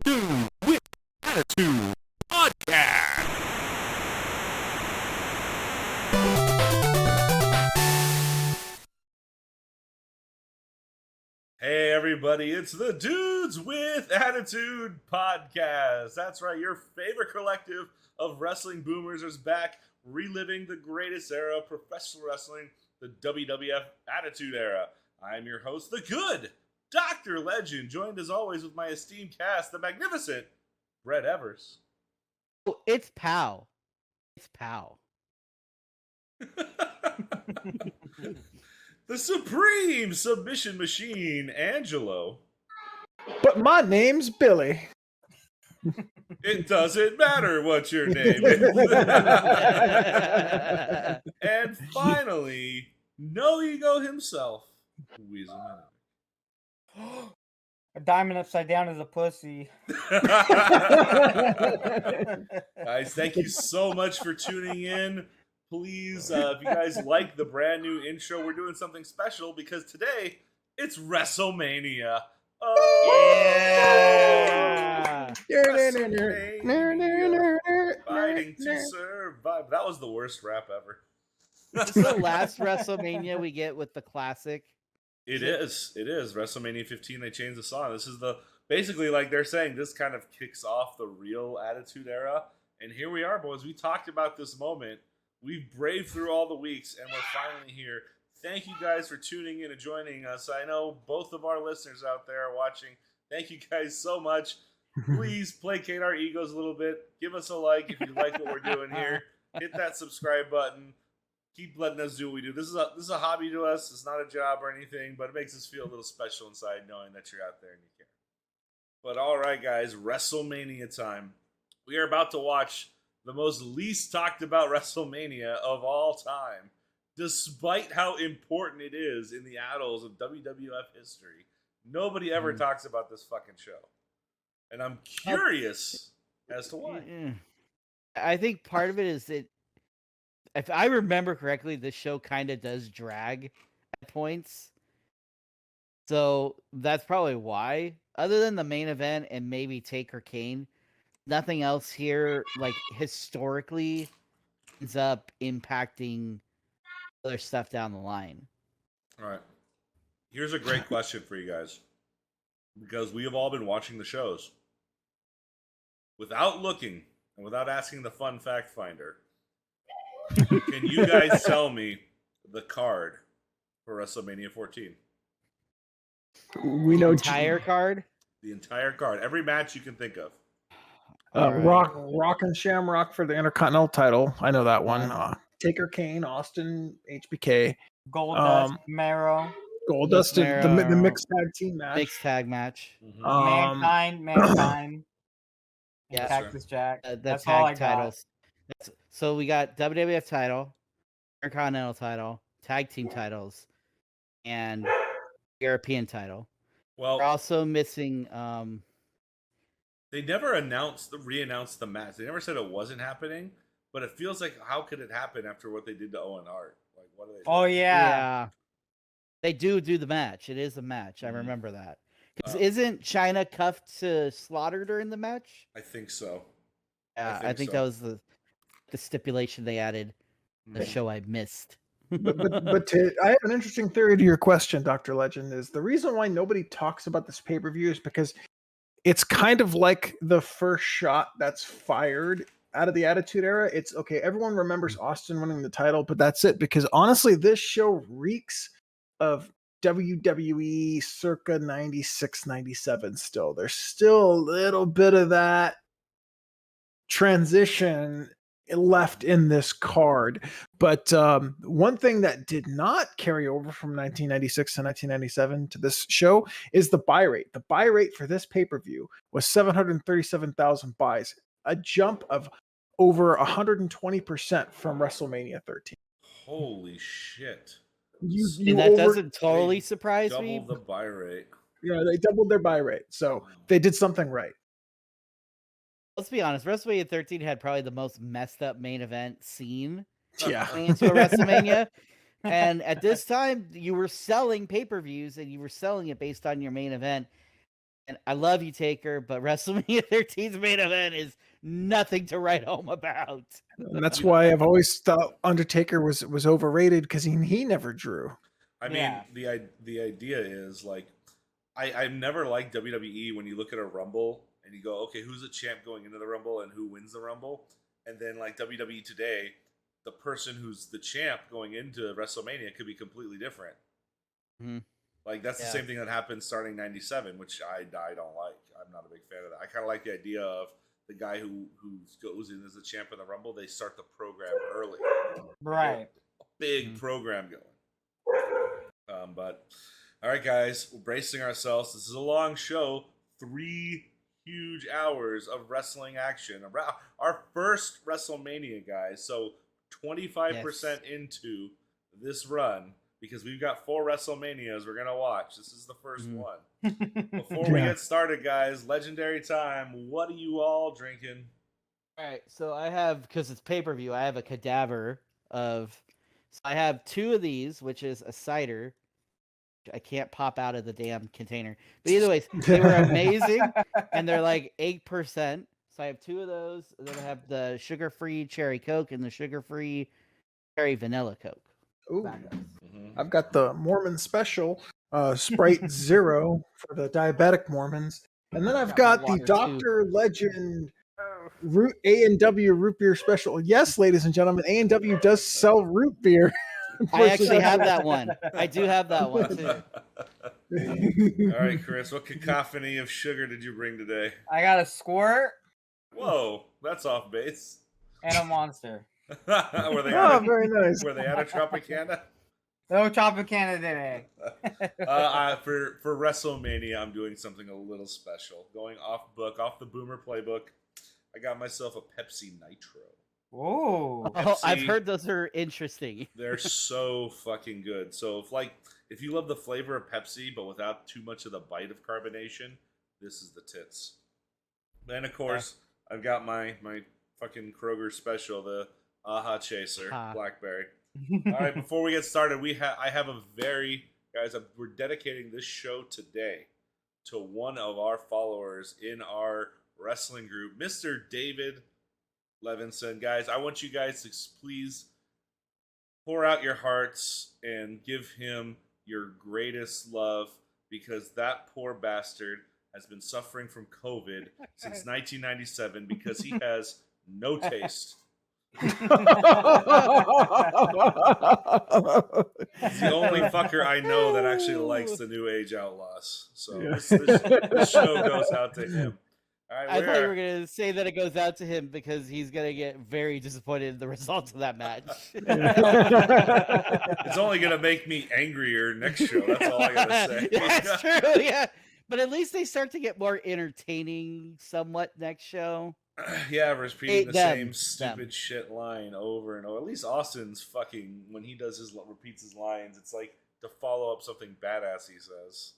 Dude with Attitude Podcast. Hey everybody, it's the Dudes with Attitude Podcast. That's right, your favorite collective of wrestling boomers is back, reliving the greatest era of professional wrestling, the WWF Attitude Era. I'm your host, the good Dr. Legend, joined as always with my esteemed cast, the magnificent Brett Evers. Oh, it's Pow. It's Pow. The supreme submission machine, Angelo. But my name's Billy. It doesn't matter what your name is. And finally, No Ego himself, Weasel Minute. A diamond upside down is a pussy. Guys, thank you so much for tuning in. Please, if you guys like the brand new intro, we're doing something special because today it's Wrestlemania. Yeah. WrestleMania. Fighting to survive. That was the worst rap ever. This is the last WrestleMania we get with the classic. It is. WrestleMania 15, they changed the song. This is basically like they're saying this kind of kicks off the real Attitude Era. And here we are, boys. We talked about this moment. We've braved through all the weeks, and we're finally here. Thank you guys for tuning in and joining us. I know both of our listeners out there are watching. Thank you guys so much. Please placate our egos a little bit. Give us a like if you like what we're doing here. Hit that subscribe button. Keep letting us do what we do. This is a hobby to us. It's not a job or anything, but it makes us feel a little special inside knowing that you're out there and you care. But all right, guys, WrestleMania time. We are about to watch the most least talked about WrestleMania of all time, despite how important it is in the annals of WWF history. Nobody ever talks about this fucking show. And I'm curious as to why. I think part of it is that, if I remember correctly, this show kind of does drag at points. So that's probably why. Other than the main event and maybe Taker Kane, nothing else here, like, historically ends up impacting other stuff down the line. All right. Here's a great question for you guys. Because we have all been watching the shows. Without looking and without asking the fun fact finder, can you guys tell me the card for WrestleMania 14? We know Entire card? The entire card. Every match you can think of. Rock and Shamrock for the Intercontinental title. I know that one. Taker Kane, Austin, HBK. Goldust, Mero. Goldust, the mixed tag team match. Mixed tag match. Mankind. Yeah, Cactus Jack. The That's all I tag got. titles. So we got WWF title, Intercontinental title, tag team titles, and European title. Well, We're also missing. they never re-announced the match. They never said it wasn't happening, but it feels like how could it happen after what they did to Owen Hart? Like, what are they doing? Oh, yeah. They do the match. It is a match. I remember that. Because isn't China cuffed to Slaughter during the match? I think so. Yeah, I think that was the stipulation they added. The show I missed. I have an interesting theory to your question, Dr. Legend, is the reason why nobody talks about this pay-per-view is because it's kind of like the first shot that's fired out of the Attitude Era. It's okay, everyone remembers Austin winning the title, but that's it. Because honestly, this show reeks of WWE circa 96, 97 still. There's still a little bit of that transition left in this card. But one thing that did not carry over from 1996 to 1997 to this show is the buy rate. The buy rate for this pay-per-view was 737,000 buys, a jump of over 120% from WrestleMania 13. Holy shit. That doesn't totally surprise me. Double the buy rate. Yeah, they doubled their buy rate. So they did something right. Let's be honest, WrestleMania 13 had probably the most messed up main event scene Yeah. into a WrestleMania. And at this time, you were selling pay-per-views and you were selling it based on your main event. And I love you, Taker, but WrestleMania 13's main event is nothing to write home about. And that's why I've always thought Undertaker was overrated because he never drew. I mean, the idea is like, I never liked WWE when you look at a Rumble and you go, okay, who's the champ going into the Rumble and who wins the Rumble? And then like WWE today, the person who's the champ going into WrestleMania could be completely different. Mhm. Like that's the same thing that happened starting '97, which I don't like. I'm not a big fan of that. I kind of like the idea of the guy who goes in as the champ in the Rumble. They start the program early, Right. big program going. But all right, guys, we're bracing ourselves. This is a long show. 3 huge hours of wrestling action. Our first WrestleMania, guys. So 25% into this run. Because we've got 4 WrestleManias we're going to watch. This is the first one. Before we get started, guys, legendary time. What are you all drinking? All right, so I have, because it's pay-per-view, I have a cadaver of... So I have 2 of these, which is a cider. I can't pop out of the damn container. But either way, they were amazing, and they're like 8%. So I have 2 of those. And then I have the sugar-free cherry Coke and the sugar-free cherry vanilla Coke. Ooh. Mm-hmm. I've got the Mormon special, Sprite Zero for the diabetic Mormons. And then I've got the Dr. Legend A&W root beer special. Yes, ladies and gentlemen, A&W does sell root beer. I actually have that one. I do have that one, too. All right, Chris, what cacophony of sugar did you bring today? I got a squirt Whoa, that's off base. and a monster. Were they very nice. Were they out of Tropicana? No Tropicana today. For WrestleMania, I'm doing something a little special. Going off book, off the Boomer playbook. I got myself a Pepsi Nitro. Ooh. Oh, I've heard those are interesting. They're so fucking good. So if you love the flavor of Pepsi, but without too much of the bite of carbonation, this is the tits. Then of course, I've got my fucking Kroger special, the Aha Chaser Blackberry. All right, before we get started, we're dedicating this show today to one of our followers in our wrestling group, Mr. David Levinson. Guys, I want you guys to please pour out your hearts and give him your greatest love, because that poor bastard has been suffering from COVID since 1997 because he has no taste. He's the only fucker I know that actually likes the New Age Outlaws. So this show goes out to him. All right, I thought you were going to say that it goes out to him because he's going to get very disappointed in the results of that match. It's only going to make me angrier next show. That's all I got to say. That's true, yeah. But at least they start to get more entertaining somewhat next show. Yeah, repeating the same stupid shit line over and over. At least Austin's fucking, when he repeats his lines, it's like to follow up something badass he says.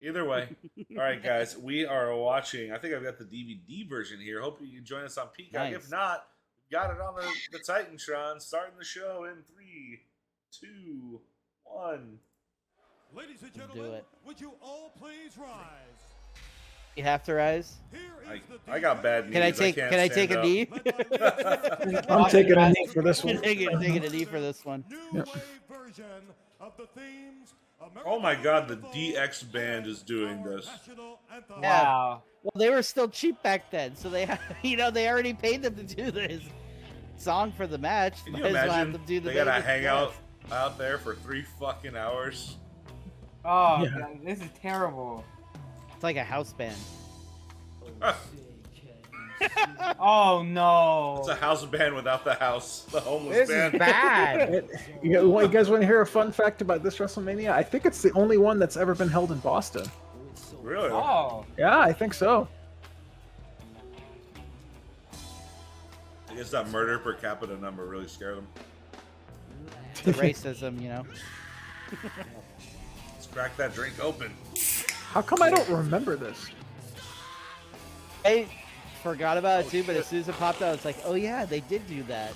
Either way. All right, guys, we are watching. I think I've got the DVD version here. Hope you can join us on Peacock. Nice. If not, we've got it on the Titantron. Starting the show in 3, 2, 1. Ladies and gentlemen, would you all please rise? You have to rise. I got bad knees. Can I take a knee? I'm taking a knee for this one. Taking a knee for this one. New wave version of the themes. Oh my God, the DX band is doing this. Wow. Well, they were still cheap back then, so they already paid them to do this song for the match. Can you imagine they gotta hang out there for 3 fucking hours? Oh, God, this is terrible. It's like a house band. Oh no! It's a house band without the house. The homeless band. This is bad. You guys want to hear a fun fact about this WrestleMania? I think it's the only one that's ever been held in Boston. Really? Oh. Yeah, I think so. I guess that murder per capita number really scared them. The racism, you know. Let's crack that drink open. How come I don't remember this? I forgot about it too, but as soon as it popped out, it's like, oh yeah, they did do that.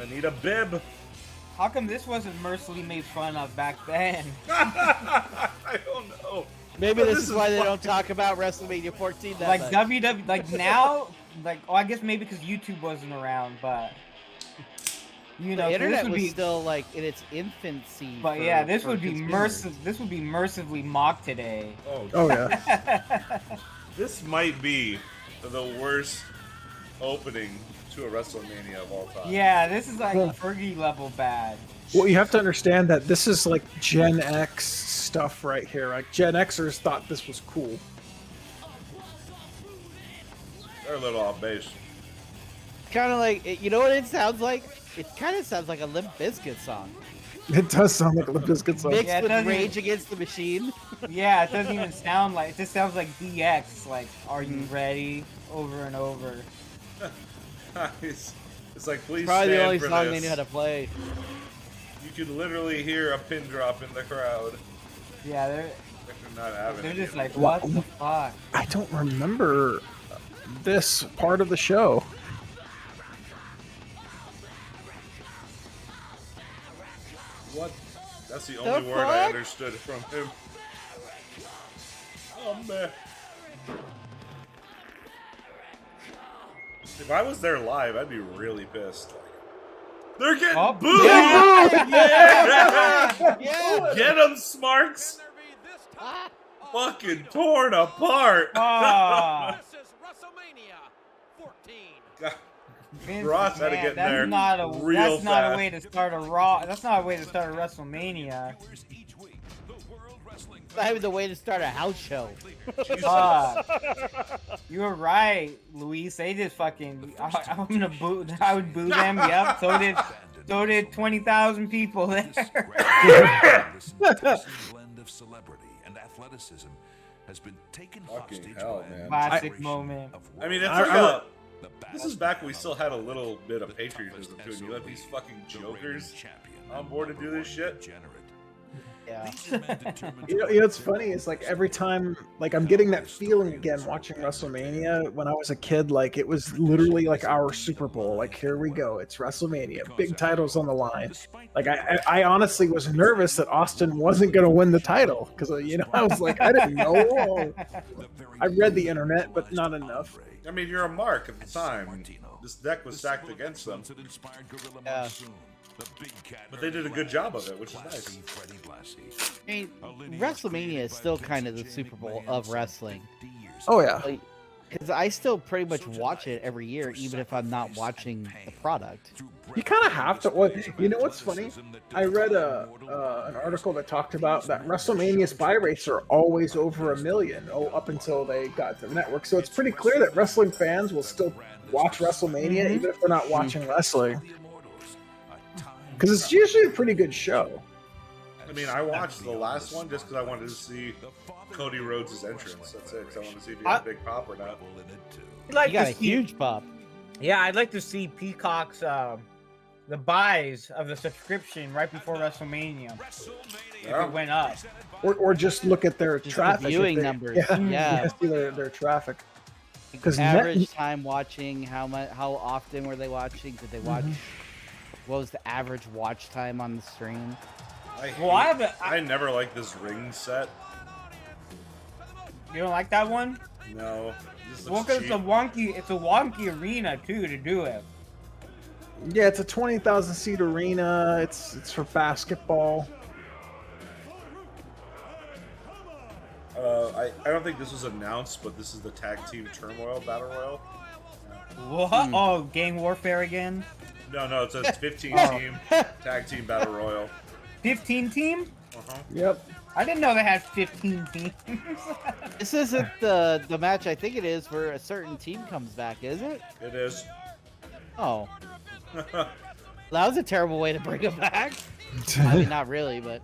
I need a bib. How come this wasn't mercilessly made fun of back then? I don't know. Maybe But this is why they don't fucking- talk about WrestleMania 14 that Like much. WWE, like now, like I guess maybe because YouTube wasn't around, but you know, the 'cause internet this would was be. still like in its infancy. But for- yeah, this for would be consumers. This would be mercifully mocked today. Oh yeah. This might be the worst opening to a WrestleMania of all time. Yeah, this is like Well- Fergie level bad. Well, you have to understand that this is like Gen X stuff right here. Like Gen Xers thought this was cool. They're a little off base. Kind of like, you know what it sounds like? It kind of sounds like a Limp Bizkit song. It does sound like a Limp Bizkit song. Mixed Yeah, it with doesn't- Rage Against the Machine. Yeah, it doesn't even sound like. It just sounds like DX. Like, are you Mm-hmm. ready? Over and over. it's like, please Probably stand the only for song this. they knew how to play. You could literally hear a pin drop in the crowd. Yeah, They're not having they're it. just like, What? what the fuck? I don't remember this part of the show. What? That's the only word I understood from him. Oh man. If I was there live, I'd be really pissed. They're getting Oh, booed! yeah! Yeah. Get them, Smarks! Fucking torn apart! Ah. This is WrestleMania 14. God, Vince Ross had to McMahon, get in that's there not a real that's not a fast. way to start a Raw. That's not a way to start a WrestleMania. Each week, the World Wrestling Not even the way to start a house show. You were right, Luis. They just fucking. I'm gonna boo. I would boo them. Yep. So did 20,000 people there. This blend of celebrity and athleticism has been taken Fucking hostage hell, by a man. Classic generation moment. of I mean, it's warriors. like a, The this is battle back when we still had a little bit of patriotism too, and you let these fucking the reigning jokers champion on and board to do number this one shit. degenerate. Yeah. These are men determined You know to what's funny is like every time, like I'm getting that feeling again watching WrestleMania. When I was a kid, like it was literally like our Super Bowl. Like here we go, it's WrestleMania, big titles on the line. Like I honestly was nervous that Austin wasn't going to win the title because you know I was like I didn't know. I read the internet, but not enough. I mean, you're a mark at the time. This deck was stacked against them, Yeah. but they did a good job of it, which is nice. I mean, WrestleMania is still kind of the Super Bowl of wrestling. Oh yeah. Like, because I still pretty much watch it every year, even if I'm not watching the product. You kind of have to. Well, you know what's funny? I read an article that talked about that WrestleMania's buy rates are always over 1 million. Oh, up until they got to the network. So it's pretty clear that wrestling fans will still watch WrestleMania even if they're not watching wrestling, because it's usually a pretty good show. I mean, I watched the last one just because I wanted to see Cody Rhodes' entrance. That's it. Because I wanted to see if he had a big pop or not. Like You got to a see- huge pop. Yeah, I'd like to see Peacock's the buys of the subscription right before WrestleMania if Yeah. it went up. Or just look at their Just traffic. the if viewing they- numbers. Yeah, Yeah. see their traffic. 'Cause Average net- time watching, how often were they watching? Did they watch? What was the average watch time on the stream? Well, I haven't. I never liked this ring set. You don't like that one? No. This Well, looks because cheap. it's a wonky arena too to do it. Yeah, it's a 20,000 seat arena. It's for basketball. I don't think this was announced, but this is the Tag Team Turmoil Battle Royal. What? Oh, gang warfare again? No, it says 15 team Tag Team Battle Royal. 15 team? Uh-huh. Yep. I didn't know they had 15 teams. This isn't the match I think it is where a certain team comes back, is it? It is. Oh, that was a terrible way to bring him back. I mean, not really, but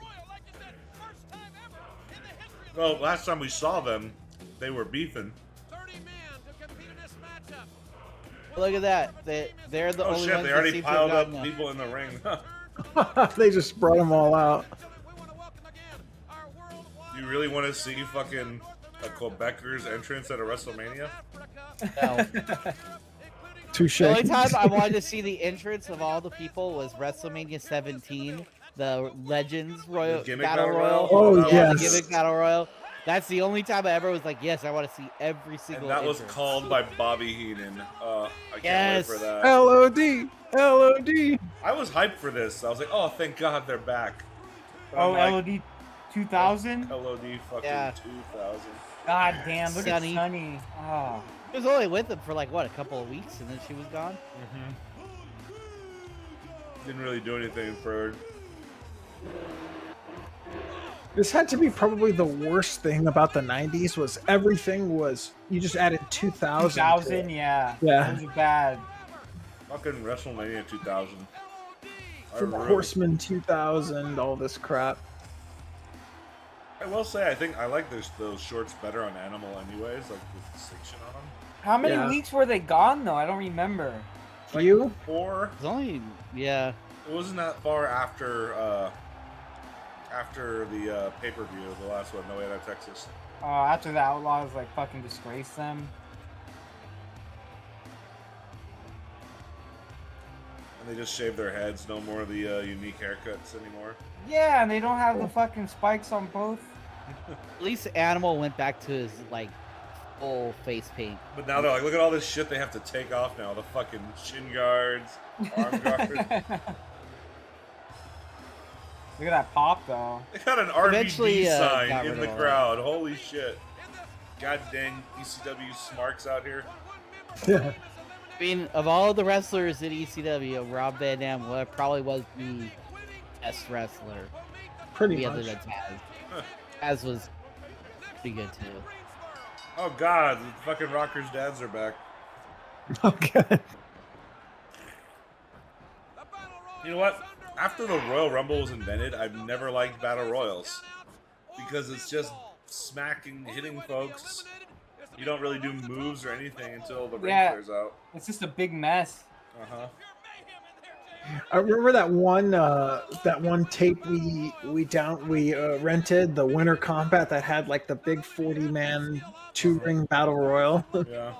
Well, last time we saw them, they were beefing. 30 men to compete in this matchup. look at that. They're the Oh only shit, ones they that already seem to have piled up gotten up. people in the ring. They just brought them all out. We want to welcome again our worldwide You really want to see fucking a Quebecers entrance at a WrestleMania? No. including Touche. The only time I wanted to see the entrance of all the people was WrestleMania 17, the Legends Royal The gimmick Battle battle Royal. Oh, That Yeah, yes. the gimmick Battle Royal. That's the only time I ever was like, yes, I want to see every And single. that was entrance. called by Bobby Heenan. I can't Yes. wait for that. LOD. LOD. I was hyped for this. I was like, oh, thank God they're back. But I'm Oh, like, LOD 2000. LOD fucking Yeah. 2000. God damn, look Sunny. at Sunny. Oh. He was only with them for like what, a couple of weeks, and then she was gone. Didn't really do anything for. This had to be probably the worst thing about the 90s was everything was, you just added 2000. 2000, yeah. Yeah. Those are bad. Fucking WrestleMania 2000. From Horseman 2000, all this crap. I will say, I think I like those shorts better on Animal anyways, like the distinction on them. How many Yeah. weeks were they gone though? I don't remember. Like, You? Or It was only, yeah. it wasn't that far after the pay-per-view, the last one, No Way Out of Texas. After the Outlaws like fucking disgraced them. And they just shaved their heads, no more of the unique haircuts anymore. Yeah, and they don't have the fucking spikes on both. At least Animal went back to his like full face paint. But now they're like, look at all this shit they have to take off now. The fucking shin guards, arm guards. Look at that pop though. They got an Eventually, RVD got sign rid in of the all crowd. Holy shit. God dang ECW smarks out here. Yeah. I mean, of all the wrestlers in ECW, Rob Van Dam probably was the best wrestler. Pretty The other much. than Taz. Taz was pretty good too. Oh god, the fucking Rockers' dads are back. Okay. You know what? After the Royal Rumble was invented, I've never liked Battle Royals. Because it's just smacking, hitting folks. You don't really do moves or anything until the ring Yeah. clears out. It's just a big mess. Uh-huh. I remember that one tape we rented, the Winter Combat that had like the big 40-man 2-ring battle royal. Yeah.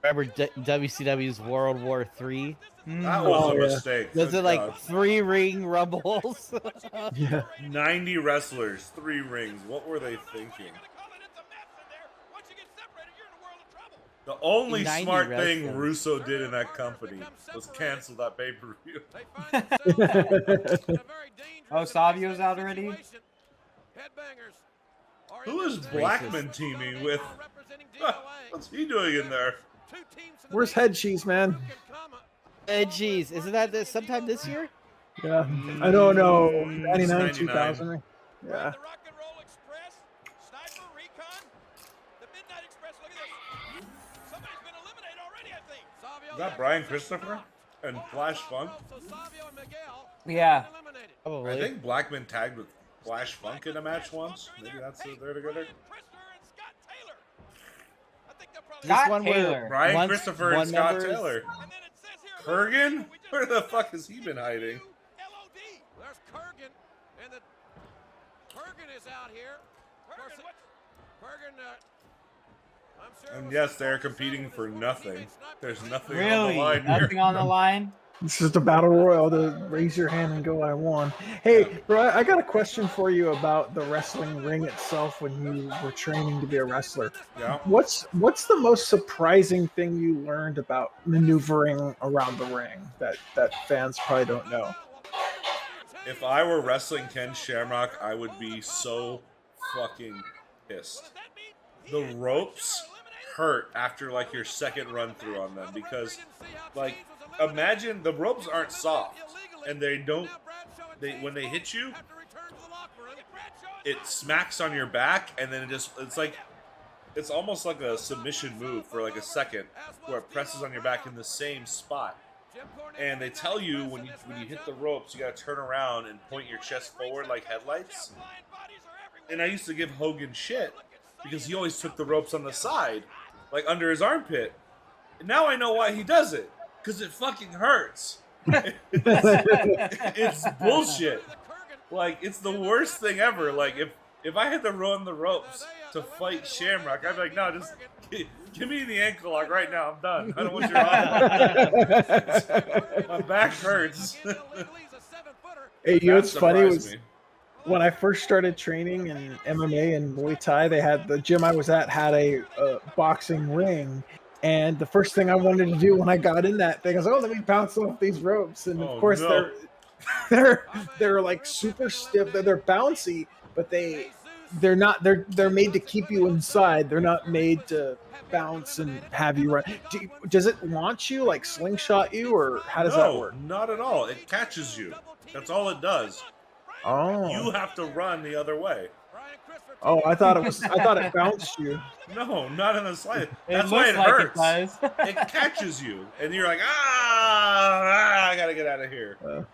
Remember WCW's World War III? That was Oh, a yeah. mistake. Was Good it like God. 3-ring rumbles? Yeah. 90 wrestlers, 3 rings. What were they thinking? The only 90 smart thing wrestlers. Russo did in that company was cancel that pay-per-view. Oh, Savio's out already? Who is Blackman teaming with? What's he doing in there? Where's Head Cheese, man? Jeez, isn't that sometime this year? Yeah. I don't know. Mm, 99, 99. 2000. Yeah. Is that Brian Christopher and Flash Funk? Yeah. Probably. I think Blackman tagged with Flash Funk in a match once. Maybe that's it. They're together. Scott one where- Taylor. Brian Once Christopher one and Scott member is- Taylor. Kurgan? Where the fuck has he been hiding? There's Kurgan, and the Kurgan is out here. Kurgan, I'm sure And yes, they're competing for nothing. There's nothing on Really? the line Nothing here. on the line? This is the battle royal to raise your hand and go, I won. Hey, bro, I got a question for you about the wrestling ring itself when you were training to be a wrestler. Yeah. What's the most surprising thing you learned about maneuvering around the ring that fans probably don't know? If I were wrestling Ken Shamrock, I would be so fucking pissed. The ropes hurt after like your second run through on them because like imagine the ropes aren't soft and when they hit you it smacks on your back and then it's almost like a submission move for like a second where it presses on your back in the same spot. And they tell you when you hit the ropes, you gotta turn around and point your chest forward like headlights. And I used to give Hogan shit because he always took the ropes on the side, like under his armpit. And now I know why he does it, because it fucking hurts. It's bullshit. Like it's the worst thing ever. Like if I had to run the ropes to fight Shamrock, I'd be like, no, just give me the ankle lock right now. I'm done. I don't want your arm. My back hurts. Hey, you know what's funny Surprised was me. when I first started training in MMA and Muay Thai, they had the gym I was at had a boxing ring. And the first thing I wanted to do when I got in that thing, I was like, "Oh, let me bounce off these ropes." And Oh, of course, no. they're like super stiff. They're bouncy, but they're not. They're made to keep you inside. They're not made to bounce and have you run. Does it launch you, like slingshot you, or how does that work? Not at all. It catches you. That's all it does. Oh, You have to run the other way. oh, I thought it bounced you. No, not in the slightest. It That's why looks it like hurts. it does. It catches you, and you're like, I gotta get out of here.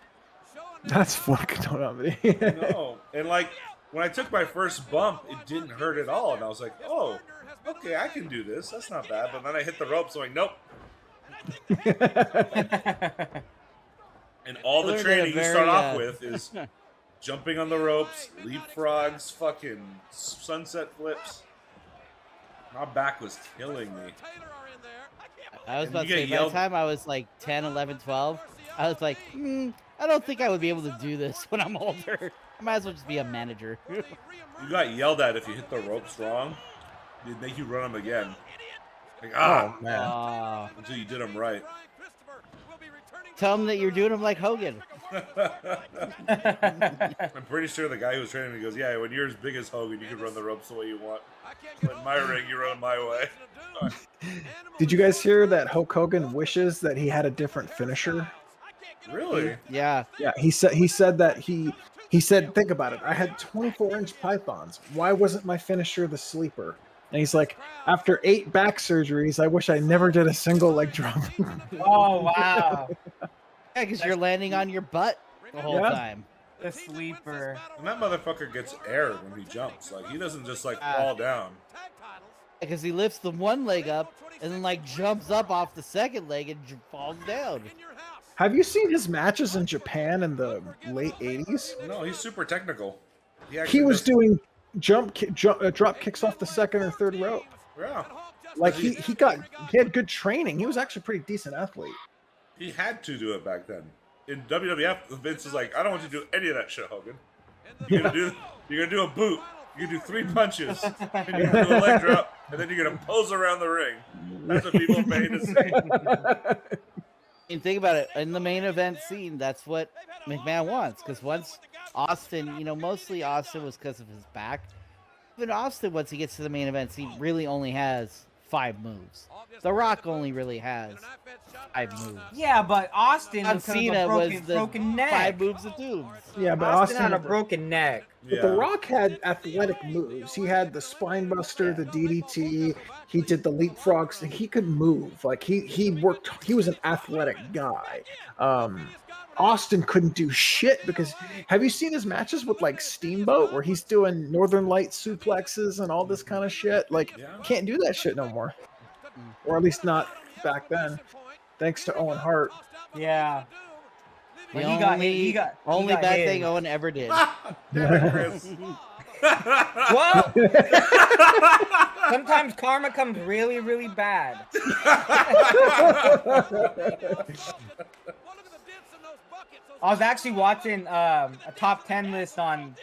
That's fucking on me. No, and like when I took my first bump, it didn't hurt at all, and I was like, oh, okay, I can do this. That's not bad. But then I hit the ropes, I'm like, nope. And all the Learned training at a you start very, off with is jumping on the ropes, leapfrogs, fucking sunset flips. My back was killing me. I was And about you to say, get by the yelled- time I was like 10, 11, 12, I was like, I don't think I would be able to do this when I'm older. I might as well just be a manager. You got yelled at if you hit the ropes wrong. They'd make you run them again. Like, Oh man. until you did them right. Tell them that you're doing them like Hogan. I'm pretty sure the guy who was training me goes, yeah, when you're as big as Hogan, you can run the ropes the way you want. But in my ring, you run my way. Did you guys hear that Hulk Hogan wishes that he had a different finisher? Really? Yeah. Yeah, he said that he said, think about it. I had 24-inch pythons. Why wasn't my finisher the sleeper? And he's like, after 8 back surgeries, I wish I never did a single leg drop. Oh wow, Yeah, because you're landing on your butt the whole Yeah. time. the sleeper. And that motherfucker gets air when he jumps. Like, he doesn't just, like, Ah. fall down. Because he lifts the one leg up and then like jumps up off the second leg and falls down. Have you seen his matches in Japan in the late 80s? No, he's super technical. He actually was does- doing drop kicks off the second or third rope. Yeah. Like he had good training. He was actually a pretty decent athlete. He had to do it back then. In WWF, Vince is like, I don't want you to do any of that shit, Hogan. You're gonna do a boot. You're gonna do 3 punches. And you're gonna do a leg drop. And then you're gonna pose around the ring. That's what people pay to see. And think about it, in the main event scene, that's what McMahon wants. Because once Austin, mostly Austin was because of his back. Even Austin, once he gets to the main event scene, really only has 5 moves. The Rock only really has 5 moves. Yeah, but Austin John was because of Cena a was broken, the broken neck. 5 moves of doom. Yeah, but Austin Austin had a broken neck. But The Rock had athletic moves. He had the spine buster, the DDT. He did the leapfrogs. He could move. Like he worked. He was an athletic guy. Austin couldn't do shit because have you seen his matches with like Steamboat where he's doing Northern Light suplexes and all this kind of shit? Like can't do that shit no more, or at least not back then. Thanks to Owen Hart. Yeah. The But he got hit. He only got bad hit. thing Owen ever did. Damn it, Chris. What? Sometimes karma comes really, really bad. I was actually watching a top 10 list on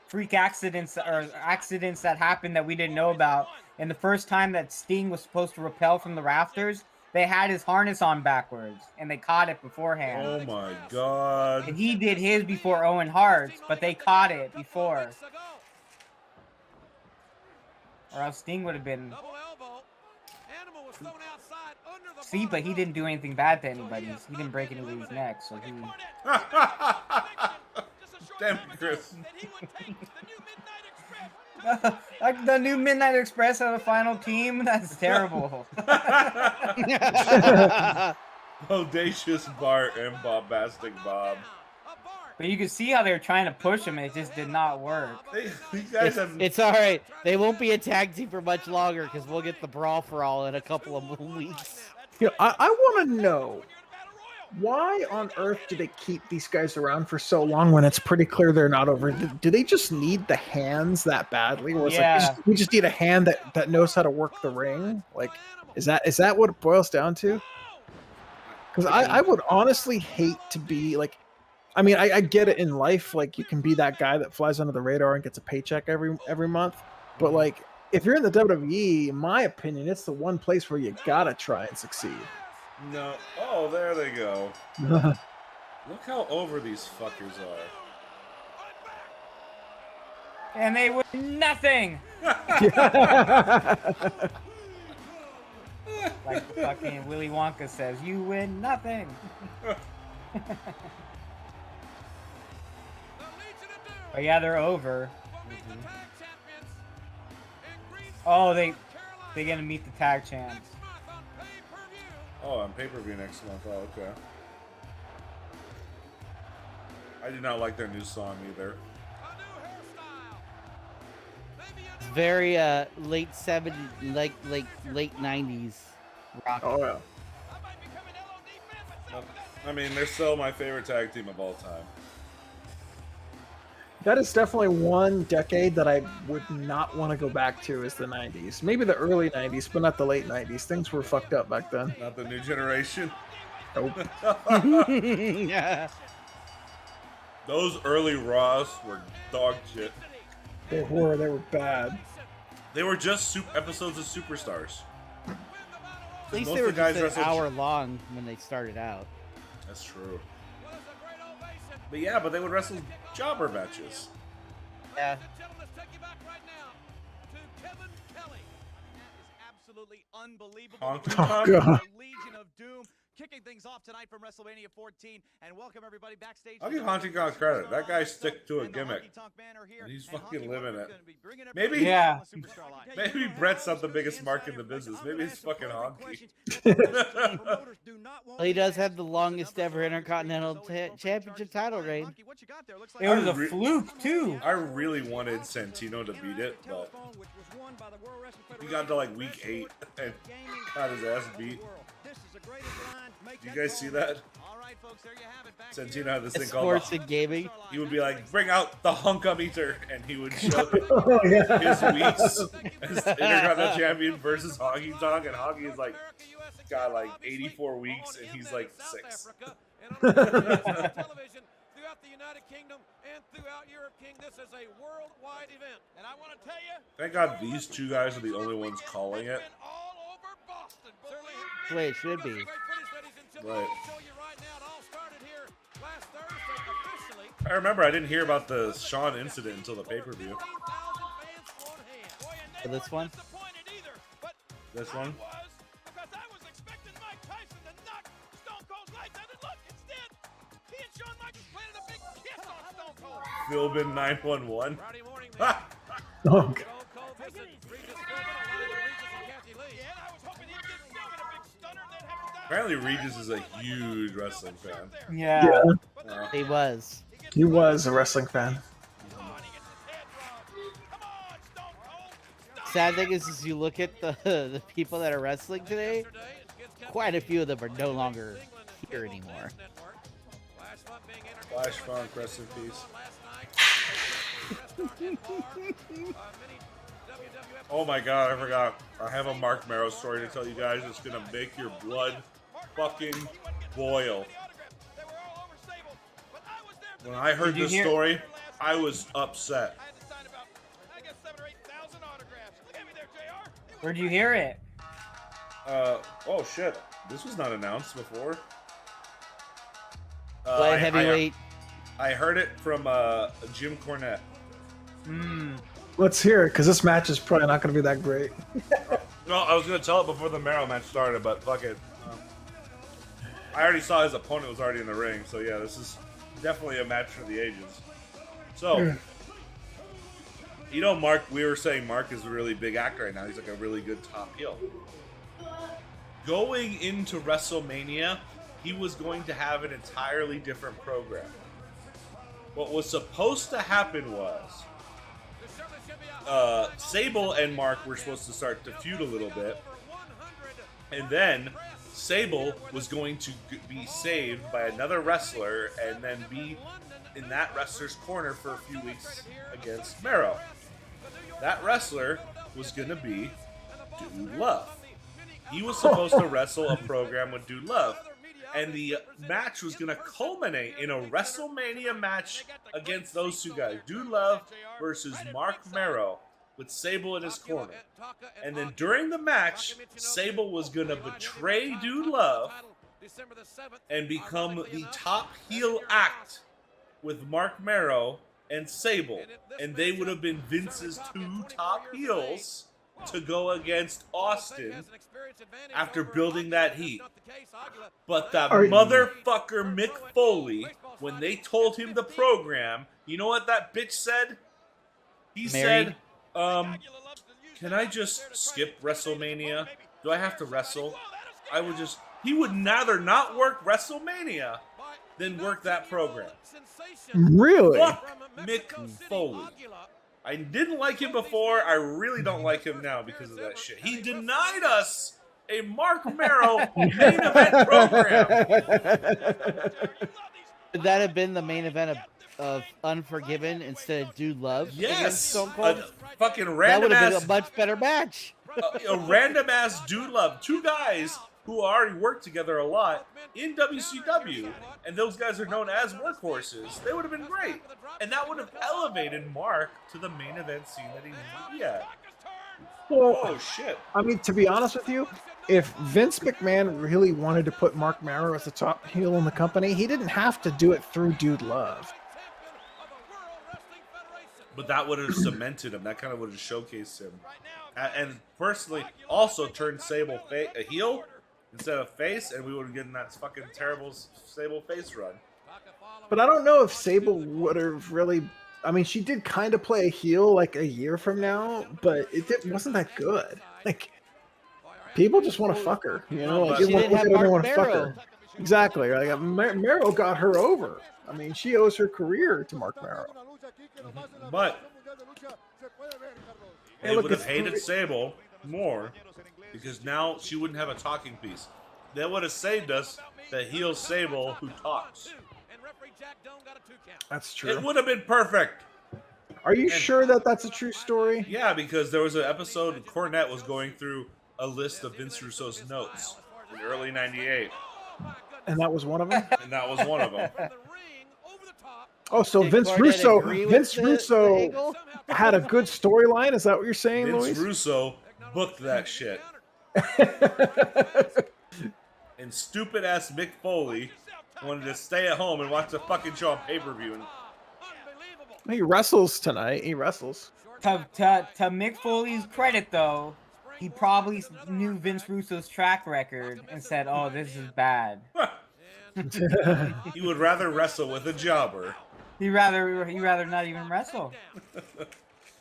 freak accidents or accidents that happened that we didn't know about. And the first time that Sting was supposed to rappel from the rafters, they had his harness on backwards, and they caught it beforehand. Oh my god. And he did his before Owen Hart's, but they caught it before. Or else Sting would have been... See, but he didn't do anything bad to anybody. He didn't break anybody's neck, so he... Damn it, Chris. Like the new Midnight Express are the final team? That's terrible. Audacious Bart and Bombastic Bob. But you can see how they were trying to push him, and it just did not work. These guys have... It's all right. They won't be a tag team for much longer because we'll get the Brawl for All in a couple of weeks. I want to know Why on earth do they keep these guys around for so long when it's pretty clear they're not over? Do they just need the hands that badly? Where it's Yeah. like we just need a hand that knows how to work the ring. Like, is that what it boils down to? Because I would honestly hate to be like, I mean, I get it in life. Like, you can be that guy that flies under the radar and gets a paycheck every month. But like, if you're in the WWE, in my opinion, it's the one place where you gotta try and succeed. No. Oh, there they go. Look how over these fuckers are. And they win nothing. Like fucking Willy Wonka says, you win nothing. But yeah, they're over. Oh, they gonna meet the tag champs. Oh, on pay-per-view next month. Oh, okay. I do not like their new song either. It's very late 70s, like late 90s rock. Oh yeah. I mean, they're still my favorite tag team of all time. That is definitely one decade that I would not want to go back to is the 90s. Maybe the early 90s, but not the late 90s. Things were fucked up back then. Not the new generation. Nope. Yeah. Those early Raws were dog shit. They were bad. They were just episodes of Superstars. At least Most they of were the guys just an wrestled- hour long when they started out. That's true. But yeah, but they would wrestle jobber matches. Yeah. Gentlemen, let's take you back right now to Kevin Kelly. That is absolutely unbelievable. Honky Oh, Tonk. God. The Legion of Doom kicking things off tonight from WrestleMania 14, and welcome everybody backstage. I'll give Honky Tonk credit. That guy stick to a gimmick. And he's fucking living it. Maybe- Yeah. Maybe Brett's not the biggest mark in the business. Maybe he's fucking honky. Well, he does have the longest ever Intercontinental Championship title reign. It was a re- fluke too. I really wanted Santino to beat it, but he got to like week 8 and got his ass beat. Do you guys see that? Santino had this thing called Sports and gaming. he would be like, bring out the hunkometer, and he would show Oh yeah. his weeks as Intercontinental Champion versus Honky Tonk, and Honky is like got like 84 weeks, and he's like 6. Throughout the United Kingdom and throughout Europe, King, this is a worldwide event. And I want to tell you, Thank God these two guys are the only ones calling it. all over Boston. That's the way it should be. Right. Show you right now, it all started here last Thursday officially. I remember I didn't hear about the Shawn incident until the pay-per-view. 50,000 fans on hand. Boy, and they For this weren't one? disappointed either, but This I one? was, because I was expecting Mike Tyson to knock Stone Cold's lights out, and look, instead, he and Shawn Michaels planted a big kiss on Stone Cold. Philbin 911. Friday morning, Ha! Oh, Stone Cold visit Regis Philbin, along with Regis and Kathy Lee. Yeah, I was hoping he'd give Philbin a big stunner and then have him die. Apparently Regis is a huge wrestling fan. Yeah. yeah. He was. He was a wrestling fan. Sad thing is you look at the people that are wrestling today, quite a few of them are no longer here anymore. Flash Funk, rest in peace. Oh my god, I forgot. I have a Mark Marrow story to tell you guys. It's gonna make your blood fucking boil. When I heard Did you this hear- story, I was upset. I had to sign about, I guess, 7,000 or 8,000 autographs. Look at me there, JR. Where'd you hear it? Oh shit. This was not announced before. Light heavyweight. I heard it from Jim Cornette. Let's hear it, because this match is probably not going to be that great. No, I was gonna tell it before the Marrow match started, but fuck it. I already saw his opponent was already in the ring, so yeah, this is definitely a match for the ages. So, you know, Mark, we were saying Mark is a really big actor right now. He's like a really good top heel. Going into WrestleMania, he was going to have an entirely different program. What was supposed to happen was Sable and Mark were supposed to start to feud a little bit, and then Sable was going to be saved by another wrestler and then be in that wrestler's corner for a few weeks against Mero. That wrestler was going to be Dude Love. He was supposed to wrestle a program with Dude Love. And the match was going to culminate in a WrestleMania match against those two guys. Dude Love versus Mark Mero with Sable in his corner. And then during the match, Sable was going to betray Dude Love and become the top heel act with Mark Mero and Sable. And they would have been Vince's two top heels to go against Austin after building that heat. But the motherfucker Mick Foley, when they told him the program, you know what that bitch said? He said, can I just skip WrestleMania? Do I have to wrestle? He would rather not work WrestleMania than work that program. Really? Fuck Mick Foley. I didn't like him before. I really don't like him now because of that shit. He denied us a Mark Mero main event program. Would that have been the main event of Unforgiven instead of Dude Love? Yes. Stone Cold? A fucking That random would have been ass, a much better match. a random ass Dude Love. Two guys who already worked together a lot in WCW, and those guys are known as workhorses. They would have been great, and that would have elevated Mark to the main event scene that he needed to be at. Well, Oh shit! I mean, to be honest with you, if Vince McMahon really wanted to put Mark Mero as the top heel in the company, he didn't have to do it through Dude Love. But that would have cemented him. That kind of would have showcased him, and personally, also turned Sable a heel instead of face, and we would have gotten that fucking terrible Sable face run. But I don't know if Sable would have really. I mean, she did kind of play a heel like a year from now, but wasn't that good. Like, people just want to fuck her, you know? Like, She didn't have Mark want to fuck Mero. her. Exactly. Like, Mero got her over. I mean, she owes her career to Mark Mero. But Hey, they look, would have it's- hated Sable more because now she wouldn't have a talking piece. They would have saved us the heel Sable who talks. That's true. It would have been perfect. Are you sure that that's a true story? Yeah, because there was an episode Cornette was going through a list of Vince Russo's notes in early '98, And that was one of them? and that was one of them. Oh, so Did Vince Cornette agree with Vince the Russo angle? had a good storyline? Is that what you're saying, Vince Luis? Russo booked that shit. And stupid ass Mick Foley wanted to stay at home and watch the fucking show on pay-per-view. And He wrestles tonight. He wrestles. To Mick Foley's credit, though, he probably knew Vince Russo's track record and said, "Oh, this is bad." he would rather wrestle with a jobber. He rather not even wrestle.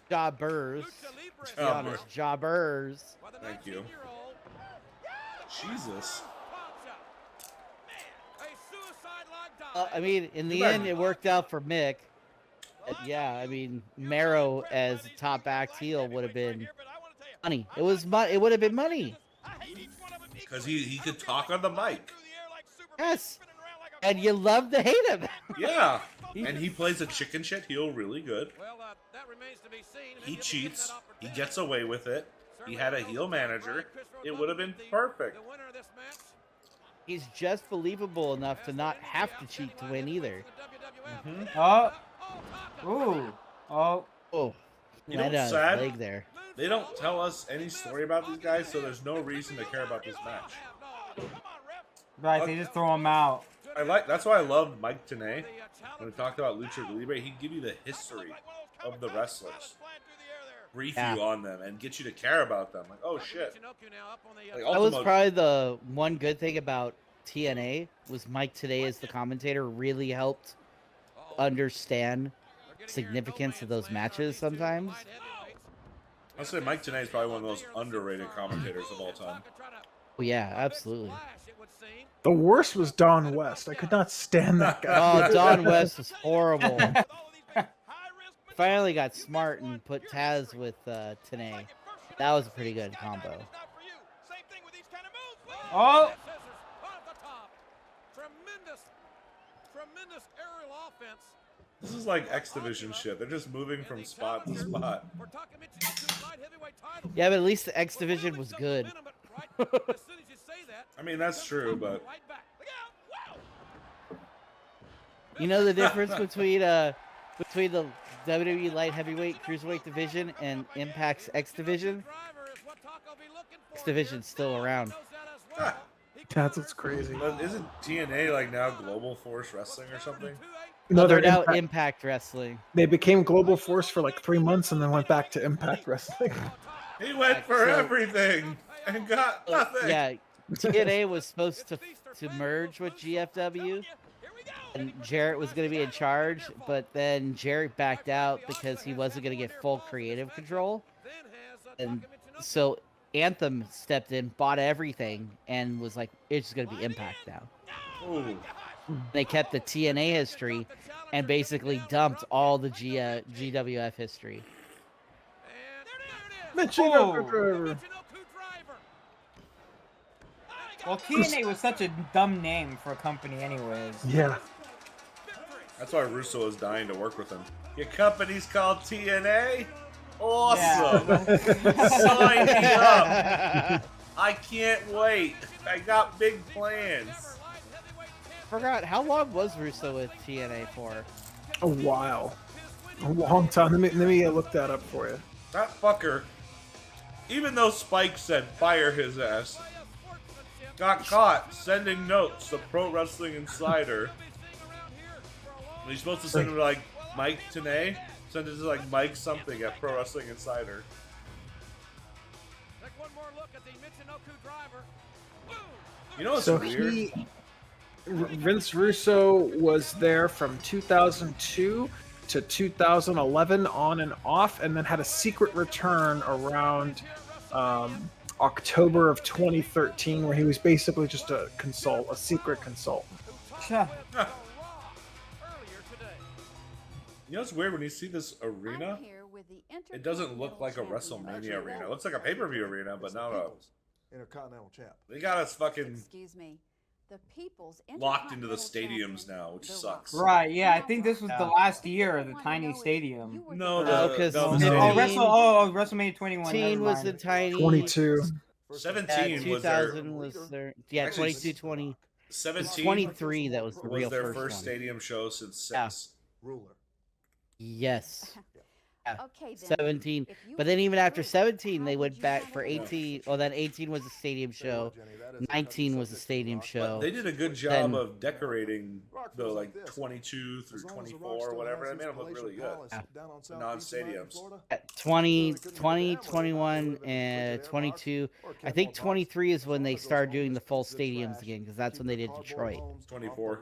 Jobbers. To be honest, jobbers. Thank you. Jesus. I mean, in the end, it worked out for Mick. Yeah, I mean, Mero as a top act heel would have been money. It would have been money. Because he could talk on the mic. Yes. And you love to hate him. Yeah. And he plays a chicken shit heel really good. He cheats. He gets away with it. He had a heel manager. It would have been perfect. He's just believable enough to not have to cheat to win either. Mm-hmm. Oh. Ooh. Oh. Oh. You know Right what's on his sad? leg there. They don't tell us any story about these guys, so there's no reason to care about this match. Right, they just throw him out. That's why I love Mike Tenay. When we talked about Lucha Libre, he'd give you the history of the wrestlers, brief you on them, and get you to care about them. Like, oh shit. Like, That was Ultimo- probably the one good thing about TNA was Mike today as the commentator really helped understand significance of those matches sometimes. I'll say Mike Tenay is probably one of the most underrated commentators of all time. Oh, yeah, absolutely. The worst was Don West. I could not stand that guy. Oh, Don West was horrible. Finally got smart and put Taz with Tenay. That was a pretty good combo. Oh. like X Division shit. They're just moving from spot to spot. Yeah, but at least the X Division was good. I mean, that's true, but You know the difference between the WWE Light Heavyweight Cruiserweight Division and Impact's X Division? X Division's still around. That's what's crazy. but isn't TNA like now Global Force Wrestling or something? No, They're they're now Impact. Impact Wrestling. They became Global Force for like 3 months and then went back to Impact Wrestling. He went for So- everything and got nothing. Yeah, TNA was supposed to merge with GFW, and Jarrett was going to be in charge, but then Jarrett backed out because he wasn't going to get full creative control. And so Anthem stepped in, bought everything, and was like, it's going to be Impact now. Ooh. They kept the TNA history and basically dumped all the GWF history. Michinoku Driver. Well, TNA was such a dumb name for a company, anyways. Yeah. That's why Russo is dying to work with him. Your company's called TNA? Awesome. Sign me up. I can't wait. I got big plans. Forgot, how long was Russo with TNA for? A while. A long time. Let me look that up for you. That fucker, even though Spike said fire his ass, got caught sending notes to Pro Wrestling Insider. He's supposed to send it to like Mike Tenay. Send it to like Mike something at Pro Wrestling Insider. You know what's So weird? Vince Russo was there from 2002 to 2011 on and off, and then had a secret return around October of 2013, where he was basically just a secret consultant. Huh. You know what's weird when you see this arena? It doesn't look like a WrestleMania arena. It looks like a pay-per-view arena, but not a. Intercontinental champ. They got us fucking Excuse me. The people's locked into the stadiums now, which sucks. Right, yeah, I think this was the last year of the tiny stadium. No, No, the, 'cause the no, stadium- WrestleMania 21. 18 never was mind. the tiny. 22. 17 was their 2000 was their. Yeah, Actually, 22, 20. 17 23 that was the was real their first first one. stadium show since Yeah. 6. Ruler. Yes. Yeah. Okay, then. 17. If you But then even after disagree, 17, how they would went you back want for to 18. Well, then 18 was a stadium show. 19 was a stadium show. They did a good job Then- of decorating the like 22 through 24 or whatever. That made them look really good. Non-stadiums. At 20, 21, and 22. I think 23 is when they started doing the full stadiums again, because that's when they did Detroit. 24.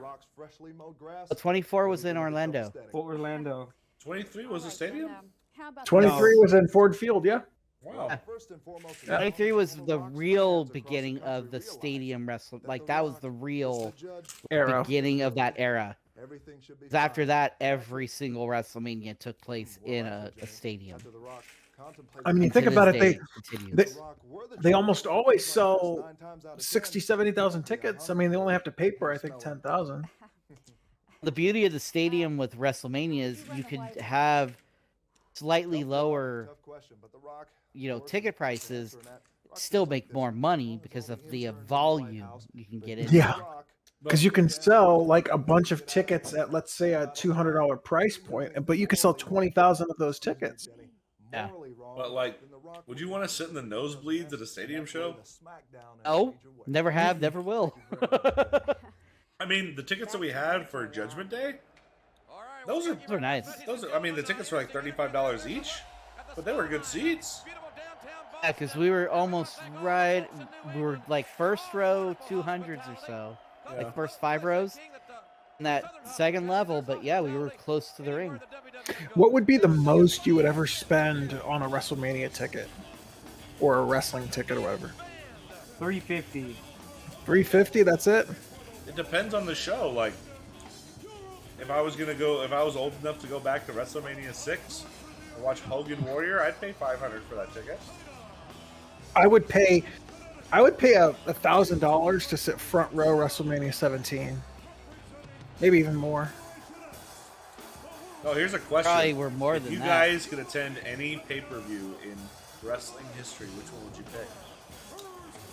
But 24 was in Orlando. Orlando. 23 was a stadium? How about 23 was in Ford Field, yeah. Wow. 23 was the real beginning of the stadium wrestling. Like, that was the real Era. beginning of that era. 'Cause after that, every single WrestleMania took place in a stadium. I mean, And think to about this it. day, continues. They almost always sell 60, 70,000 tickets. I mean, they only have to pay for, I think, 10,000. The beauty of the stadium with WrestleMania is you could have slightly lower, ticket prices, still make more money because of the volume you can get in. Yeah. Because you can sell like a bunch of tickets at, let's say, a $200 price point, but you can sell 20,000 of those tickets. Yeah. But like, would you want to sit in the nosebleeds at a stadium show? Oh, never have, never will. I mean, the tickets that we had for Judgment Day, those are nice. I mean, the tickets were like $35 each, but they were good seats. Yeah, because we were almost right. We were like first row 200s or so, like first 5 rows, in that second level. But yeah, we were close to the ring. What would be the most you would ever spend on a WrestleMania ticket or a wrestling ticket or whatever? $350. $350. That's it. It depends on the show. Like, if I was old enough to go back to WrestleMania 6 and watch Hogan Warrior, I'd pay $500 for that ticket. I would pay $1,000 to sit front row WrestleMania 17. Maybe even more. Oh, here's a question. Probably were more if than you that. guys could attend any pay-per-view in wrestling history, which one would you pick?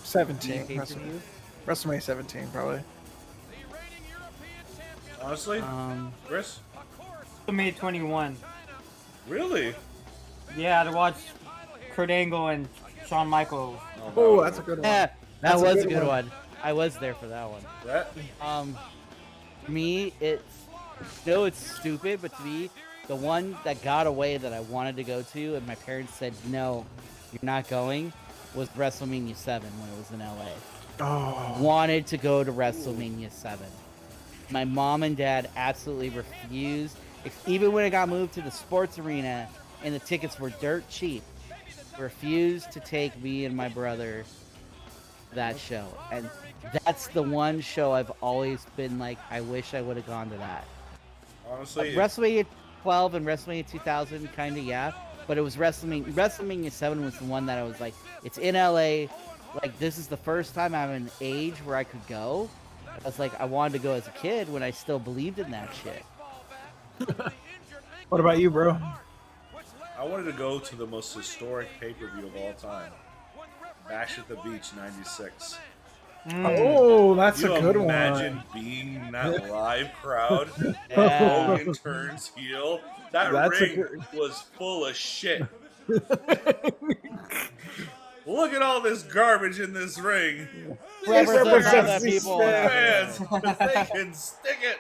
17. Pay-per-view? WrestleMania 17, probably. Honestly, Chris? May 21. Really? Yeah, to watch Kurt Angle and Shawn Michaels. Oh, that's a good one. Yeah, that That's a was a good good one. one. I was there for that one. That? Me, it's no, it's stupid, but to me, the one that got away that I wanted to go to, and my parents said no, you're not going, was WrestleMania 7 when it was in LA. Oh, Wanted to go to WrestleMania 7. My mom and dad absolutely refused. Even when it got moved to the sports arena and the tickets were dirt cheap, refused to take me and my brother to that show. And that's the one show I've always been like, I wish I would have gone to that. Honestly, WrestleMania 12 and WrestleMania 2000, kind of, yeah. But it was WrestleMania 7 was the one that I was like, it's in LA. Like, this is the first time I'm an age where I could go. I was like, I wanted to go as a kid when I still believed in that shit. what about you, bro? I wanted to go to the most historic pay-per-view of all time. Bash at the Beach 96. Oh, that's you a good imagine one. being in that live crowd? Yeah. Hogan turns heel. That That's a ring good- was full of shit. Look at all this garbage in this ring. Represents all represents that these people. Fans, if they can stick it.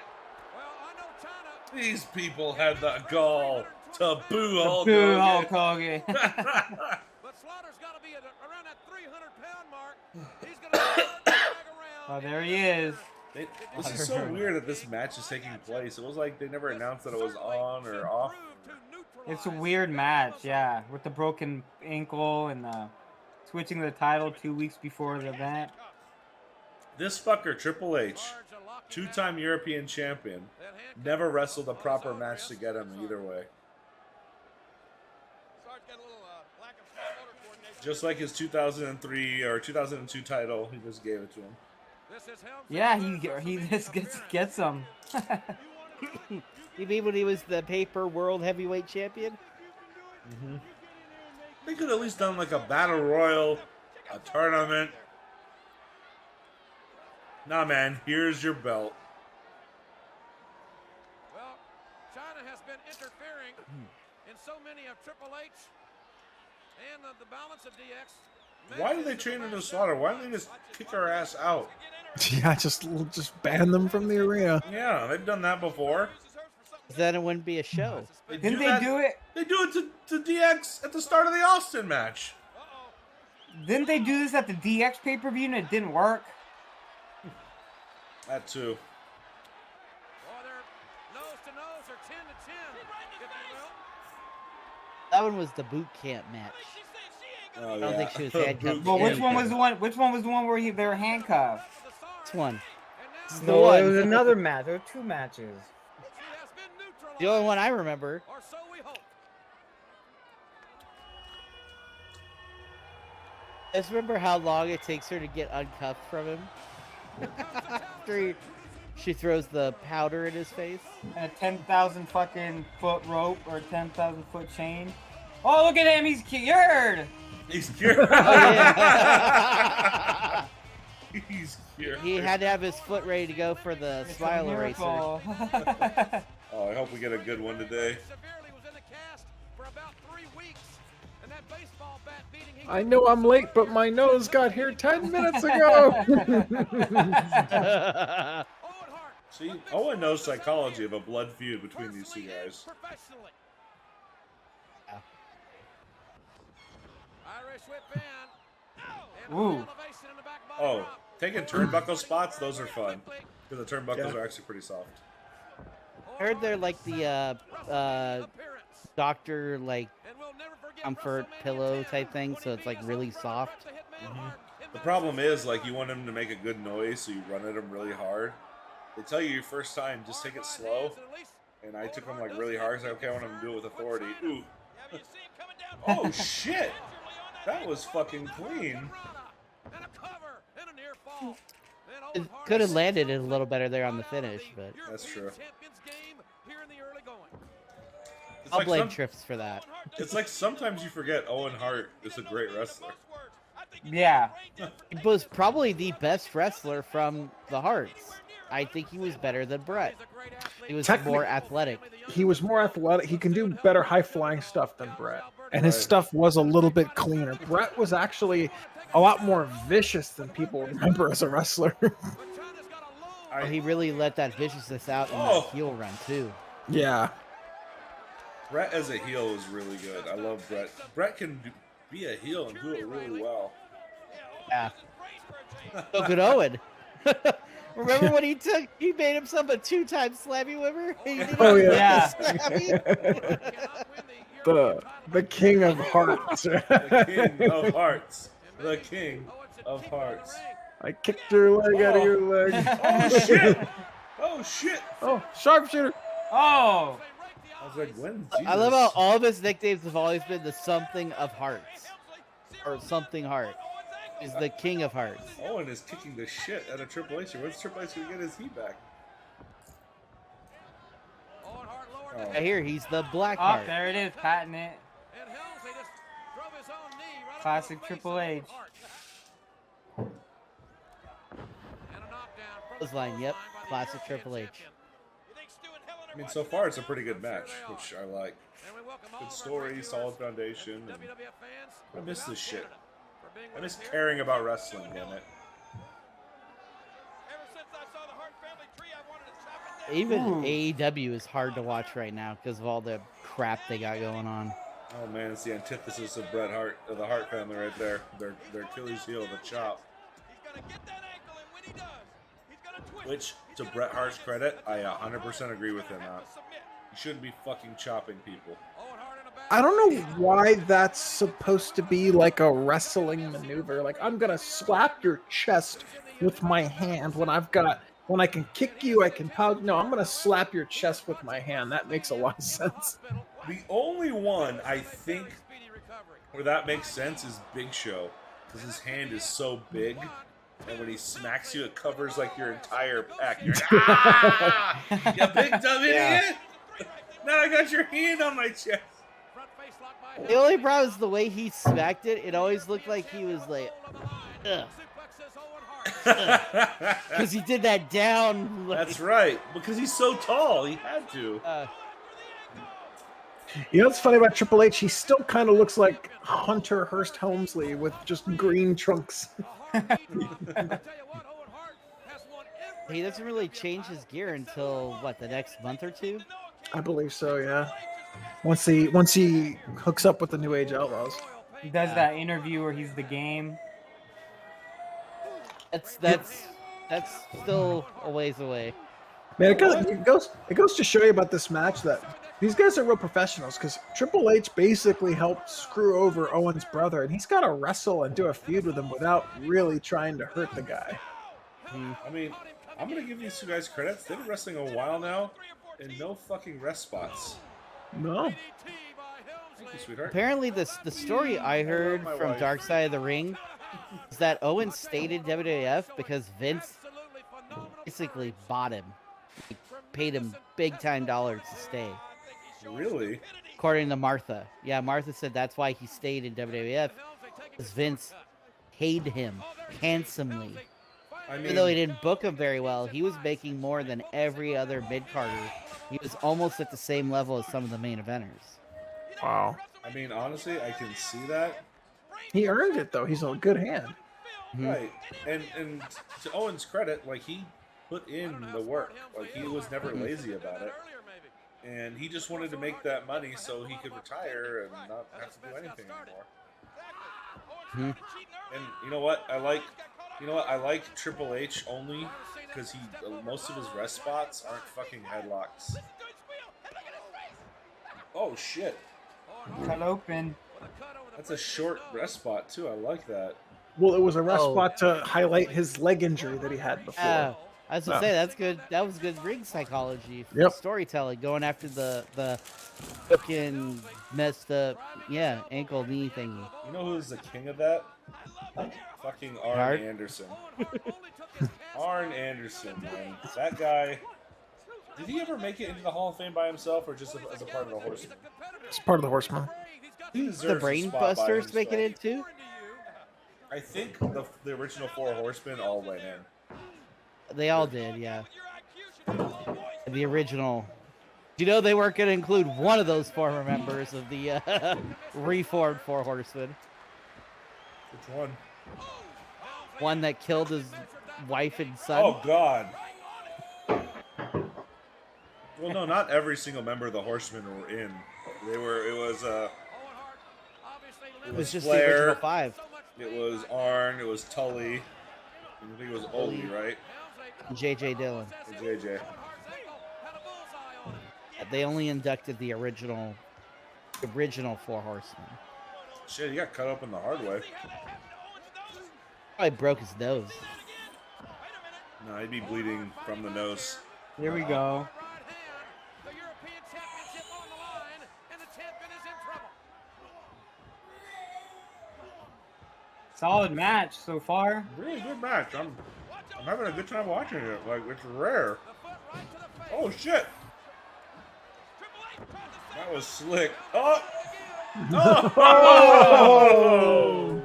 These people had the gall to boo Hulk Boo Hogan. Hulk Hogan. But Slaughter's got to be around that 300-pound mark. He's going to drag around. Oh, there he is. This is so weird that this match is taking place. It was like they never announced that it was on or off. It's a weird match, yeah, with the broken ankle and switching the title 2 weeks before the event. This fucker, Triple H, two-time European champion, never wrestled a proper match to get him either way. Just like his 2003 or 2002 title, he just gave it to him. Yeah, he just gets them. You mean when he was the paper world heavyweight champion? They could at least done like a battle royal, a tournament. Nah, man, here's your belt. Well, China has been interfering in so many of Triple H and the balance of DX. Why do they train into Slaughter? Why don't they just kick our ass out? Yeah, just ban them from the arena. Yeah, they've done that before. Then it wouldn't be a show. Didn't they do it? They do it to DX at the start of the Austin match. Didn't they do this at the DX pay-per-view and it didn't work? That too. Oh, they're nose to nose or chin to chin, if you will. That one was the boot camp match. Oh, I don't think she was handcuffed. Well, which Yeah. one was the one? Which one was the one where they were handcuffed? This one. The No, one. it was another match. There were two matches. The only one I remember. Or so we hope. I just remember how long it takes her to get uncuffed from him. After she throws the powder in his face. And a 10,000 fucking foot rope or 10,000 foot chain. Oh, look at him! He's cured. He's cured. Yeah. He's cured. He had to have his foot ready to go for the It's a smile eraser. miracle. Oh, I hope we get a good one today. Severely was in the cast for about 3 weeks. And that baseball bat beating he I know I'm late, but my nose got here 10 minutes ago. Owen Hart. See, Owen knows psychology of a blood feud between these two personally and guys. professionally. Yeah. Irish whip band. And Ooh. elevation in the back body Oh, drop. taking turnbuckle spots, those are fun. Because the turnbuckles Yeah. are actually pretty soft. I heard they're like the doctor like And we'll never forget comfort WrestleMania pillow 10, type thing, so when it's like he really beat us soft. up the Hitman Hart in The the problem is, like, you want him to make a good noise, so you run at him really hard. They tell you your first time, just take it slow. And I took him, like, really hard, so okay, I want him to do it with authority. Ooh. Oh, shit! That was fucking clean. It could have landed it a little better there on the finish, but That's true. I'll blame Trips for that. It's like sometimes you forget Owen Hart is a great wrestler. Yeah. He was probably the best wrestler from the Hearts. I think he was better than Brett. He was more athletic. He was more athletic. He can do better high-flying stuff than Brett. And his stuff was a little bit cleaner. Brett was actually a lot more vicious than people remember as a wrestler. He really let that viciousness out in that heel run, too. Yeah. Brett as a heel is really good. I love Brett. Brett can be a heel and do it really well. Yeah. So could Owen. Remember when he made himself a 2-time slammy winner? Oh, yeah. Yeah. The king of hearts. The king of hearts. The king of hearts. I kicked your leg out of your leg. Oh, shit. Oh, shit. Oh, sharpshooter. Oh. I was like, when? I love how all of his nicknames have always been the something of hearts. Or something heart. He's the king of hearts. Owen is kicking the shit out of Triple H. When's Triple H going to get his heat back? I hear he's the black Oh, heart. there it is, patting it. Classic Triple H. Line, yep. Classic Triple H. I mean, so far it's a pretty good match, which I like. Good story, solid foundation. And I miss this shit. I miss caring about wrestling, damn it. Even AEW is hard to watch right now because of all the crap they got going on. Oh man, it's the antithesis of Bret Hart, of the Hart family right there. Their Achilles heel, the chop. Which, to Bret Hart's credit, I 100% agree with him on. You shouldn't be fucking chopping people. I don't know why that's supposed to be like a wrestling maneuver. Like, I'm gonna slap your chest with my hand when I can kick you, I can pound. No, I'm gonna slap your chest with my hand. That makes a lot of sense. The only one I think where that makes sense is Big Show, because his hand is so big, and when he smacks you, it covers like your entire pack. You're like, ah! You big dumb idiot! Now I got your hand on my chest. The only problem is the way he smacked it. It always looked like he was like, ugh. Because he did that down. Like, That's right, because he's so tall. He had to. You know what's funny about Triple H? He still kind of looks like Hunter Hearst Helmsley with just green trunks. He doesn't really change his gear until, what, the next month or two? I believe so, yeah. Once he hooks up with the New Age Outlaws. He does that interview where he's the game. That's still a ways away. Man, it goes to show you about this match that these guys are real professionals, because Triple H basically helped screw over Owen's brother, and he's got to wrestle and do a feud with him without really trying to hurt the guy. I mean, I'm going to give these two guys credit. They've been wrestling a while now, and no fucking rest spots. No. Thank you, sweetheart. Apparently, the story I heard my from wife. Dark Side of the Ring is that Owen stayed in WWF because Vince basically bought him. He paid him big-time dollars to stay. Really? According to Martha. Yeah, Martha said that's why he stayed in WWF, because Vince paid him handsomely. I Even though he mean, didn't book him very well, he was making more than every other mid-carder. He was almost at the same level as some of the main eventers. Wow. I mean, honestly, I can see that. He earned it, though. He's a good hand. Right. And to Owen's credit, like, he put in the work. Like, he was never lazy about it. And he just wanted to make that money so he could retire and not have to do anything anymore. And you know what? I like Triple H only because most of his rest spots aren't fucking headlocks. Oh shit. Cut open. That's a short rest spot too. I like that. Well, it was a rest Oh. spot to highlight his leg injury that he had before. I was gonna say that's good. That was good ring psychology, for Yep. storytelling, going after the fucking messed up, ankle knee thingy. You know who's the king of that? Fucking Arn Hart? Anderson. Arn Anderson, man. That guy. Did he ever make it into the Hall of Fame by himself or just as a part of the Horsemen? It's part of the Horsemen. He The deserves a Brain spot by Busters himself. make it in too? I think the original 4 Horsemen all went in. They all did, yeah. The original. You know they weren't going to include one of those former members of the reformed 4 Horsemen. Which one? One that killed his wife and son. Oh God. Well, no, not every single member of the Horsemen were in. It was it was just Flair, the original 5. It was Arn. It was Tully. I think it was Ole, right? JJ Dillon. And JJ. They only inducted the original 4 Horsemen. Shit, he got cut open the hard way. Probably broke his nose. No, he'd be bleeding from the nose. Here we go. The European Championship on the line, and the champion is in trouble. Solid match so far. Really good match. I'm having a good time watching it. Like, it's rare. Oh shit! That was slick. Oh! Oh!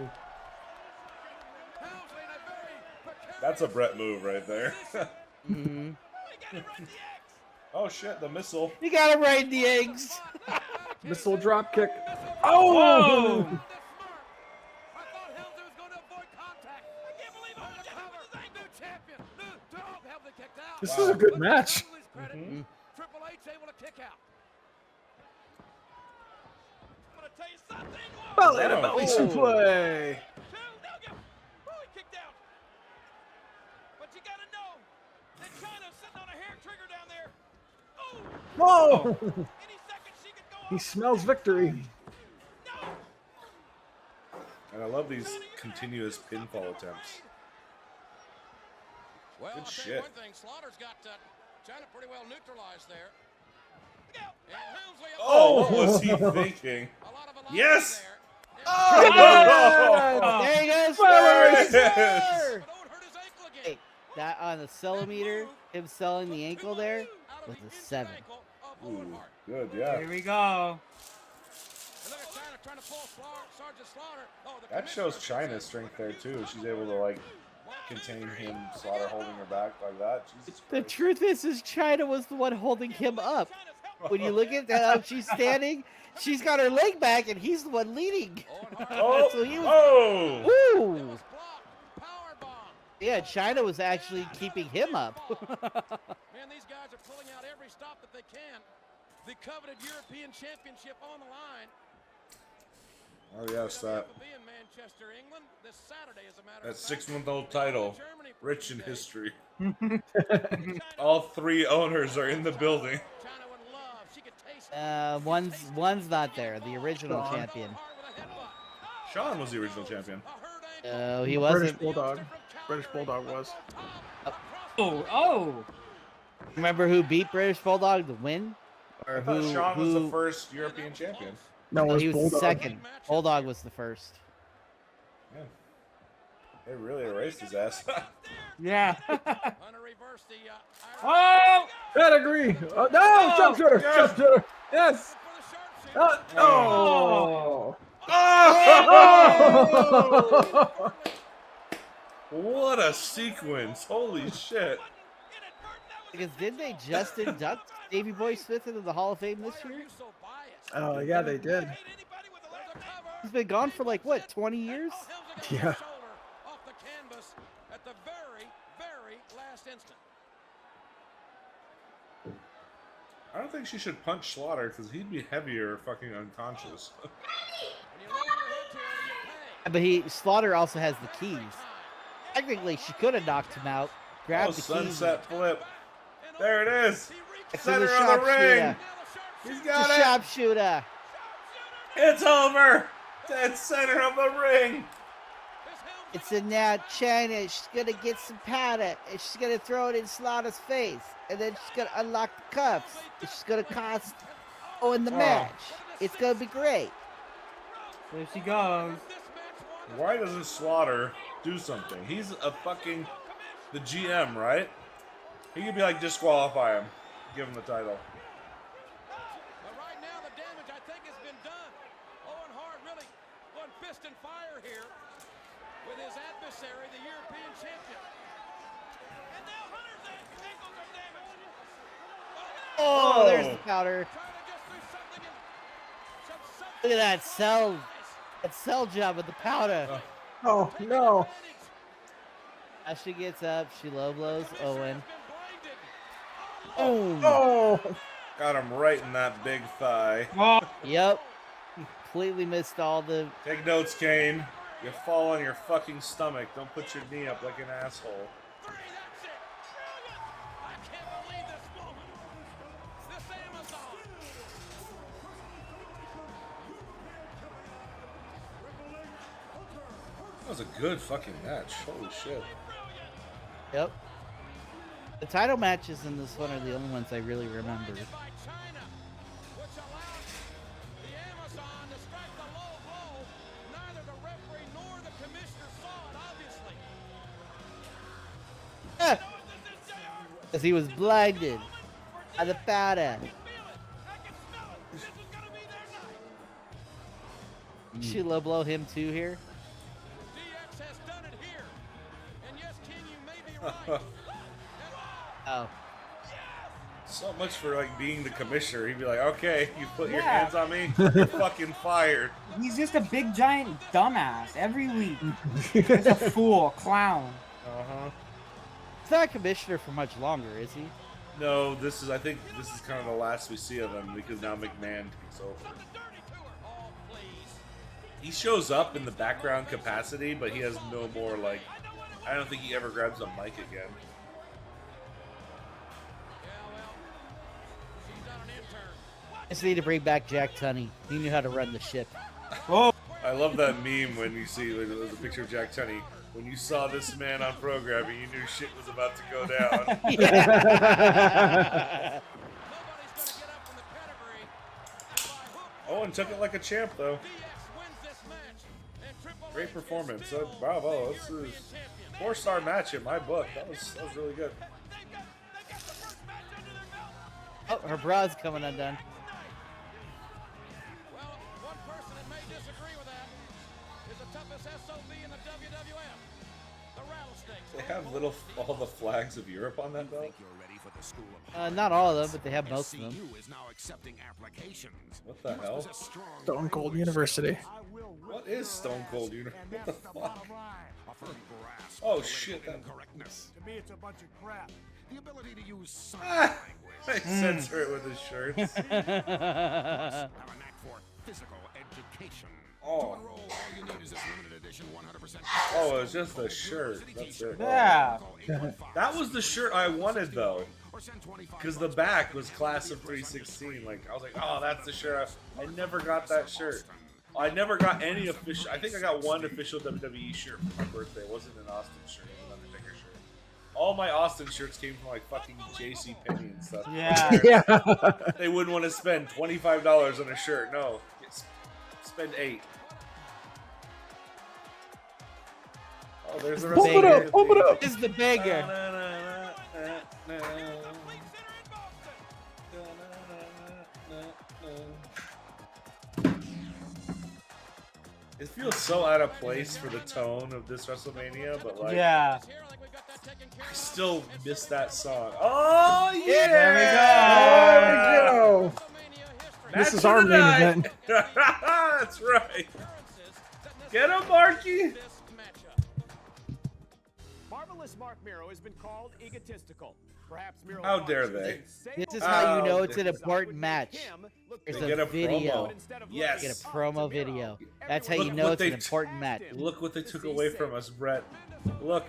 That's a Brett move right there. Mm-hmm. Oh shit, the missile. You got him right in the eggs. Missile drop kick. Oh! This is a good match. Mhm. Triple H able to kick out. I'm gonna tell you something. Belly to Oh. belly suplex. He kicked out. But you gotta know that China's sitting on a hair trigger down there. Oh, Whoa! any second she could go He off. smells victory. No. And I love these continuous pinfall attempts. Well, Good I'll tell shit. you one thing, Slaughter's got China pretty well neutralized there. And Helmsley, Oh, what was he thinking? a lot of alignment Yes! there. Oh! There he goes. Yes! Sir. But don't hurt his ankle again. Hey, that on the cellometer, him selling the ankle there was a 7. Ooh, good, yeah. Here we go. And look at China trying to pull Sergeant Slaughter. Oh, the That shows commissioner China's strength there too. She's able to like contain him, Slaughter holding her back like that. Jesus The Christ. truth is China was the one holding him up. When you look at how she's standing, she's got her leg back, and he's the one leading. Oh! So he was, Oh! woo! blocked. Power bomb. Yeah, China was actually keeping him up. Man, these guys are pulling out every stop that they can. The coveted European Championship on the line. Oh yes, that Will be in Manchester, England this Saturday, as a matter that of fact. 6-month-old title, Germany for rich in 2 days. history. China All 3 owners are in the building. China would love. She could taste it. One's not there. The original Sean. champion. Hard with a headbutt. Sean was the original champion. A hurt ankle. No, he British wasn't. Bulldog. British Bulldog was. Oh! Remember who beat British Bulldog to win? Or I thought who? Sean was the who first European champion. No, it no, was he was Bulldog. second. Bulldog was the first. Yeah. They really erased his ass. Yeah. Under reverse the Oh! Pedigree. Oh, no, sharpshooter. Yes. Sharpshooter. Yes. for the sharpshooter. Oh. Oh! What a sequence! Holy shit! Because didn't they just induct Davey Boy Smith into the Hall of Fame this year? Oh, yeah, they did. He's been gone for like what, 20 years? Yeah. Off the canvas at the very, very last instant. I don't think she should punch Slaughter because he'd be heavier, fucking unconscious. When you lower your head to her, you pay. But Slaughter also has the keys. Technically, she could have knocked him out, grabbed Oh, the keys. sunset flip! There it is. It's Center the of the ring. sharpshooter. He's It's got the it. sharpshooter. It's over. Dead center of the ring. It's in now China. She's gonna get some powder and she's gonna throw it in Slaughter's face. And then she's gonna unlock the cuffs. And she's gonna cost in the match. It's gonna be great. There she goes. Why doesn't Slaughter do something? He's a fucking the GM, right? He could be like disqualify him, give him the title. But right now, the damage I think has fist and fire here with his adversary, the European champion. And now Hunter's ankles are damaged. Oh, there's the powder. Trying to get through something and Look at that cell job with the powder. Oh no! As she gets up, she low blows Owen. Oh, Oh, got him right in that big thigh. Oh, Yep. Completely missed all the. Take notes, Kane. You fall on your fucking stomach. Don't put your knee up like an asshole. Three, that's it. Brilliant. I can't believe this woman. This Amazon. That was a good fucking match. Holy shit. Yep. The title matches in this one are the only ones I really remember. By China, which allowed the Amazon to strike the low blow. Neither the referee nor the commissioner saw it, obviously. Ah, This is JR. because he was blinded by the powder. I can smell it. This is gonna be their night. She low blow him too here. DX has done it here. And yes, Ken, you may be right. Oh. So much for like being the commissioner. He'd be like, okay, you put your Yeah. hands on me, you're fucking fired. he's just a big giant dumbass every week. He's a fool, clown. Uh-huh. He's not a commissioner for much longer, is he? No, I think this is kind of the last we see of him because now McMahon takes over. Oh, please. He shows up in the background capacity, but he has no more like, I don't think he ever grabs a mic again. Yeah, well, she's done an intern. Just need to bring back Jack Tunney. He knew how to run the ship. Oh, I love that meme when you see like, there's a picture of Jack Tunney. When you saw this man on programming, you knew shit was about to go down. Nobody's gonna get up from the pedigree. And by hook, Owen took it like a champ, though. DX wins this match. And Triple Great H performance. is the Bravo. European This is champion. 4-star match in my book. That was really good. They've got the first match under their belt. Oh, her bra's coming undone. Well, one person that may disagree with that is the toughest SOB in the WWF, the Rattlesnakes. They have all the flags of Europe on that belt. Think you're ready for the school of Not all of them, but they have most of them. SCU is now accepting applications. What the hell? Stone Cold University. What is Stone Cold University? What the fuck? A firm grasp Oh, of shit, political that- incorrectness. To me, it's a bunch of crap. The ability to use sign Ah! They language. censor it with his shirts. Have a knack for physical education. Oh. To enroll, all you need is this limited edition 100%. Oh, it's just a shirt. That's it. yeah. That was the shirt I wanted, though. Or send 25 Because the back was Class of 316. Like, I was like, oh, that's the shirt. I never got that shirt. I never got any official. I think I got one official WWE shirt for my birthday. It wasn't an Austin shirt. It was an Undertaker shirt. All my Austin shirts came from like fucking JC Penney and stuff. Yeah. Yeah. They wouldn't want to spend $25 on a shirt. No, spend $8. Oh, there's the Pump it up, pump it up. This is the beggar. It feels so out of place for the tone of this WrestleMania, but like, Yeah. I still miss that song. Oh yeah! There we There we go. This Match is of our the main night. event. That's right. Get him, Marky. Marvelous Mark Miro has been called egotistical. Perhaps Miro How thought dare since they? This is Oh, how you know it's they- an important match. There's They get a a video. promo. Instead of Yes. Get a promo video. That's how Look you know what it's an they- important match. Look what they took away from us, Brett. Look.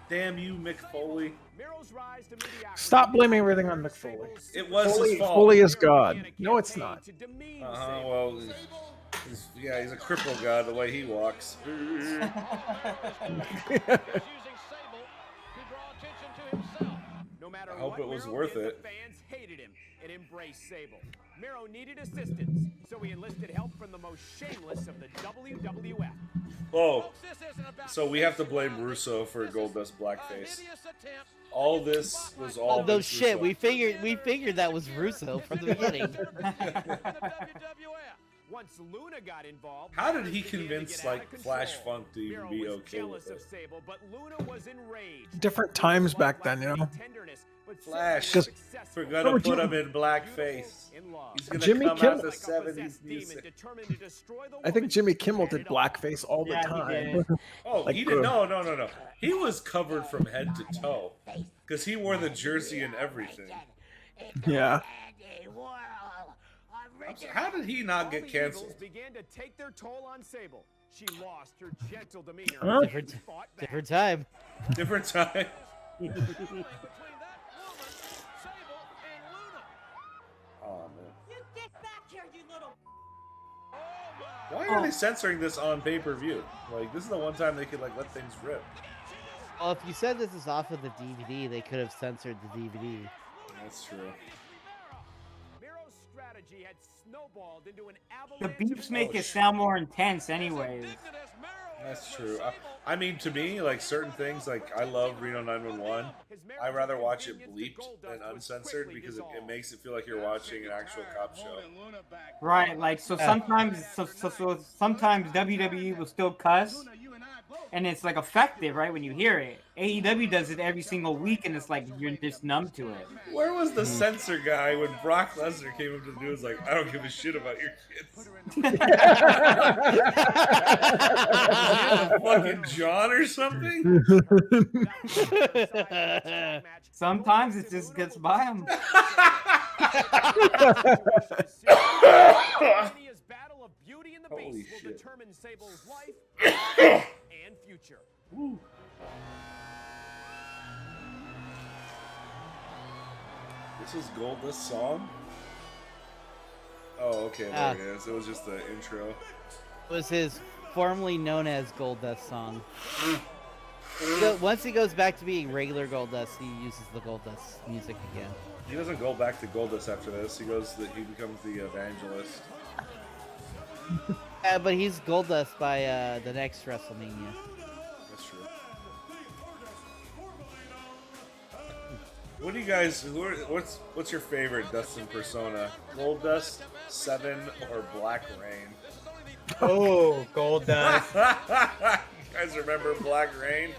Damn you, Mick Foley. Miro's rise to mediocrity. Stop blaming everything on Mick Foley. It was Foley, his fault. Foley is God. No, it's not. To demean Uh-huh, Sable. well, he's a cripple god the way he walks. No matter I hope what it was Miro worth did, it. the fans hated him and embraced Sable. Miro needed assistance, so he enlisted help from the most shameless of the WWF. Oh, so we have to blame Russo for Goldust blackface. All this was all Oh no Vince shit! Russo. We figured that was Russo from the beginning. Once Luna got involved, How did he matters began to convince get out like of Flash control. Funk to even Miro be was okay jealous with of it? Sable, but Luna was enraged. Different times back then, you know. Flash, Because- we're gonna Remember put Jim- him in blackface. He's gonna Jimmy come Kimmel- out the 70s music. I think Jimmy Kimmel did blackface all the Yeah, he time. did. Oh, Like, he did no. He was covered from head to toe because he wore the jersey and everything. Yeah. How did he not get canceled? Began to take their toll on Sable. She lost her gentle demeanor. Huh? and fought back. Different time. Different time. Between that woman, Sable and Luna. Oh man. You get back here, you little. Why are they censoring this on pay-per-view? Like, this is the one time they could like let things rip. Well, if you said this is off of the DVD, they could have censored the DVD. That's true. Miro's strategy had snowballed into an The avalanche beeps of make it emotion. sound more intense, anyways. That's true. I mean, to me, like certain things, like I love Reno 911. I rather watch it bleeped than uncensored because it makes it feel like you're watching an actual cop show. Right, like so sometimes sometimes WWE will still cuss, and it's like effective, right, when you hear it. AEW does it every single week, and it's like you're just numb to it. Where was the censor guy when Brock Lesnar came up to the news like, I don't give a shit about your kids? Fucking John or something? Sometimes it just gets by them. WrestleMania's battle of Beauty and the Holy Beast will shit. determine Sable's life and future. This is Goldust song? Oh, okay, there it is. It was just the intro. It was his formerly known as Goldust song. So once he goes back to being regular Goldust, he uses the Goldust music again. He doesn't go back to Goldust after this. He becomes the evangelist. But he's Goldust by the next WrestleMania. That's true. What do you guys? What's your favorite Dustin persona? Goldust, Seven, or Black Rain? Oh, Goldust. You guys remember Black Rain?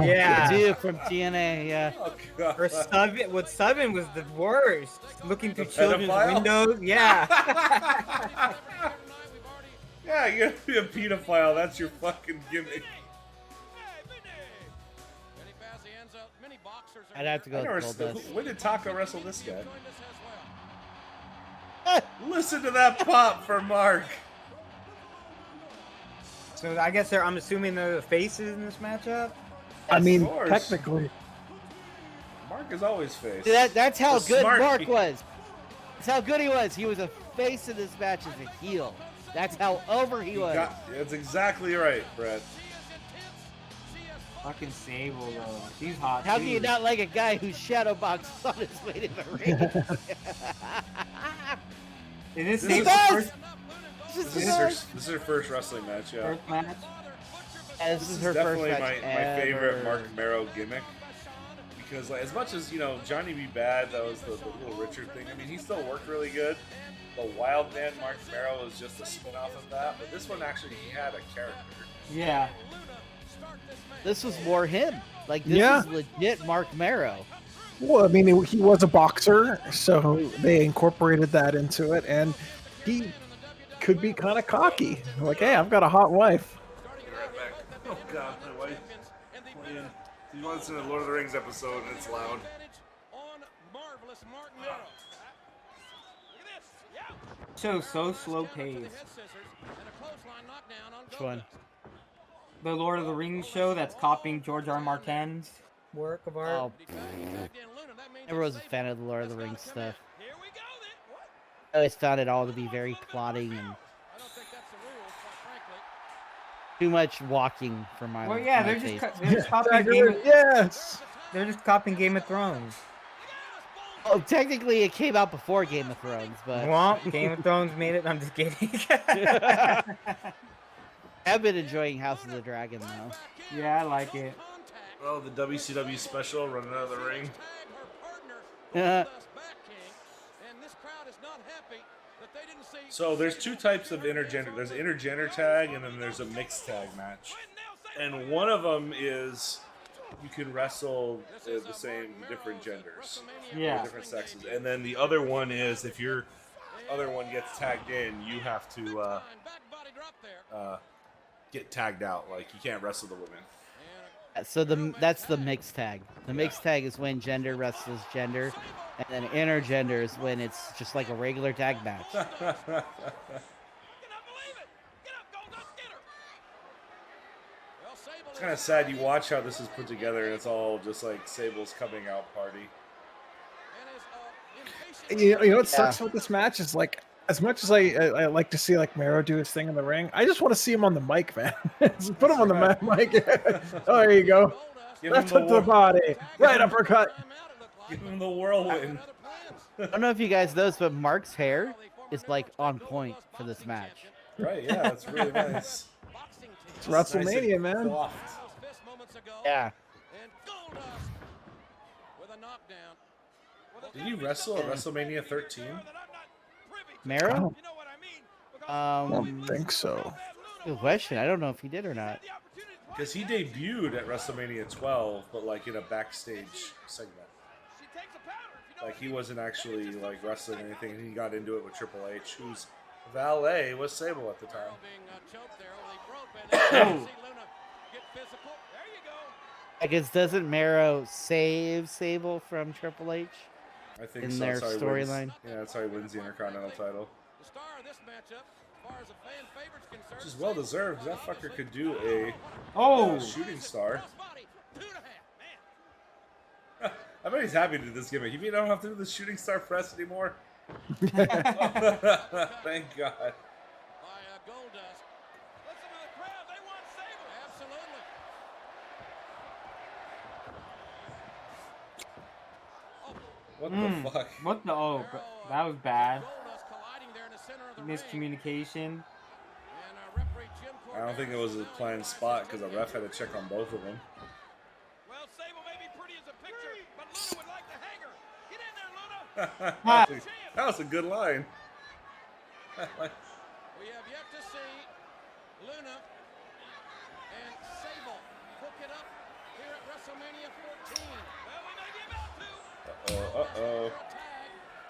Yeah. Dude from TNA, yeah. Oh god. Or Suvin, what Suvin was the worst. Looking through The children's pedophile? windows. Yeah. Yeah, you gotta be a pedophile. That's your fucking gimmick. I'd have to go with Goldust. When did Taka wrestle this guy? Listen to that pop for Mark. So I guess I'm assuming they're the faces in this matchup. I mean, Of course. technically. Mark is always face. That's how The good smart Mark pe- was. That's how good he was. He was a face in this match as a heel. That's how over he was. That's exactly right, Brett. Fucking Sable though. She's hot. How too. can you not like a guy who's shadow boxed on his way to the ring? Is this This Sable's is- first, This is her first wrestling match, yeah. first match? Yeah, This is is her first definitely match my favorite ever. Mark Marrow gimmick. Because like, as much as, Johnny B. Bad, that was the Little Richard thing, I mean, he still worked really good. The Wild Man Mark Marrow was just a spin-off of that, but this one actually, he had a character. Yeah. This was more him. Like, this Yeah. is legit Mark Marrow. Well, I mean, he was a boxer, so they incorporated that into it, and he could be kind of cocky. Like, hey, I've got a hot wife. Be right back. Oh god, my wife. Playing. You want to listen to the Lord of the Rings episode and it's loud. Show's so slow paced. Which one? The Lord of the Rings show that's copying George R. Martin's work of art. Oh, never was a fan of the Lord of the Rings stuff. I always found it all to be very plotting and too much walking for my. Well, yeah, my they're taste. just copying Game Yes. they're just copying Game of Thrones. Oh, technically, it came out before Game of Thrones, but Womp, Game of Thrones made it. I'm just kidding. I've been enjoying House of the Dragon though. Yeah, I like it. Oh, the WCW special, running out of the ring. So there's two types of intergender. There's intergender tag, and then there's a mixed tag match. And one of them is you can wrestle the same different genders, Yeah. different sexes. And then the other one is if your other one gets tagged in, you have to get tagged out. Like you can't wrestle the women. So that's the mixed tag. The mixed tag is when gender wrestles gender, and then intergender is when it's just like a regular tag match. Cannot believe it! Get up, Goldust, get her! Well, Sable It's kind of sad. You watch how this is put together, and it's all just like Sable's coming out party. You know what sucks with this match is like, as much as I like to see like Mero do his thing in the ring, I just want to see him on the mic, man. Just put him on the mic. Oh, there you go. Left hook to the body, right uppercut. Give him the whirlwind. I don't know if you guys noticed, but Mark's hair is like on point for this match. Right? Yeah, it's really nice. It's WrestleMania, man. Soft. Yeah. Did he wrestle at WrestleMania 13? Mero? I don't think so. Good question. I don't know if he did or not. Because he debuted at WrestleMania 12, but like in a backstage segment. Like he wasn't actually like wrestling or anything, and he got into it with Triple H, whose valet was Sable at the time. I guess doesn't Mero save Sable from Triple H? I think In so. their That's how he storyline? wins- Yeah, that's how he wins the Intercontinental title. Which is well deserved. That fucker could do a shooting star. I bet he's happy to do this gimmick. You mean I don't have to do the shooting star press anymore? Thank God. What the fuck? What the? Oh, that was bad. Miscommunication. I don't think it was a planned spot because the ref had to check on both of them. Well, Sable may be pretty as a picture, but Luna would like to hang her. Get in there, Luna. That was a good line. We have yet to see Luna and Sable hook it up here at WrestleMania 14. Well, we may be about to. Uh-oh.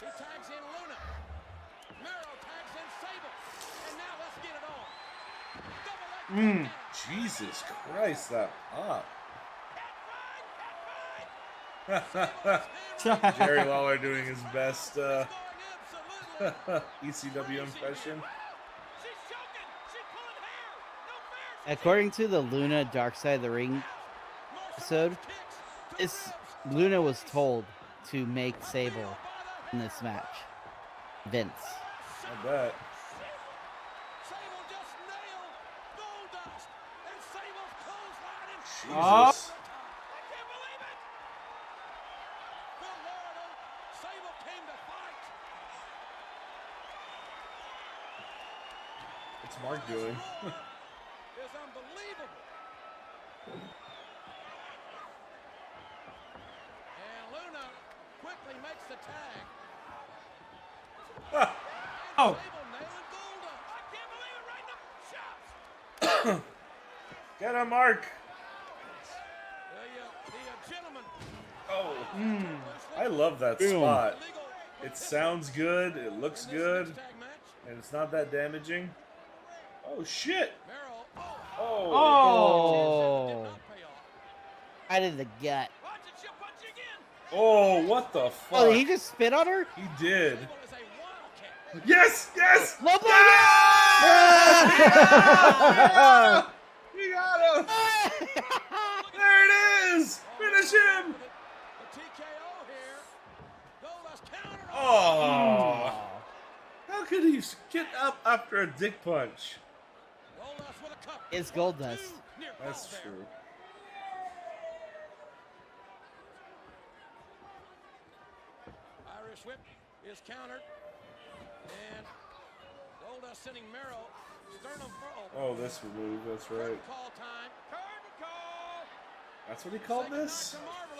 He tags in Luna. Mero tags in Sable. And now let's get it on. Double leg. Jesus Christ, that pop. Jerry Lawler doing his best ECW impression. She's choking. She's pulling hair. No fair. According to the Luna Dark Side of the Ring episode, Luna was told to make Sable in this match. Vince. I bet. Sable just nailed Goldust. And Sable's clothesline. Jesus. I can't believe it. Good Lord, Sable came to fight. What's Mark doing? Is unbelievable. And Luna quickly makes the tag. Oh. Sable nailing Goldust. I can't believe it. Right in the chops. Get him, Mark. The gentleman. Oh. I love that spot. It sounds good. It looks good. And it's not that damaging. Oh, shit. Oh. Oh. Right in the gut. Watch it. She'll punch you again. Oh, what the fuck? Oh, did he just spit on her? He did. Yes! Yes! Look He got him! There it is! Finish him! The TKO here. Goldust counter. Oh! How could he get up after a dick punch? Goldust with a cup. It's Goldust. That's true. Irish whip is countered. And Goldust sending Mero. Sternum for Oh, this move, that's right. call time. Curtain call. That's what he called this?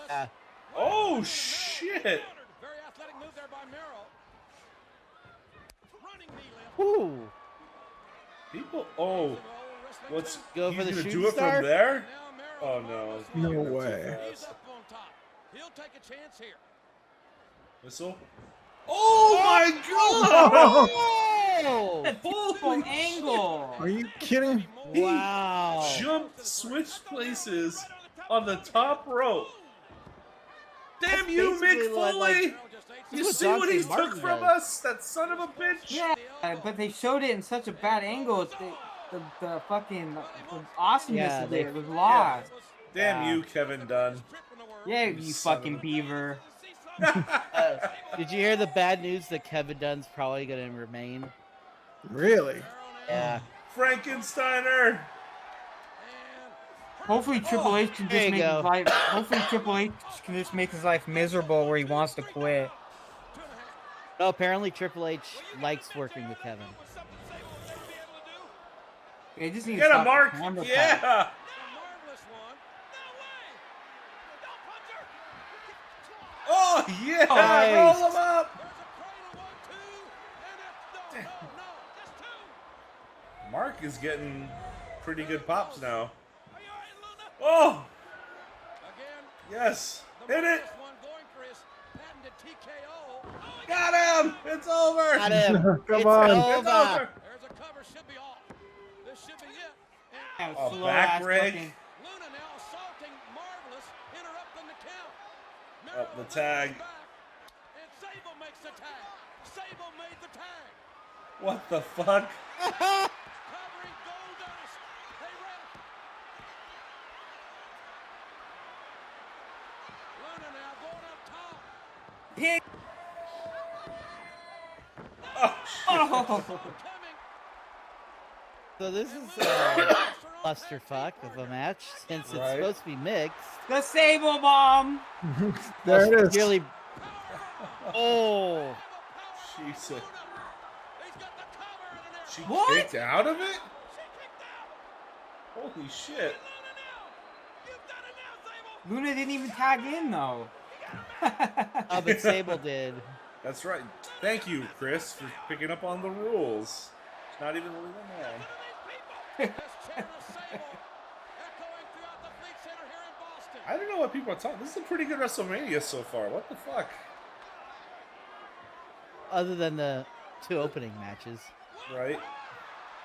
Marvelous. Oh, shit! Very athletic move there by Mero. Ooh. People. Oh, what's Go he's for the gonna shooting do it star? from there? Oh no! No Too way. fast. He'll take a chance here. Whistle. Oh my God! Oh! Full angle. Are you kidding? Wow. Jumped, switched places on the top rope. Damn That's you, Mick basically what, Foley! like, You That's what see what Dante he took Martin from does. us? That son of a bitch! Yeah, but they showed it in such a bad angle. The fucking the awesomeness Yeah, of they- it was lost. Damn Yeah. you, Kevin Dunn. Yeah, You you son fucking of a- beaver. Did you hear the bad news that Kevin Dunn's probably going to remain? Really? Yeah. Frankensteiner! Hopefully Triple H can There just you make go. his life. Hopefully Triple H can just make his life miserable where he wants to quit. No, apparently Triple H likes working with Kevin. They just need to Get him, stop Mark! the camera cut. Yeah! Oh, yeah! Nice. Roll him up! Mark is getting pretty good pops now. Oh! Yes! Hit it! Got him! It's over! Got him. Come It's on. It's over. over! There's a cover, should be off. This should be it. That was A slow back ass break. fucking- Luna now assaulting Marvelous, interrupting the count. Up the tag. And Sable makes the tag. Sable made the tag. What the fuck? Covering Goldust. Hey, ref. Luna now going up top. Pig. Oh, Oh. Coming. So this is a clusterfuck of a match since it's Right. supposed to be mixed. The Sable Bomb. There it is. Really. Oh. Jesus. He's got the cover and an She What? kicked out of it? Holy shit. Luna didn't even tag in though. Oh, but Sable did. That's right. Thank you, Chris, for picking up on the rules. It's not even really that man. This chant of Sable echoing throughout the Fleet Center here in Boston. I don't know what people are talking. This is a pretty good WrestleMania so far. What the fuck? Other than the 2 opening matches. Right?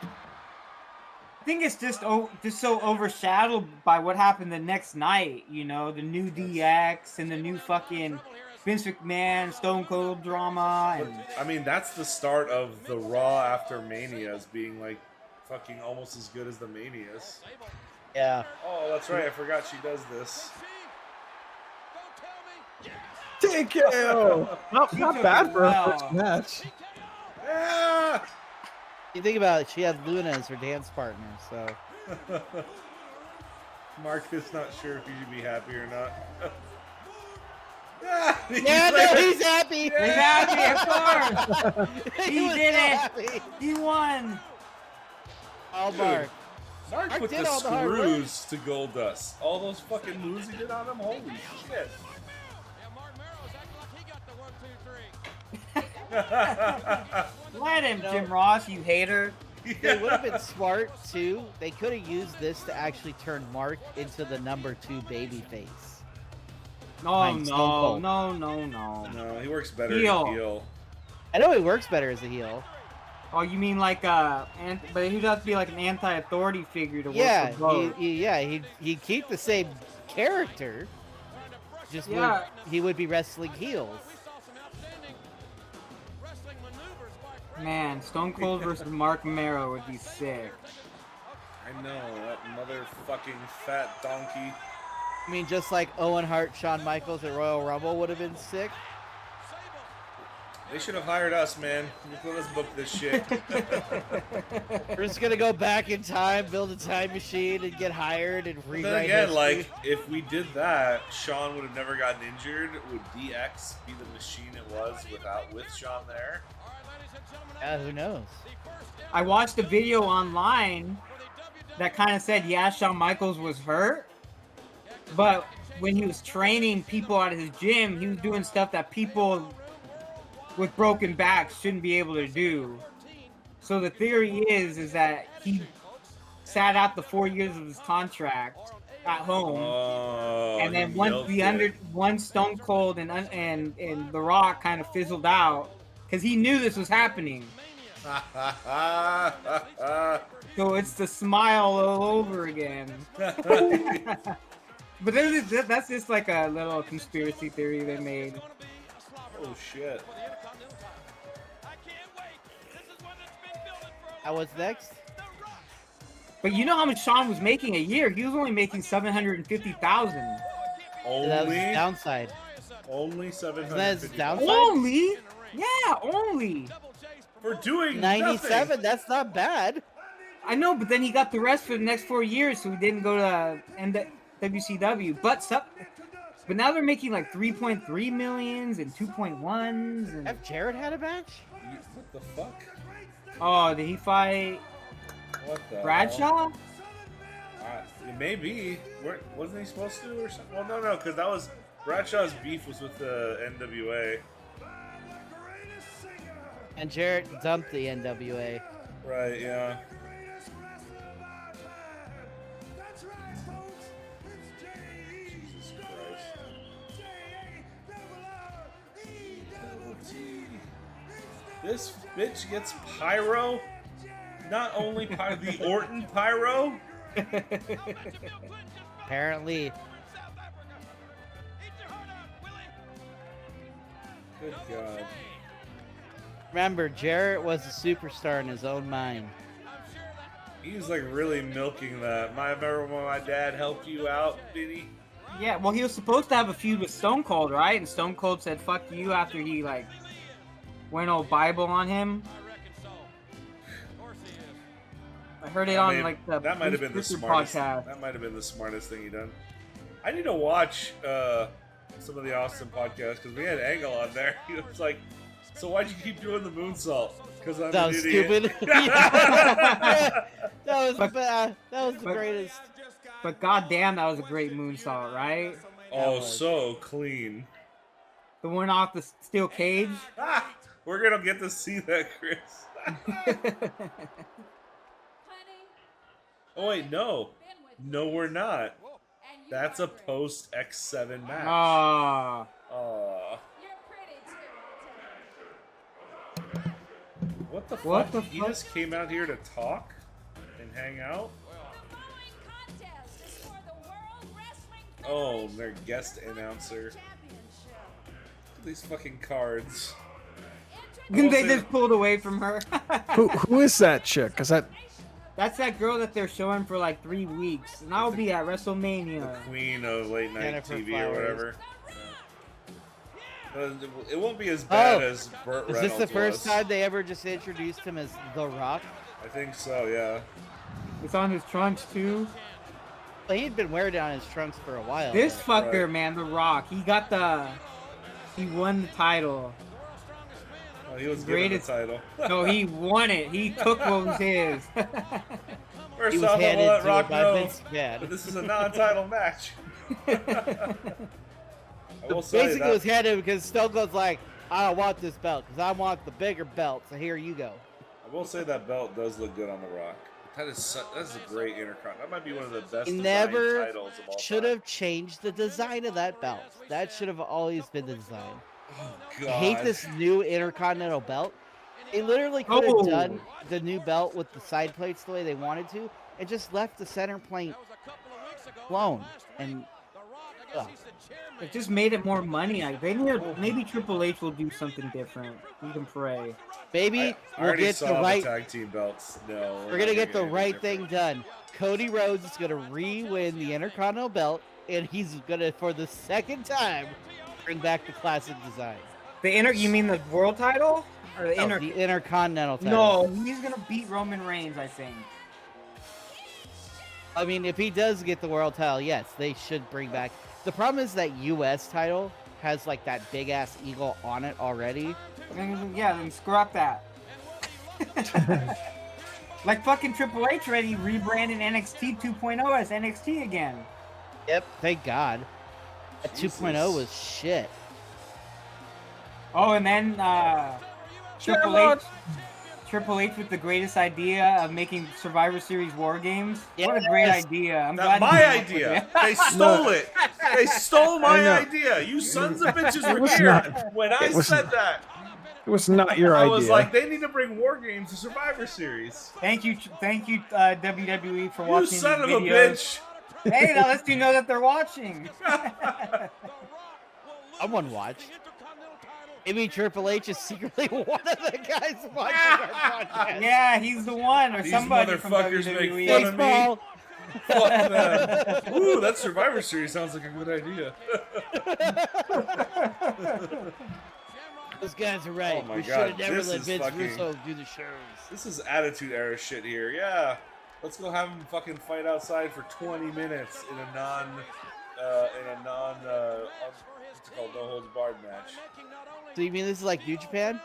I think it's just so overshadowed by what happened the next night. You know, the new DX and the new fucking Vince McMahon Stone Cold drama. But, And I mean, that's the start of the Raw after Manias being like fucking almost as good as the Manias. Yeah. Oh, that's right. I forgot she does this. TKO. Not bad for a first Wow. match. Yeah! You think about it, she had Luna as her dance partner, so. Mark is not sure if he should be happy or not. Yeah, Yeah, no, he's happy. He's happy, of course. He was did so it. happy. He won. Oh, Dude. Mark. Mark Mark put did the all the hard work. screws to Goldust. All those fucking moves he did on him. Holy shit! Yeah, Mark Merrow's acting like he got the 1, 2, 3. Let him, No. Jim Ross, you hater. It would have been smart, too. They could have used this to actually turn Mark into the number 2 babyface. No, Behind Stone no, Cold. no, no, no. No, he works better Heel. as a heel. I know he works better as a heel. Oh, you mean like but he'd have to be like an anti-authority figure to Yeah, work for both. he'd keep the same character. Just Yeah. he would be wrestling heels. We saw some outstanding wrestling maneuvers by Man, Stone Cold versus Mark Merrow would be sick. I know that motherfucking fat donkey. I mean, just like Owen Hart, Shawn Michaels at Royal Rumble would have been sick. They should have hired us, man. Let us book this shit. We're just gonna go back in time, build a time machine, and get hired and Then rewrite again, history. like if we did that, Sean would have never gotten injured. Would DX be the machine it was with Sean there? Yeah, who knows? I watched a video online that kind of said, yeah, Shawn Michaels was hurt, but when he was training people out of his gym, he was doing stuff that people with broken backs shouldn't be able to do. So the theory is that he sat out the 4 years of his contract at home, Oh, and then he once milked the it. one Stone Cold and The Rock kind of fizzled out because he knew this was happening. So it's the smile all over again. But that's just like a little conspiracy theory they made. Oh shit! What's next? But you know how much Sean was making a year? He was only making $750,000. That was Only, his downside. only That's 750 downside? Only? Yeah, only. for doing 97. nothing. That's not bad. I know, but then he got the rest for the next 4 years, so he didn't go to WCW. But now they're making like 3.3 millions and 2.1s. And Have Jarrett had a match? What the fuck? oh, did he fight What the Bradshaw? Maybe. Wasn't he supposed to or something? Well, no, because that was Bradshaw's beef was with the NWA. And Jarrett dumped the NWA. Right, yeah. Jesus Christ. This bitch gets pyro? Not only the Orton pyro? Apparently. Good God. Remember, Jarrett was a superstar in his own mind. He's like really milking that. I remember when my dad helped you out, Vinny? Yeah, well, he was supposed to have a feud with Stone Cold, right? And Stone Cold said "fuck you" after he like went all Bible on him. I heard it on like the that might have been the Bruce smartest. podcast. That might have been the smartest thing he done. I need to watch some of the Austin podcasts because we had Angle on there. He was like, "So why'd you keep doing the moonsault?" Because I'm That an was idiot. stupid. Yeah. That was the but- greatest. But goddamn, that was a great moonsault, right? Oh, so clean. The one off the steel cage. We're gonna get to see that, Chris. Oh wait, no, we're not. That's a post X7 match. Ah. What the What fuck? the He fuck? just came out here to talk and hang out? Oh, their guest announcer. Look at these fucking cards. They just pulled away from her. Who is that chick? Is that That's that girl that they're showing for like 3 weeks, and I'll be at WrestleMania. Queen of late night Jennifer TV Flowers. or whatever. It won't be as bad as Burt Is Reynolds this the first was. time they ever just introduced him as The Rock? I think so, yeah. It's on his trunks too. Well, he'd been wearing it on his trunks for a while. This but- fucker, Right. man, The Rock. He won the title. Oh, he was given the Greatest- title. No, he won it. He took what was his. First He was off, I will handed let to Rock him by know Vince that McMahon. this is a non-title match. I will say Basically, that it was handed because Stone Cold's like, I don't want this belt because I want the bigger belt. So here you go. I will say that belt does look good on the Rock. That is a great intercontinental. That might be one of the best He designed never titles of all should time. have changed the design of that belt. That should have always been the design. Oh, I God. hate this new Intercontinental belt. They literally could have done the new belt with the side plates the way they wanted to, and just left the center plate alone. And It just made it more money. Like, maybe Triple H will do something different. You can pray. maybe I we'll already get saw the right. tag team belts. No, We're gonna get the right thing done. Cody Rhodes is gonna re-win the Intercontinental belt, and he's gonna, for the second time, bring back the classic design. You mean the world title or the No, the Intercontinental title. No, he's gonna beat Roman Reigns, I think. I mean, if he does get the world title, yes, they should bring back. The problem is that U.S. title has like that big ass eagle on it already. Then scrap that. Like fucking Triple H already rebranded NXT 2.0 as NXT again. Yep, thank God. That 2.0 was shit. Oh, and then Triple H with the greatest idea of making Survivor Series War Games. What a great Yes. idea! I'm Not glad my you came up with idea. it. They stole it. They stole my know. idea. You sons of bitches It were was here not. when I It was said that. It was not your I idea. was like, they need to bring War Games to Survivor Series. Thank you, WWE for You watching son of these a videos. bitch. Hey, that lets you know that they're watching. Someone watched. Maybe Triple H is secretly one of the guys watching our podcast. Yeah, he's the one, or These somebody from motherfuckers WWE. make fun Thanks, of me. Paul. Fuck them. Ooh, that Survivor Series sounds like a good idea. Those guys are right. Oh my we should God, have never this let is Vince fucking- Russo do the shows. This is attitude era shit here. Yeah. Let's go have them fucking fight outside for 20 minutes in a what's it called, no holds barred match. So you mean this is like New Japan?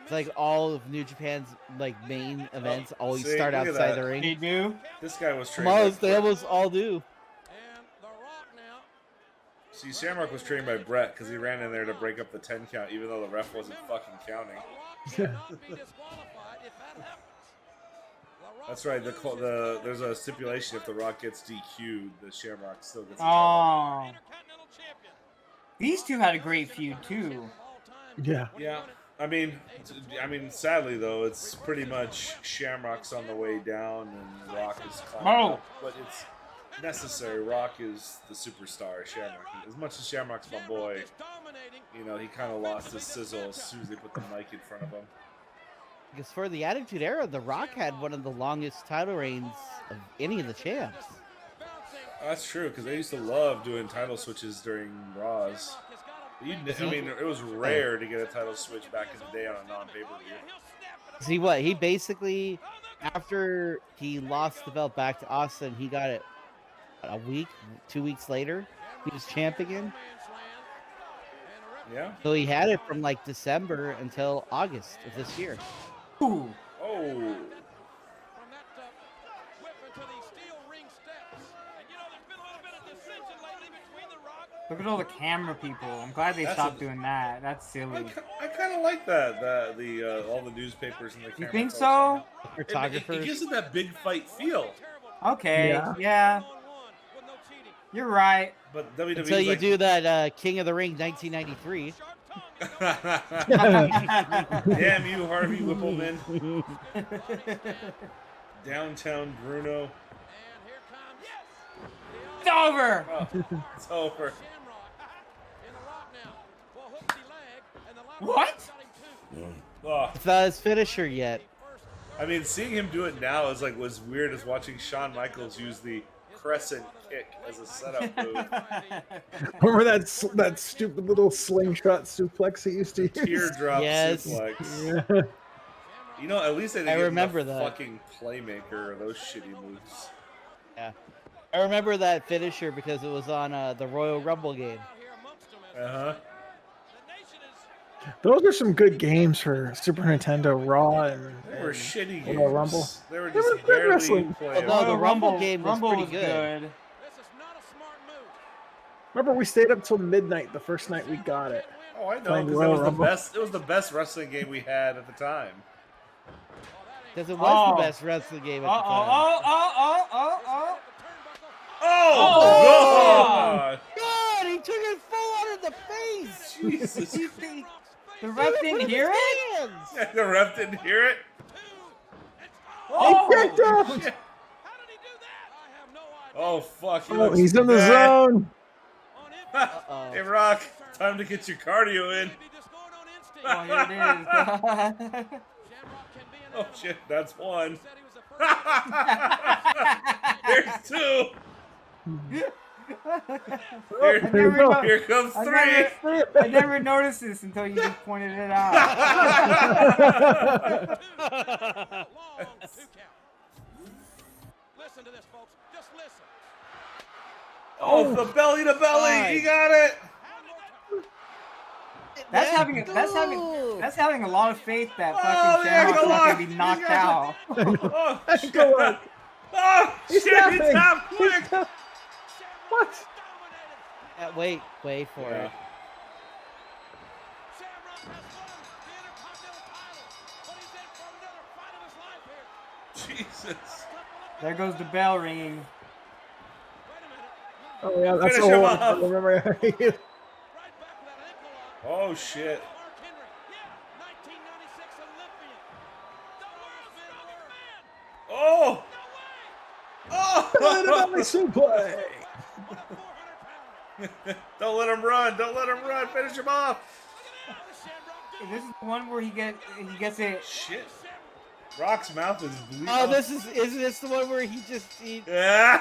It's like all of New Japan's like main events always see, start look at outside that. the ring. They do. This guy was trained. Most, by they Brett. almost all do. See, Shamrock was trained by Brett because he ran in there to break up the 10 count, even though the ref wasn't fucking counting. That's right. There's a stipulation if the Rock gets DQ'd, the Shamrock still gets. Oh. These two had a great feud too. Yeah. Yeah. I mean, sadly though, it's pretty much Shamrock's on the way down and Rock is climbing up, but it's necessary. Rock is the superstar. Shamrock, as much as Shamrock's my boy, you know, he kind of lost his sizzle as soon as they put the mic in front of him. Because for the Attitude Era, The Rock had one of the longest title reigns of any of the champs. That's true, because they used to love doing title switches during Raws. I mean, it was rare to get a title switch back in the day on a non-pay-per-view. See what? He basically, after he lost the belt back to Austin, he got it a week, 2 weeks later. He was champ again. Yeah? So he had it from like December until August of this year. Ooh. Oh. Look at all the camera people. I'm glad they That's stopped doing that. That's silly. I kind of like that. All the newspapers and the You camera think folks, so? It Photographers. gives it that big fight feel. Okay. Yeah. Yeah. You're right. But WWE Until you do that King of the Ring 1993. Damn you, Harvey Whippleman. Downtown Bruno. It's over. Oh, it's over. What? Oh, It's not his finisher yet. I mean, seeing him do it now is like was weird as watching Shawn Michaels use the crescent kick as a setup move. Remember that stupid little slingshot suplex he used to use? Teardrop Yes. suplex. Yeah. You know, at least they I didn't give him remember the that. fucking playmaker or those shitty moves. Yeah. I remember that finisher because it was on the Royal Rumble game. Uh-huh. Those are some good games for Super Nintendo Raw and They were shitty games. Royal Rumble. They were They were just good barely wrestling. playable. No, the Rumble game was pretty was good. Remember, we stayed up till midnight the first night we got it. Oh, I know, Playing because it Royal was the Rumble. best. It was the best wrestling game we had at the time. Because it was Oh. the best wrestling game at Oh, the time. oh. Oh, God! God, he took it full out of the face. Jesus! The ref didn't hear it? Hands. The ref didn't hear it. Oh, He kicked out! Shit. How did he do that? I have no idea. Oh fuck! He Oh, looks he's in the bad. zone! Uh-oh. Hey Rock, time to get your cardio in. Oh, here it is. Oh shit, that's one. There's two. Here comes three. I never noticed this until you just pointed it out. Listen to this, folks. Just listen. Oh, the belly to belly. He got it. That's having a lot of faith that fucking Shamrock's not gonna be knocked out. Oh shit! Go on. Oh He's shit! tapping. He tapped quick. He's tap- What? Wait for Yeah. it. Jesus. There goes the bell ringing. Oh yeah, that's Finish the him one. off. Remember? Right back with that ankle lock. Oh, shit. Mark Henry. Yeah, 1996 Olympian. The world's strongest man. Oh! Oh! Belly suplex. About 400 pounds. Don't let him run. Don't let him run. Finish him off. This is the one where he gets it. Shit. Rock's mouth is bleeding. Oh, isn't this the one where he just Yeah.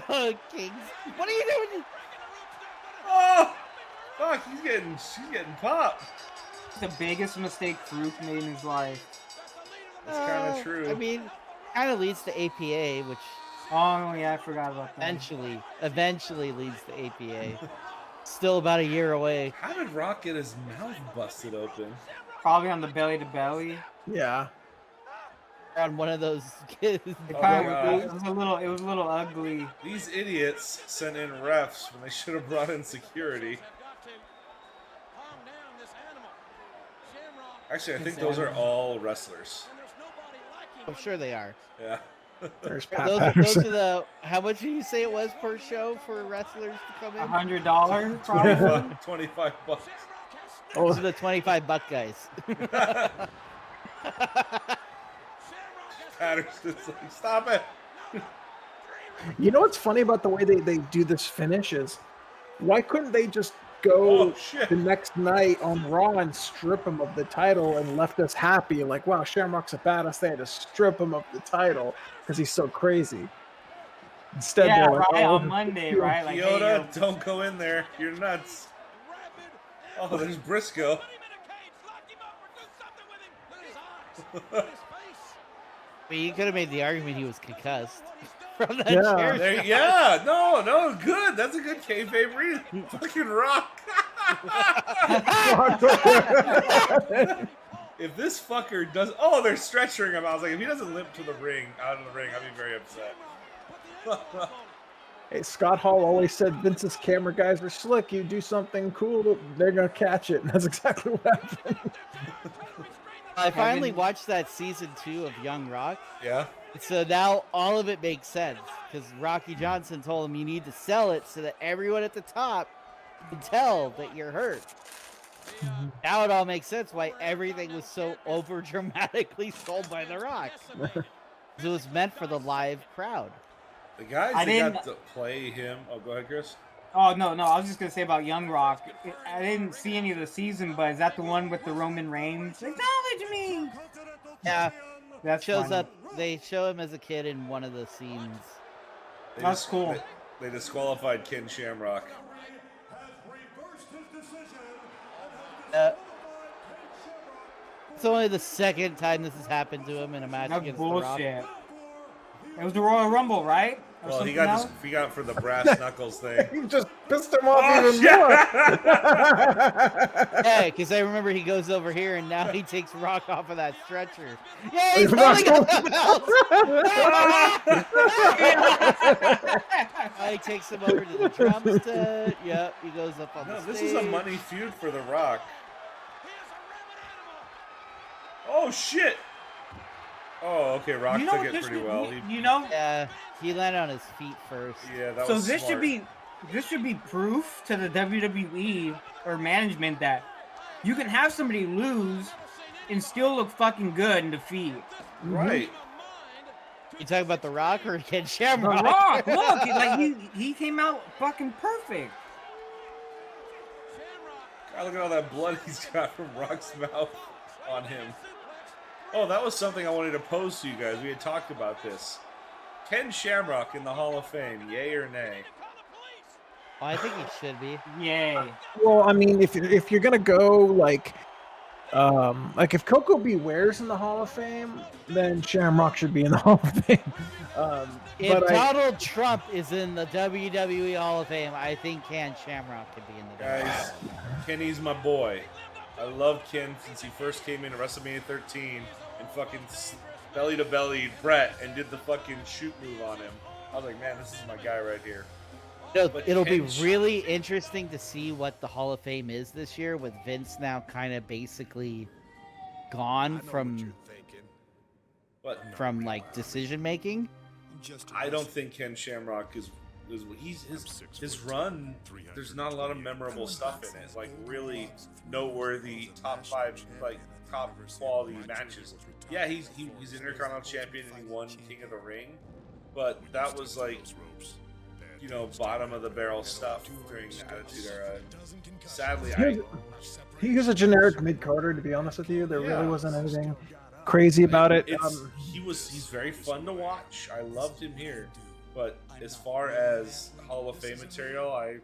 oh, Kings? What are you doing? Oh! Fuck, she's getting popped. The biggest mistake Farouk made in his life. That's kind of true. I mean, kind of leads to APA, which Oh yeah, I forgot about that. eventually leads to APA. Still about a year away. How did Rock get his mouth busted open? Probably on the belly to belly. Yeah. On one of those kids. It, Oh kind my of, God. it was a little ugly. These idiots sent in refs when they should have brought in security. Calm down, this animal. Shamrock. Actually, I think those are all wrestlers. And there's nobody like him. I'm sure they are. Yeah. There's Pat Those Patterson. are the. How much did you say it was per show for wrestlers to come in? $100 probably. 25 bucks. Those are the $25 guys. Patterson's like, stop it. You know what's funny about the way they do this finish is, why couldn't they just go Oh, shit. the next night on Raw and strip him of the title and left us happy? Like, wow, Shamrock's a badass. They had to strip him of the title because he's so crazy. Instead, Yeah, they're like, right, oh, on Monday, right? Like, hey, Yoda, don't go in there. You're nuts. Oh, there's Briscoe. I mean, you could have made the argument he was concussed from that Yeah. chair There, shot. yeah, no, good. That's a good kayfabe reason. Fucking Rock. If this fucker does, oh, they're stretching him. I was like, if he doesn't limp to the ring, out of the ring, I'd be very upset. Hey, Scott Hall always said Vince's camera guys were slick. You do something cool, they're gonna catch it, and that's exactly what happened. I finally watched that season 2 of Young Rock. Yeah. So now all of it makes sense because Rocky Johnson told him you need to sell it so that everyone at the top can tell that you're hurt. Now it all makes sense why everything was so over dramatically sold by The Rock. 'Cause it was meant for the live crowd. The guys I that didn't- got to play him. Oh, go ahead, Chris. Oh no, I was just gonna say about Young Rock. I didn't see any of the season, but is that the one with the Roman Reigns? Acknowledge me. Yeah, That shows up. They show him as a kid in one of the scenes. They That's cool. They disqualified Ken Shamrock. It's only the second time this has happened to him in a match That's against The Rock. bullshit. It was the Royal Rumble, right? Or Well, he something got else? disqualified for the brass knuckles thing. You just pissed him off Oh, even shit! more. Yeah, because I remember he goes over here and now he takes Rock off of that stretcher. Yeah, he's Rock's holding up the belt. Now he takes him over to the drums to. Yep, he goes up on No, the this stage. is a money feud for The Rock. Oh, shit! Oh, okay, Rock You know, took it this pretty would- well. He, you know, Yeah, he landed on his feet first. yeah, that so was this smart. should be proof to the WWE or management that you can have somebody lose and still look fucking good in defeat. Right. You talking about The Rock or Ken The Shamrock? Rock, look, like he came out fucking perfect. God, look at all that blood he's got from Rock's mouth on him. Oh, that was something I wanted to pose to you guys. We had talked about this. Ken Shamrock in the Hall of Fame, yay or nay? Well, I think he should be. Yay. Well, I mean, if you're gonna go like if Coco Beware's in the Hall of Fame, then Shamrock should be in the Hall of Fame. If But Donald Trump is in the WWE Hall of Fame, I think Ken Shamrock could be in the Guys, Kenny's my boy. I loved Ken since he first came in at WrestleMania 13 and fucking belly to belly Brett and did the fucking shoot move on him. I was like, man, this is my guy right here. But It'll be can really interesting to see what the Hall of Fame is this year, with Vince now kind of basically gone from like decision making. I don't think Ken Shamrock is his run. There's not a lot of memorable stuff in it, like really noteworthy top 5, like top quality matches. Yeah, he's Intercontinental Champion and he won King of the Ring, but that was like, you know, bottom of the barrel stuff during the Attitude Era. Sadly, He was a generic mid-carder, to be honest with you. There Yeah. really wasn't anything crazy about it. He's very fun to watch. I loved him here, but as far as Hall of Fame material, I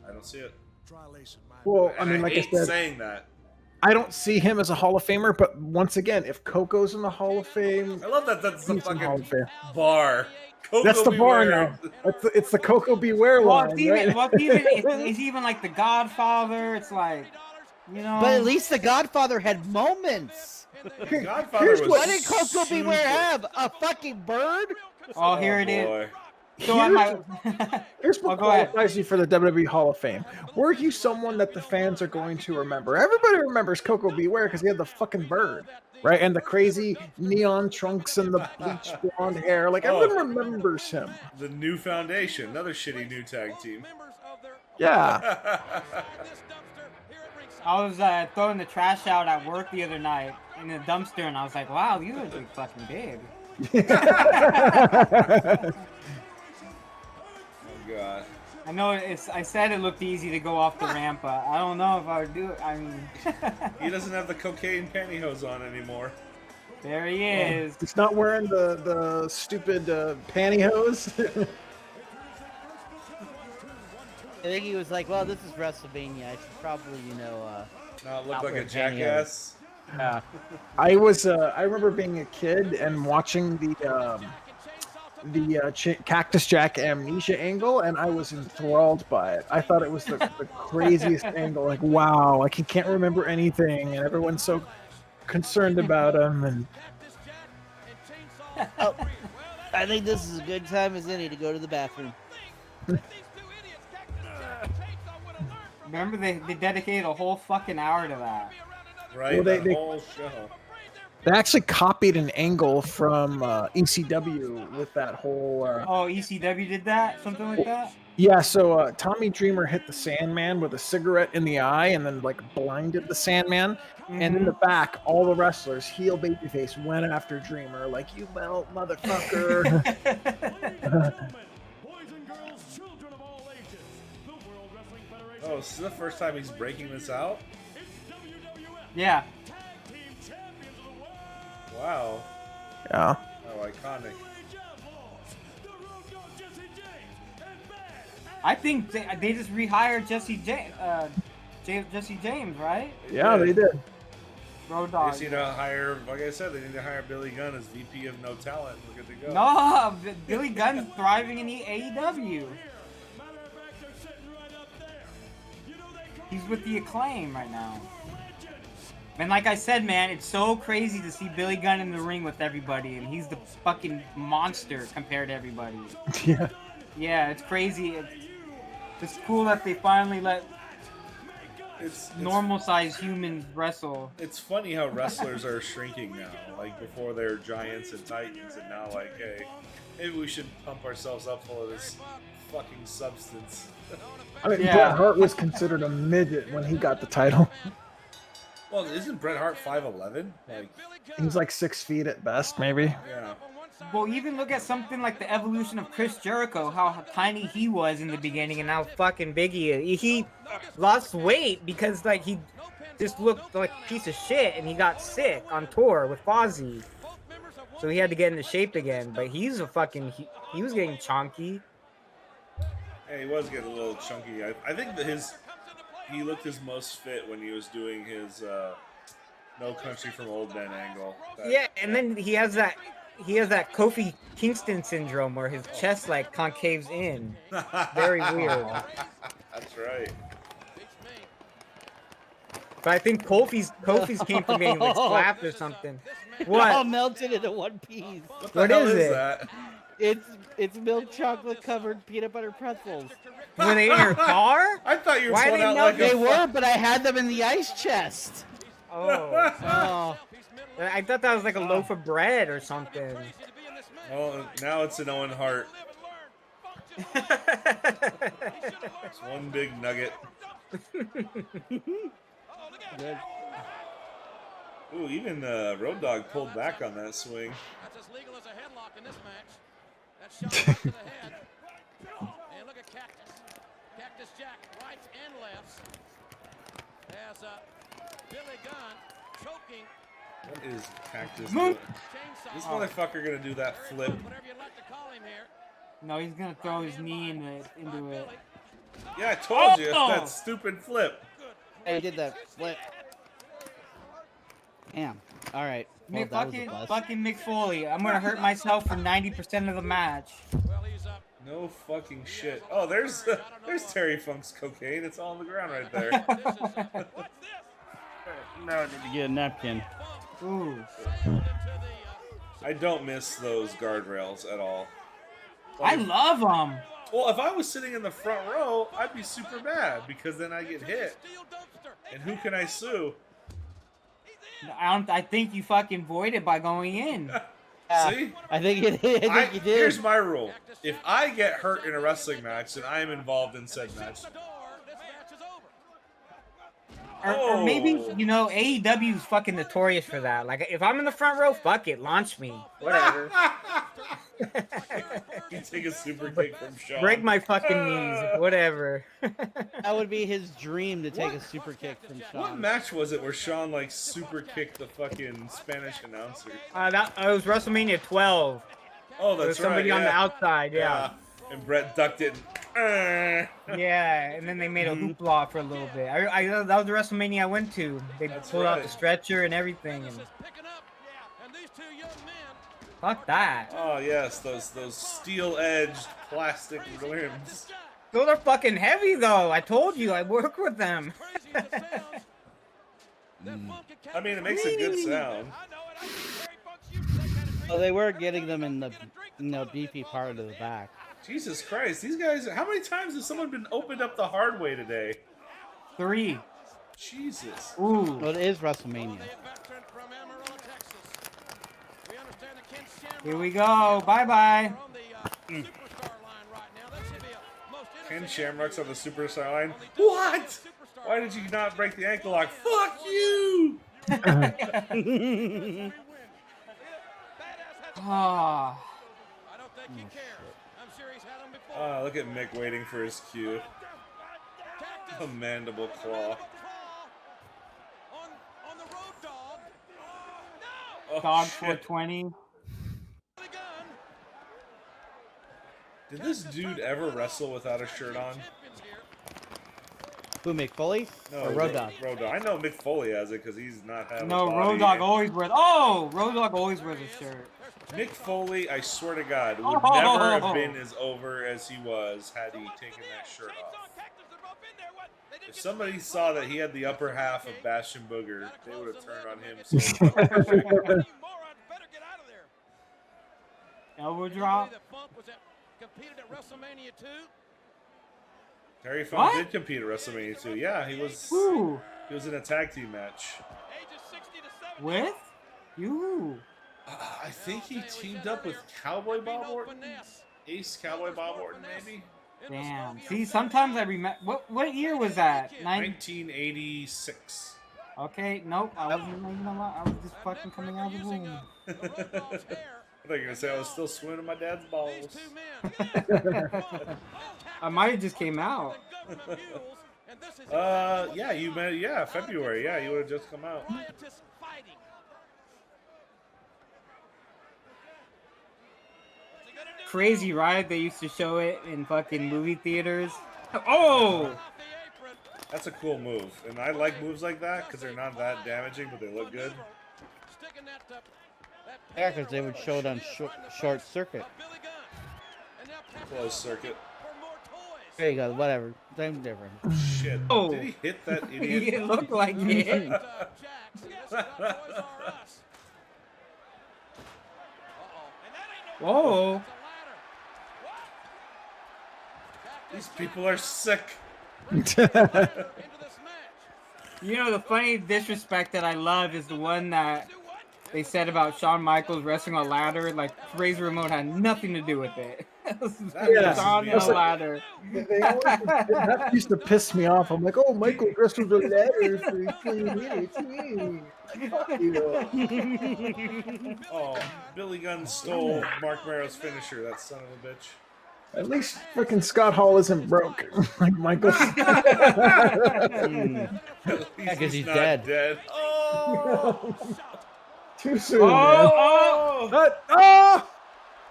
don't see it. Well, I And mean, like I hate said, saying that. I don't see him as a Hall of Famer, but once again, if Coco's in the Hall of Fame, I love that. That's the he's in the Hall fucking of Fame. bar. Coco That's the bar Beware. now. It's the Coco Beware Well, line, it's even, right? well, it's even like The Godfather. It's like, you know. But at least the Godfather had moments. Godfather Here's was What did Coco super- Beware have? A fucking bird? Oh, here it is. boy. So I might. Here's what go ahead. qualifies you for the WWE Hall of Fame. Were you someone that the fans are going to remember? Everybody remembers Coco Beware because he had the fucking bird, right? And the crazy neon trunks and the bleach blonde hair. Like, everyone remembers him. The New Foundation, another shitty new tag team. Yeah. I was throwing the trash out at work the other night in the dumpster, and I was like, "Wow, you look fucking big." Oh god. I know I said it looked easy to go off the ramp, but I don't know if I would do it. I mean, He doesn't have the cocaine pantyhose on anymore. there he is. He's not wearing the stupid pantyhose. I think he was like, well, this is WrestleMania. I should probably, Not look Not like a wear jackass. I remember being a kid and watching the Cactus Jack Amnesia angle, and I was enthralled by it. I thought it was the craziest angle. Like, wow, like he can't remember anything, and everyone's so concerned about him. And Oh, I think this is a good time as any to go to the bathroom. Remember, they dedicated a whole fucking hour to that. Right? Well, That they- whole show. they actually copied an angle from ECW with that whole. Oh, ECW did that? Something like that? Yeah, so Tommy Dreamer hit the Sandman with a cigarette in the eye and then like blinded the Sandman. And in the back, all the wrestlers, heel babyface, went after Dreamer like, "You motherfucker." Oh, this is the first time he's breaking this out? Yeah. Wow. Yeah. Oh, iconic. I think they just rehired Jesse James, right? Yeah, they did. Road They Dogg. just need to hire, like I said, they need to hire Billy Gunn as VP of No Talent. Look at the go. No, Billy Gunn's thriving in the AEW. He's with the Acclaim right now. And like I said, man, it's so crazy to see Billy Gunn in the ring with everybody, and he's the fucking monster compared to everybody. Yeah. Yeah, it's crazy. It's cool that they finally let It's normal-sized humans wrestle. It's funny how wrestlers are shrinking now. Like before they're giants and titans, and now like, hey, maybe we should pump ourselves up full of this fucking substance. I mean, Yeah. Bret Hart was considered a midget when he got the title. Well, isn't Bret Hart 5'11"? Like, He's like 6 feet at best, maybe. yeah. Well, even look at something like the evolution of Chris Jericho, how tiny he was in the beginning and how fucking big he is. He lost weight because like he just looked like a piece of shit and he got sick on tour with Fozzy. So he had to get into shape again. But he's a fucking, he was getting chonky. Yeah, he was getting a little chunky. I think that he looked his most fit when he was doing his No Country from Old Men angle. Yeah, and then he has that Kofi Kingston syndrome where his chest like concaves in. Very weird. That's right. But I think Kofi's came from getting like slapped or something. All What? melted into one piece. What the What hell is is it? that? It's milk chocolate covered peanut butter pretzels. Were they in your car? I thought you were Why pulling they out know like They a were, but I had them in the ice chest. Oh, Oh, I thought that was like a loaf of bread or something. Oh, now it's an Owen Hart. It's one big nugget. good. Ooh, even Road Dogg pulled back on that swing. That's as legal as a headlock in this match. That shot right to the head. And look at Cactus. Cactus Jack, rights and lefts. As Billy Gunn choking. What is Cactus Move. doing? This motherfucker gonna do that flip. Whatever you'd like to call him here. No, he's gonna throw his knee into it. Yeah, I told you, Oh! that stupid flip. I did that flip. Damn. All right. Well, that was a bust. Fucking Mick Foley. I'm gonna hurt myself for 90% of the match. Well, he's up. No fucking shit. Oh, there's Terry Funk's cocaine. It's all on the ground right there. Now I need to get a napkin. Ooh. I don't miss those guardrails at all. I love them. Well, if I was sitting in the front row, I'd be super mad because then I get hit. And who can I sue? I think you fucking voided by going in. See? I think you did. I think you did. Here's my rule. If I get hurt in a wrestling match, then I am involved in said match. Or maybe, AEW is fucking notorious for that. Like, if I'm in the front row, fuck it, launch me. Whatever. You take a super kick from Shawn. Break my fucking knees. Whatever. That would be his dream to take a super kick from Shawn. What match was it where Shawn like super kicked the fucking Spanish announcer? It was WrestleMania 12. Oh, There was that's somebody right. on the outside, yeah. And Brett ducked it. Yeah, and then they made a hoopla for a little bit. That was the WrestleMania I went to. They pulled out the stretcher and everything. And fuck that. Oh yes, those steel-edged plastic limbs. Those are fucking heavy though. I told you, I work with them. I mean, it makes a good sound. Oh, they were getting them in the beefy part of the back. Jesus Christ, these guys! How many times has someone been opened up the hard way today? 3. Jesus. Ooh. Well, it is WrestleMania. Here we go. Bye-bye. Ken Shamrock's on the superstar line. What? Why did you not break the ankle lock? Fuck you! Ah. Look at Mick waiting for his cue. A mandible claw. Oh, Dog shit. 420. Did this dude ever wrestle without a shirt on? Who, Mick Foley? No, Or Road Dogg? Road Dogg. I know Mick Foley has it because he's not having No, a body. Road Dogg always wears. Oh, Road Dogg always wears a shirt. Mick Foley, I swear to God, would Oh. never have been as over as he was had he taken that shirt off. If somebody saw that he had the upper half of Bastion Booger, they would have turned on him so Elbow drop. Terry Funk What? did compete at WrestleMania 2. Yeah, he was Ooh. in a tag team match. With? You. I think he teamed up with Cowboy Bob Orton? Ace Cowboy Bob Orton, maybe? Damn. See, sometimes I remember. What year was that? 1986. Okay, nope. I wasn't even alive. I was just fucking coming out of the womb. I thought you were going to say I was still swimming in my dad's balls. I might have just came out. Yeah, you meant, yeah, February. Yeah, you would have just come out. Crazy, right? They used to show it in fucking movie theaters. Oh! That's a cool move. And I like moves like that because they're not that damaging, but they look good. Yeah, because they would show it on short circuit. Closed circuit. There you go. Whatever. Same difference. Shit. Oh. Did he hit that idiot? It looked like it. Oh, Whoa. These people are sick. into this match. You know, the funny disrespect that I love is the one that they said about Shawn Michaels wrestling on a ladder. Like, Razor Ramon had nothing to do with it. It was Yeah, on I the was like- ladder. They always, that used to piss me off. I'm like, oh, Michael wrestled a ladder for 20 minutes. Like, fuck you. Oh, Billy Gunn stole Mark Merrow's finisher. That son of a bitch. At least freaking Scott Hall isn't broke like Michael. Yeah, 'cause he's not dead. Oh! Too soon, Oh, man. oh!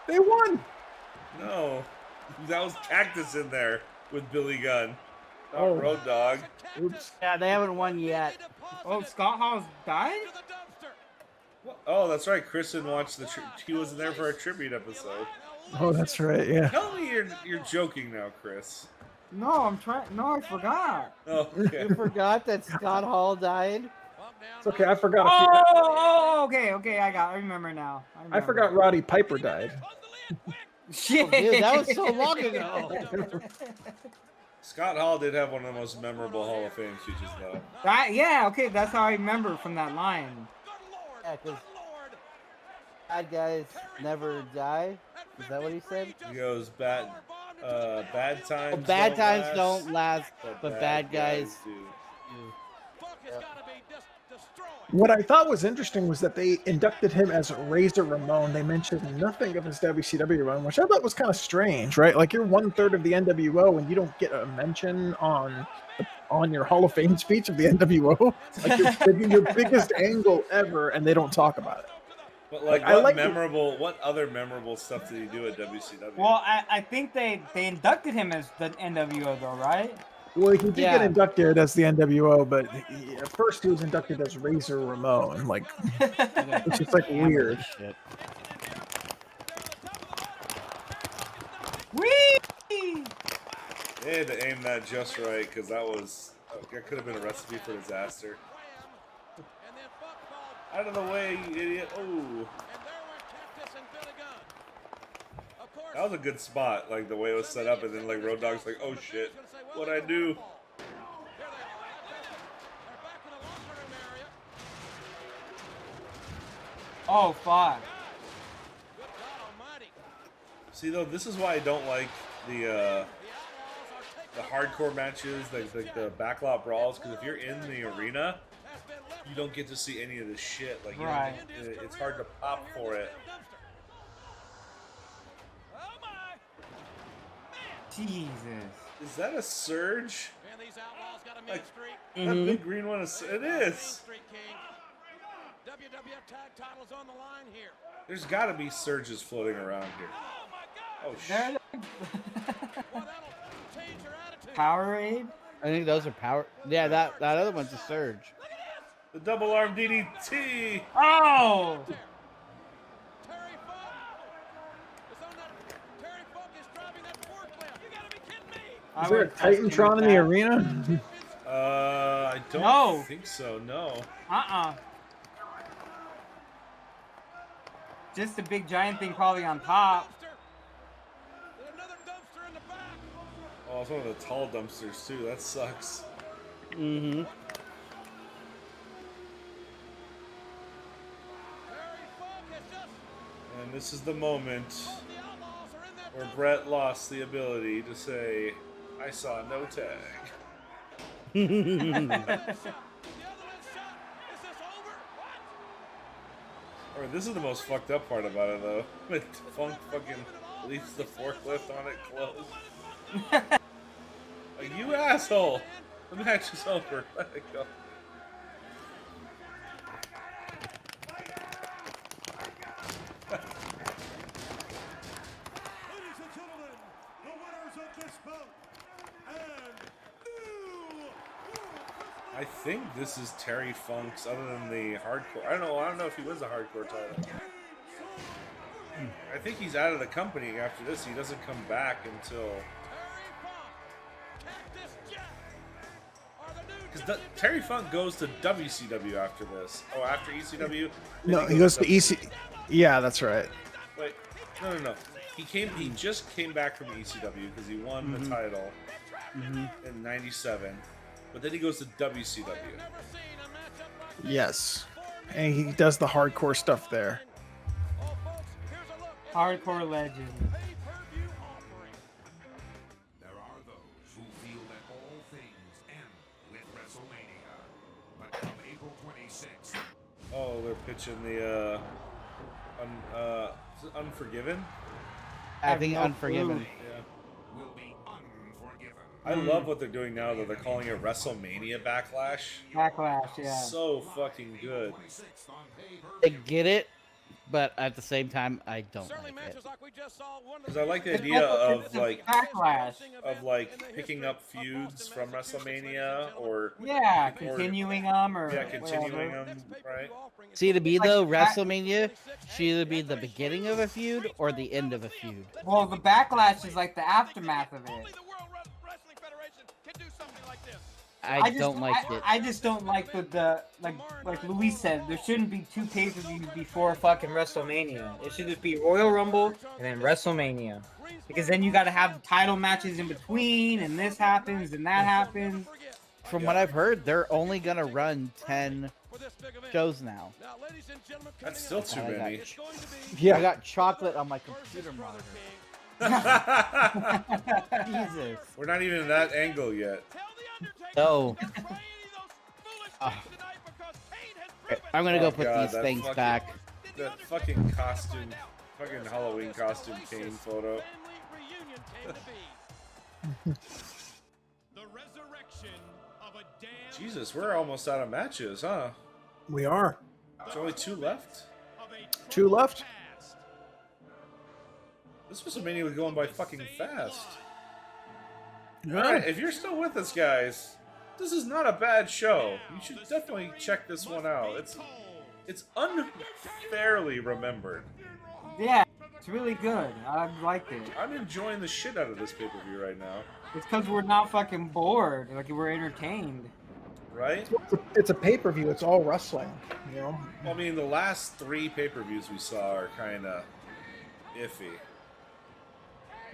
They won. No, that was Cactus in there with Billy Gunn, not Oh. Road Dogg. Oops. Yeah, they haven't won yet. Oh, Scott Hall's died? Oh, that's right. Kristen watched he wasn't there for a tribute episode. Oh, that's right. Yeah. Tell me you're joking now, Chris. No, I'm trying. No, I forgot. Oh, okay. You forgot that Scott Hall died? It's okay. I forgot. Okay. I remember now. I forgot Roddy Piper died. Shit. Oh, dude, that was so long ago. Scott Hall did have one of the most memorable Hall of Fame speeches, though. Okay, that's how I remember from that line. Yeah, because bad guys never die. Is that what he said? He goes, bad times. Oh, bad times last, don't last, but bad guys do. What I thought was interesting was that they inducted him as Razor Ramon. They mentioned nothing of his WCW run, which I thought was kind of strange, right? Like, you're 1/3 of the NWO and you don't get a mention on your Hall of Fame speech of the NWO. Like, you're taking your biggest angle ever, and they don't talk about it. But like, I like what other memorable stuff did he do at WCW? Well, I think they inducted him as the NWO though, right? Well, he did Yeah. get inducted as the NWO, but at first he was inducted as Razor Ramon. Like, it's just like weird. Shit. Whee! They had to aim that just right because that could have been a recipe for disaster. Out of the way, you idiot! Oh, that was a good spot. Like the way it was set up, and then like Road Dogg's like, "Oh shit, what'd I do?" Oh fuck! See though, this is why I don't like the hardcore matches, like the backlot brawls, because if you're in the arena, you don't get to see any of this shit. Like, you know, Right. it's hard to pop for it. Jesus. Is that a surge? Like, that Mhm. big green one is. It is. WWF tag titles on the line here. There's got to be surges floating around here. Oh shit! Powerade. I think those are power. Yeah, that other one's a surge. The double arm DDT. Oh! Terry Funk is on that. Terry Funk is driving that forklift. You gotta be kidding me. Is there a Titantron in the arena? I don't No. think so. No. Just a big giant thing probably on top. There's another dumpster in the back. Oh, it's one of the tall dumpsters too. That sucks. Mm-hmm. Terry Funk has just. And this is the moment The Outlaws are in that where dumpster. Brett lost the ability to say, "I saw no tag." The other man's shot. Is this over? What? Or this is the most fucked up part about it though. When Funk fucking leaves the forklift on it closed. Like, you asshole! The match is over. Let it go. Ladies and gentlemen, the winners of this bout and new I think this is Terry Funk's, other than the hardcore. I don't know if he was a hardcore title. I think he's out of the company after this. He doesn't come back until. Because Terry Funk goes to WCW after this. Oh, after ECW? No, he goes to EC. Yeah, that's right. Wait, no. He just came back from ECW because he won the title in '97, but then he goes to WCW. Yes. And he does the hardcore stuff there. Hardcore legend. There are those who feel that all things end with WrestleMania. But come April 26th, Oh, they're pitching the is it Unforgiven. I think no Unforgiven. clue. Yeah. will be unforgiven. I love what they're doing now, though. They're calling it WrestleMania Backlash. Backlash, yeah. So fucking good. 26th on pay-per-view. I get it, but at the same time, I don't Certainly like it. matches like we just saw. Because I like the idea of like Backlash. picking up feuds from WrestleMania or Yeah, continuing them or continuing whatever. them, right? See, to be Like though, that- WrestleMania should either be the beginning of a feud or the end of a feud. Well, the Backlash is like the aftermath of Only it. the World Wrestling Federation can do something like this. I don't like it. I just don't like the like Luis said, there shouldn't be two pay-per-views before fucking WrestleMania. It should just be Royal Rumble and then WrestleMania. Because then you gotta have title matches in between, and this happens and that happens. From what I've heard, they're only gonna run 10 shows now. Now, ladies and gentlemen, That's still too I many. it's going to be I Yeah. got chocolate on my computer monitor. Jesus. We're not even in that angle yet. Tell the Undertaker No. to try any of those foolish Ah. things tonight because Kane has proven I'm gonna go Oh, put God, these that things fucking- back. That fucking costume, fucking Halloween costume Kane photo. family reunion came to be. The resurrection of a damn Jesus, we're almost out of matches, huh? We are. There's only 2 left. of a 2 left. past. This WrestleMania was going by fucking fast. Yeah. Alright, if you're still with us, guys, this is not a bad show. You should definitely check this one out. It's unfairly remembered. Yeah, it's really good. I liked it. I'm enjoying the shit out of this pay-per-view right now. It's because we're not fucking bored. Like we're entertained. Right? It's a pay-per-view. It's all wrestling, you know. I mean, the last 3 pay-per-views we saw are kind of iffy.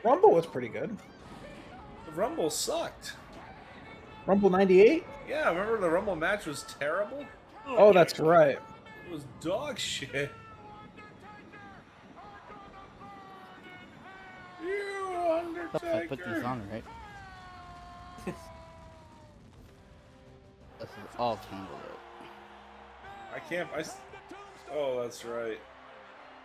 Rumble was pretty good. The Rumble sucked. Rumble 98? Yeah, remember the Rumble match was terrible? Oh, that's right. It was dog shit. You I put these Undertaker. on, right? This is all tangled up. I can't. Oh, that's right.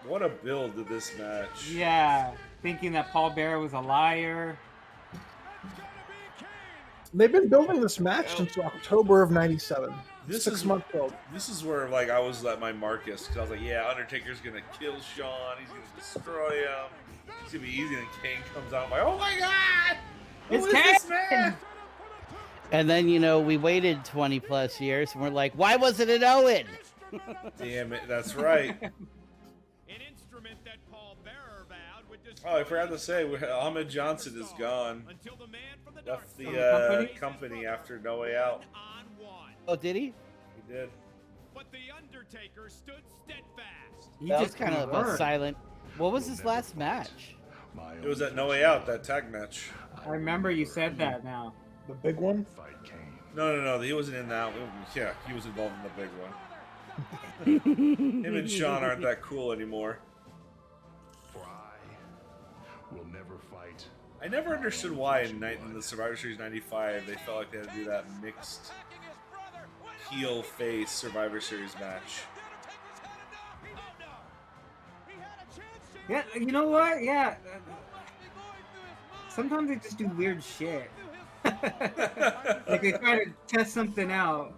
What a build to this match. Yeah, thinking that Paul Bearer was a liar. They've been building this match since October of '97. This 6 is- month build. This is where like I was at my Marcus because I was like, yeah, Undertaker's gonna kill Shawn. He's gonna destroy him. It's gonna be easy. And Kane comes out. I'm like, oh my god, who It's is this man? And then, you know, we waited 20 plus years and we're like, why wasn't it Owen? Damn it, that's right. An instrument that Paul Bearer vowed would Oh, I forgot to say, Ahmed Johnson is gone. until the man from the dark Left side the company? company after No Way Out. on one. Oh, did he? He did. But the Undertaker stood steadfast. He That was just kind of a confirmed. silent. What was his last match? It was at No Way Out, that tag match. I remember you said that now. The big one. No, he wasn't in that one. Yeah, he was involved in the big one. Him and Shawn aren't that cool anymore. For I will never fight. I never understood why in the Survivor Series 95 they felt like they had to do that mixed heel face Survivor Series match. Yeah, you know what? Yeah. Sometimes they just do weird shit. Like they try to test something out.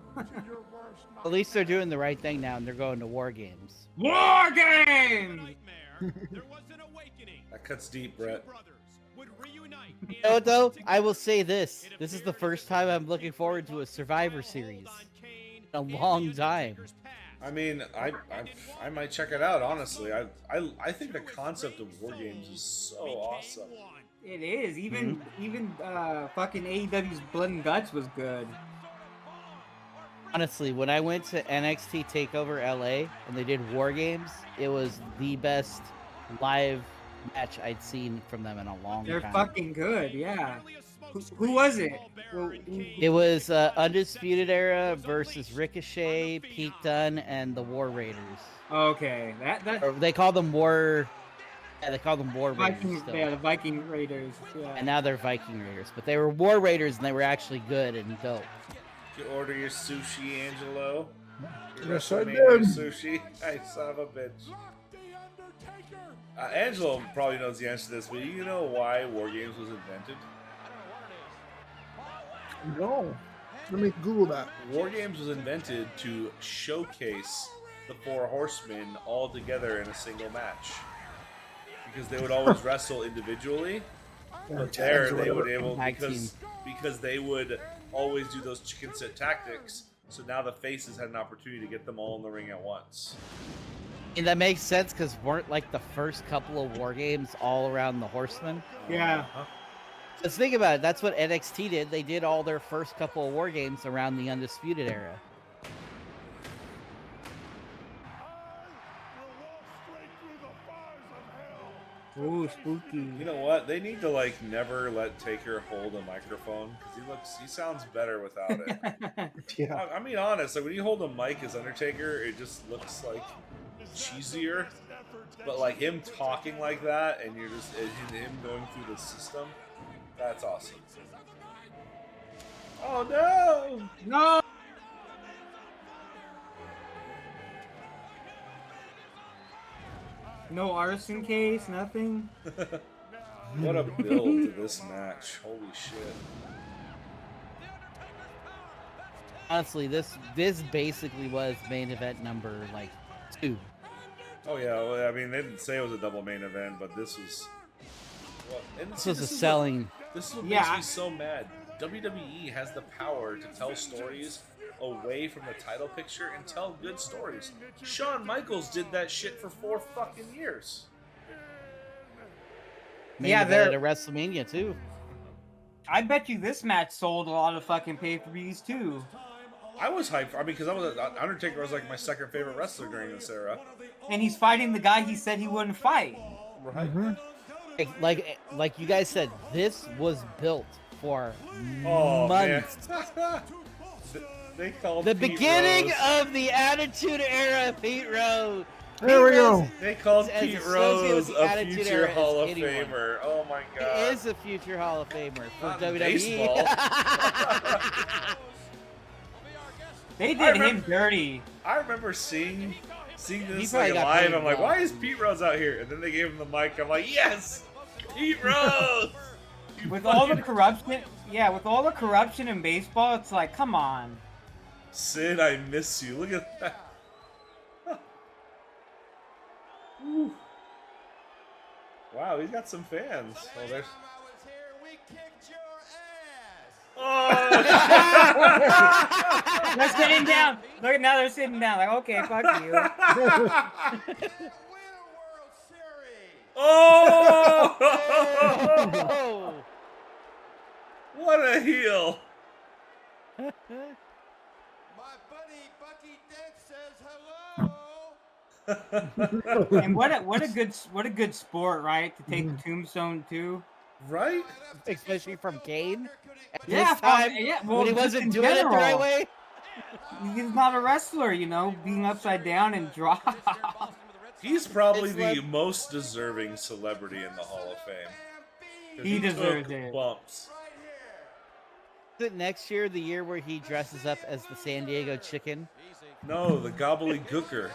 At least they're doing the right thing now and they're going to War Games. War Games! Nightmare. There was an awakening. That cuts deep, Brett. Brothers would reunite. You know what, though? I will say this. This is the first time I'm looking forward to a Survivor Series. In a long time. I mean, I might check it out. Honestly, I think the concept of War Games is so awesome. It is. Even fucking AEW's Blood and Guts was good. Honestly, when I went to NXT TakeOver LA and they did War Games, it was the best live match I'd seen from them in a long They're time. fucking good, yeah. Who was it? It was Undisputed Era versus Ricochet, Pete Dunne, and the War Raiders. Okay, Or they call them War. Yeah, they call them War Raiders. Viking, Still. yeah, the Viking Raiders. Yeah. And now they're Viking Raiders, but they were War Raiders and they were actually good and dope. Did you order your sushi, Angelo? Your Yes, I WrestleMania did. Sushi. Hey, son of a bitch. Angelo probably knows the answer to this, but you know why War Games was invented? No. Let me Google that. War Games was invented to showcase the Four Horsemen all together in a single match. Because they would always wrestle individually, but there they would able Tag because they would always do those chicken sit tactics. So now the faces had an opportunity to get them all in the ring at once. And that makes sense because weren't like the first couple of War Games all around the Horsemen? Yeah. Let's think about it. That's what NXT did. They did all their first couple of War Games around the Undisputed Era. Ooh, spooky. You know what? They need to like never let Taker hold a microphone because he sounds better without it. Yeah. I mean, honest, like when you hold a mic as Undertaker, it just looks like cheesier. But like him talking like that, and you're just and him going through the system, that's awesome. Oh no! No. No arson case, nothing. What a build to this match! Holy shit! Honestly, this basically was main event number like 2. Oh yeah, well, I mean they didn't say it was a double main event, but this was. Well, and This see, was a is selling. This is what Yeah, makes me so mad. WWE has the power to tell stories away from the title picture and tell good stories. Shawn Michaels did that shit for 4 fucking years. Main Yeah, event they're- at WrestleMania too. I bet you this match sold a lot of fucking pay-per-views too. I was hyped. I mean, because Undertaker was like my second favorite wrestler during this era. And he's fighting the guy he said he wouldn't fight. Right? Like you guys said, this was built for Oh months. man. They called The Pete beginning Rose. of the Attitude Era, Pete Rose. There we go. They called as Pete associated Rose with the a Attitude future Era as Hall of anyone. Famer. Oh my He god. is a future Hall of Famer for Not in WWE. baseball. They I did him remember- dirty. I remember seeing this probably like got live. paid I'm like, well. why is Pete Rose out here? And then they gave him the mic. I'm like, yes, Pete Rose. You With all the fucking- corruption, yeah, with all the corruption in baseball, it's like, come on. Sid, I miss you. Look at that. Whew. Wow, he's got some fans. Oh, there's. Oh, They're sitting down. Look, now they're sitting down. Like, okay, fuck you. oh! Oh. What a heel! My buddy Bucky Dent says hello. And what a good sport, right? To take the tombstone too. Right? Especially from Kane. At Yeah, this time, well, when he just wasn't in doing it the right general. way. He's not a wrestler, you know, being upside down and drop. He's probably It's the like- most deserving celebrity in the Hall of Fame. 'Cause He deserves took it. Bumps. Is it next year, the year where he dresses up as the San Diego Chicken? No, the gobbledygooker.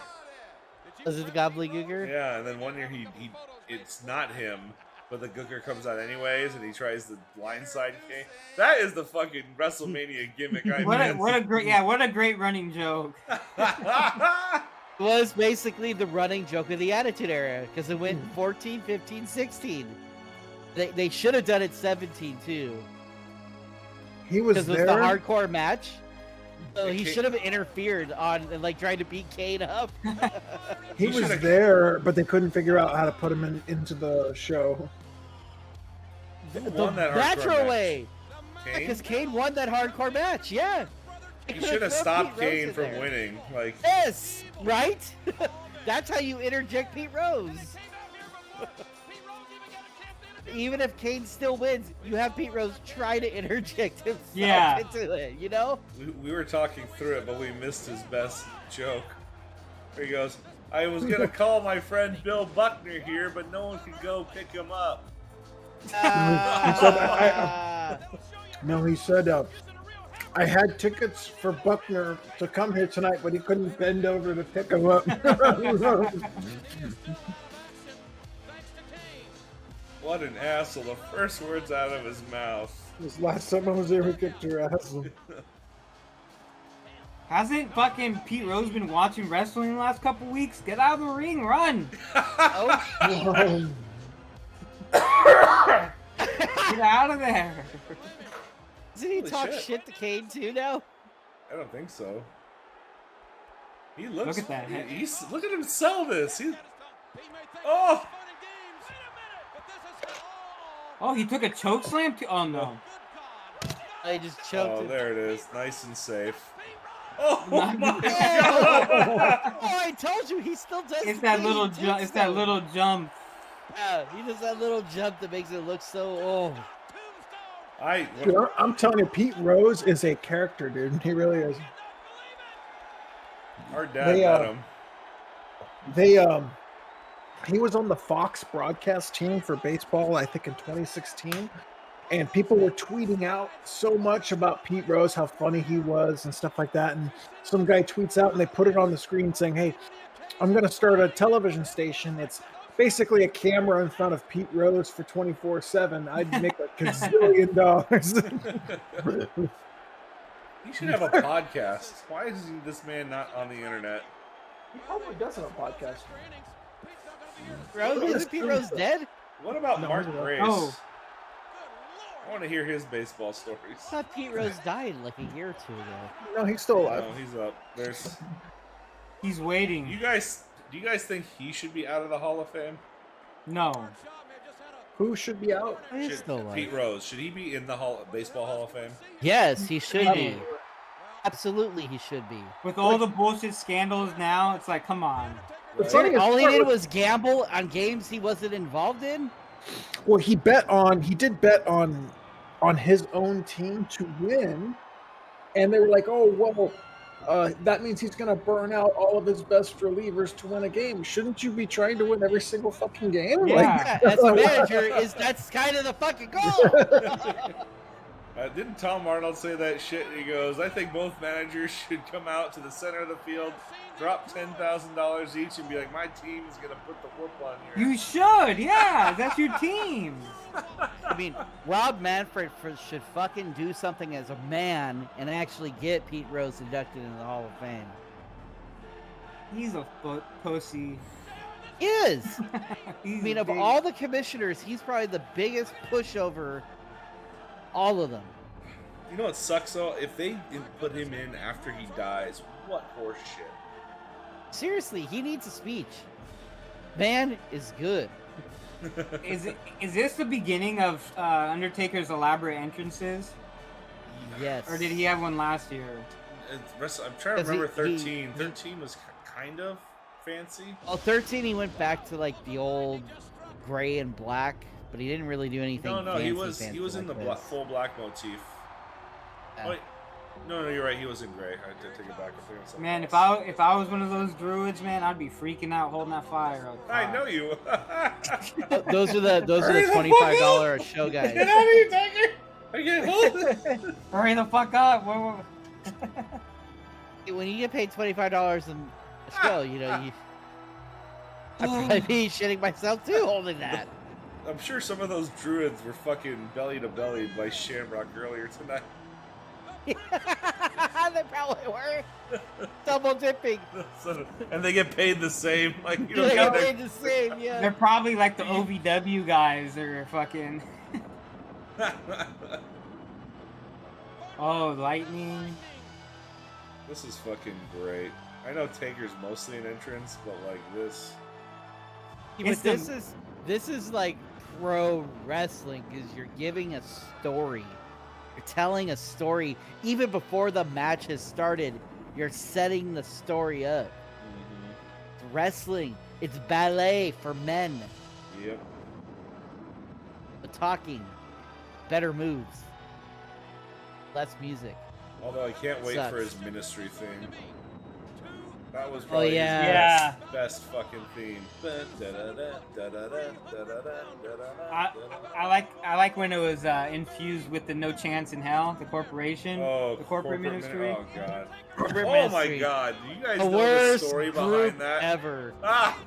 Was it the Gobbledygooker? Yeah, and then one year he it's not him, but the Gooker comes out anyways, and he tries the blindside game. That is the fucking WrestleMania gimmick. I What a miss. great running joke. It was basically the running joke of the Attitude Era because it went 14, 15, 16. They should have done it 17 too He was because it was there. the hardcore match. So he Okay. should have interfered on like trying to beat Kane up. He He was should've- there, but they couldn't figure out how to put him into the show. Who The won that hardcore natural match? way. Kane? Because Kane won that hardcore match. Yeah. You should have stopped Kane from winning. Like, Yes, right? That's how you interject Pete Rose. even if Kane still wins, you have Pete Rose try to interject himself Yeah. into it, you know? We were talking through it, but we missed his best joke. Here he goes. I was gonna call my friend Bill Buckner here, but no one could go pick him up. No, he said, I had tickets for Buckner to come here tonight, but he couldn't bend over to pick him up. What an asshole. The first words out of his mouth. This last time I was there, we kicked your ass. Hasn't fucking Pete Rose been watching wrestling the last couple weeks? Get out of the ring, run! Oh, Get out of there! doesn't he Holy talk shit. shit to Kane too now? I don't think so. He looks. Look at that. Look at him sell this. Oh! Oh, he took a choke slam too? Oh no. I just choked Oh, him. there it is. Nice and safe. Oh Nice. my Oh, god! I told you he still does. It's the that Kane little jump. It's that tombstone. little jump. Yeah, he does that little jump that makes it look so. Oh, Dude, I'm telling you, Pete Rose is a character, dude. He really is. Our dad met him. He was on the Fox broadcast team for baseball, I think in 2016, and people were tweeting out so much about Pete Rose, how funny he was and stuff like that. And some guy tweets out and they put it on the screen saying, "Hey, I'm going to start a television station. It's basically a camera in front of Pete Rose for 24/7. I'd make a gazillion dollars." He should have a podcast. Why is this man not on the internet? He probably does have a podcast. Rose, isn't Pete Rose dead? What about No, Mark he's not. Grace? Oh. I want to hear his baseball stories. I thought Pete Rose died like a year or two ago. No, he's still alive. No, he's up. There's. He's waiting. Do you guys think he should be out of the Hall of Fame? No. Who should be out? He's Should- still alive. Pete Rose, should he be in the Baseball Hall of Fame? Yes, he should be. Absolutely, he should be. With all the bullshit scandals now, it's like, come on. The Right? funniest All he part did was- was gamble on games he wasn't involved in. Well, he did bet on his own team to win, and they were like, "Oh, well, that means he's going to burn out all of his best relievers to win a game. Shouldn't you be trying to win every single fucking game?" Yeah. As a manager, that's kind of the fucking goal. Didn't Tom Arnold say that shit? He goes, I think both managers should come out to the center of the field, drop $10,000 each, and be like, my team is going to put the whoop on you. You should, yeah. That's your team. I mean, Rob Manfred should fucking do something as a man and actually get Pete Rose inducted into the Hall of Fame. He's a pussy. He is. He's I mean, of big. all the commissioners, he's probably the biggest pushover. All of them. You know what sucks, though? If they put him in after he dies, what horse shit. Seriously, he needs a speech. Man is good. Is this the beginning of Undertaker's elaborate entrances? Yes. Or did he have one last year? I'm trying to Because remember he- 13. 13 was kind of fancy. Well, 13, he went back to like the old gray and black, but he didn't really do anything. No, fancy, he was fancy in the like this. full black motif. Yeah. Wait, no, you're right. He was in gray. I did take it back. I'm thinking of something Man, else. if I was one of those druids, man, I'd be freaking out holding that fire up. I know you. Those are the Hurry the fuck $25 a show guys. Get out of here, Tiger! I can't hold it. Hurry the fuck up. When you get paid $25 a show, you know I'd probably be shitting myself too holding that. I'm sure some of those druids were fucking belly to belly by Shamrock earlier tonight. They probably were double dipping. And they get paid the same. Like you They don't got get paid the same, yeah. They're probably like the OVW guys. They're fucking. Oh, lightning. This is fucking great. I know Taker's mostly an entrance, but like this. But It's the- this is like pro wrestling because you're giving a story. You're telling a story even before the match has started. You're setting the story up. It's wrestling. It's ballet for men. Yep. The talking, better moves, less music. Although I can't wait Sucks. for his ministry theme. That was Oh, probably yeah. his best fucking theme. I like when it was infused with the No Chance in Hell, the corporation, Oh, the corporate ministry. Oh god. Corporate Oh my ministry. god. Do you guys The know the worst story group behind that? ever. Ah!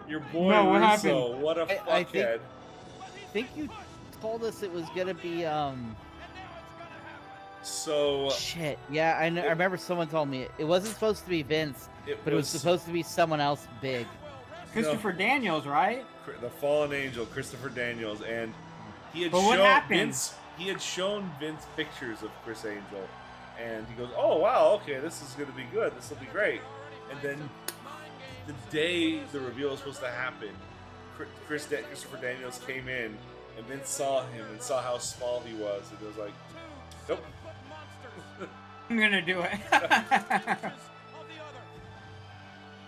Your boy No, what Russo. happened? What a I think- fuckhead. I think you told us it was gonna be So shit. Yeah, I remember someone told me it wasn't supposed to be Vince, but it was supposed to be someone else big. Christopher Daniels, right? the fallen angel, Christopher Daniels, and he had But what shown happened? Vince. He had shown Vince pictures of Chris Angel, and he goes, "Oh wow, okay, this is gonna be good. This will be great." And then the day the reveal was supposed to happen, Christopher Daniels came in, and Vince saw him and saw how small he was, and was like, "Nope." I'm gonna do it.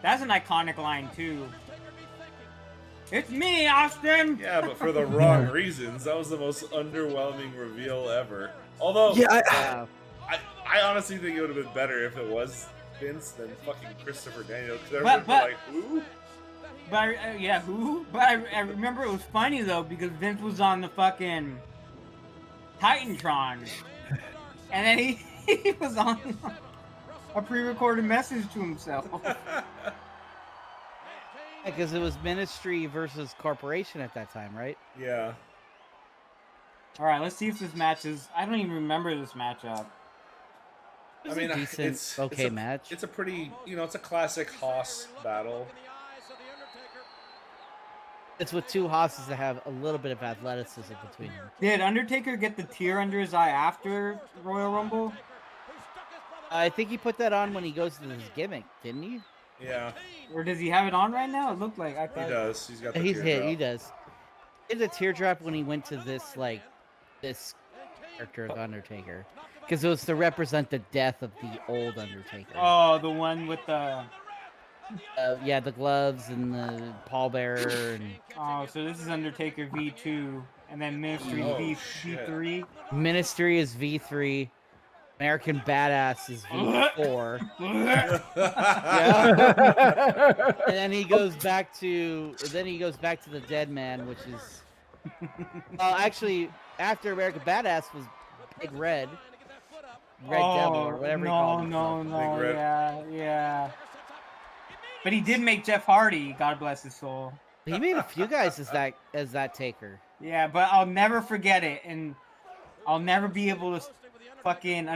That's an iconic line too. It's me, Austin. Yeah, but for the wrong reasons. That was the most underwhelming reveal ever. Although, Yeah, I honestly think it would have been better if it was Vince than fucking Christopher Daniels. Because But- everyone's like, who? But yeah, who? But I remember it was funny though because Vince was on the fucking Titantron, and then he was on a pre-recorded message to himself. Because it was ministry versus corporation at that time, right? Yeah. All right, let's see if this match is. I don't even remember this matchup. It was I mean, a decent, okay match. It's a pretty, it's a classic Haas battle. It's with two Hosses that have a little bit of athleticism between them. Did Undertaker get the tear under his eye after Royal Rumble? I think he put that on when he goes to his gimmick, didn't he? Yeah, Or does he have it on right now? It looked like I he thought. does. He's got the He's hit. teardrop. He does. He had a teardrop when he went to this character of Undertaker, because it was to represent the death of the old Undertaker. Oh, the one with the. Yeah, the gloves and the pallbearer. And Oh, so this is Undertaker V2, and then Ministry Oh, V3. Ministry is V3. American Badass is V4. And then he goes back to the Dead Man, which is actually after American Badass was Big Red Devil or whatever he called himself. No, Big Red. yeah. But he did make Jeff Hardy, God bless his soul. He made a few guys as that Taker. Yeah, but I'll never forget it, and I'll never be able to fucking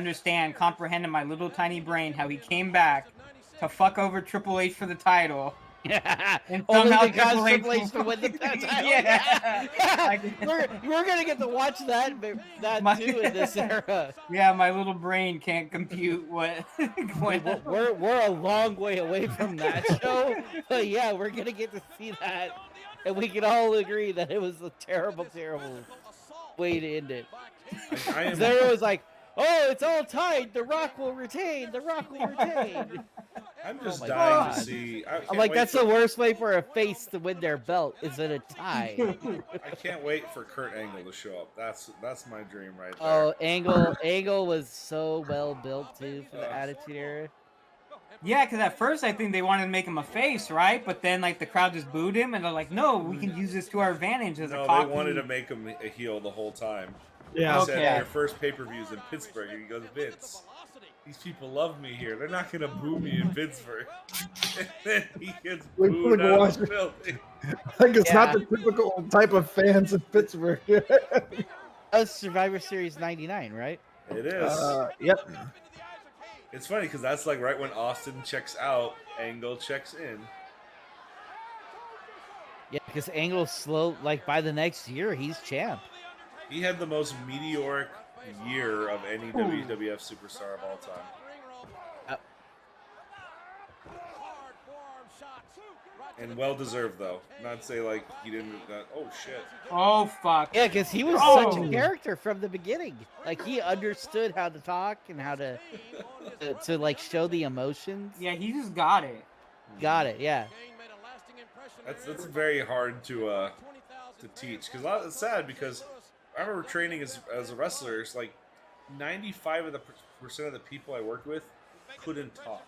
comprehend in my little tiny brain how he came back to fuck over Triple H for the title. Yeah, And only somehow because Triple H Triple H to win the title. Yeah. we're gonna get to watch that too in this era. Yeah, my little brain can't compute what. We're a long way away from that show, but yeah, we're gonna get to see that, and we can all agree that it was a terrible, terrible way to end it. I am, There was like, oh, it's all tied. The Rock will retain. The Rock will retain. I'm just my dying God. to see. I'm like, that's the worst way for a face to win their belt. Is it a tie? I can't wait for Kurt Angle to show up. That's my dream right there. Oh, Angle was so well built too for the Attitude Era. Yeah, because at first I think they wanted to make him a face, right? But then like the crowd just booed him, and they're like, "No, we can use this to our advantage as a No, cocky." they wanted to make him a heel the whole time. yeah. He said, Okay. your first pay-per-view's in Pittsburgh. And he goes, Vince, these people love me here. They're not going to boo me in Pittsburgh. And then he gets Like, booed like out of watch- the building. Like it's not Yeah. the typical type of fans in Pittsburgh. That was Survivor Series '99, right? It is. Yep. It's funny because that's like right when Austin checks out, Angle checks in. Yeah, because Angle's slow. Like by the next year, he's champ. He had the most meteoric year of any WWF superstar of all time. And well deserved though. Not to say like he didn't. Oh shit. Oh fuck! Yeah, because he was such a character from the beginning. Like he understood how to talk and how to like show the emotions. Yeah, he just got it. Got it. Yeah. That's very hard to teach because it's sad because I remember training as a wrestler. It's like 95% of the people I worked with couldn't talk,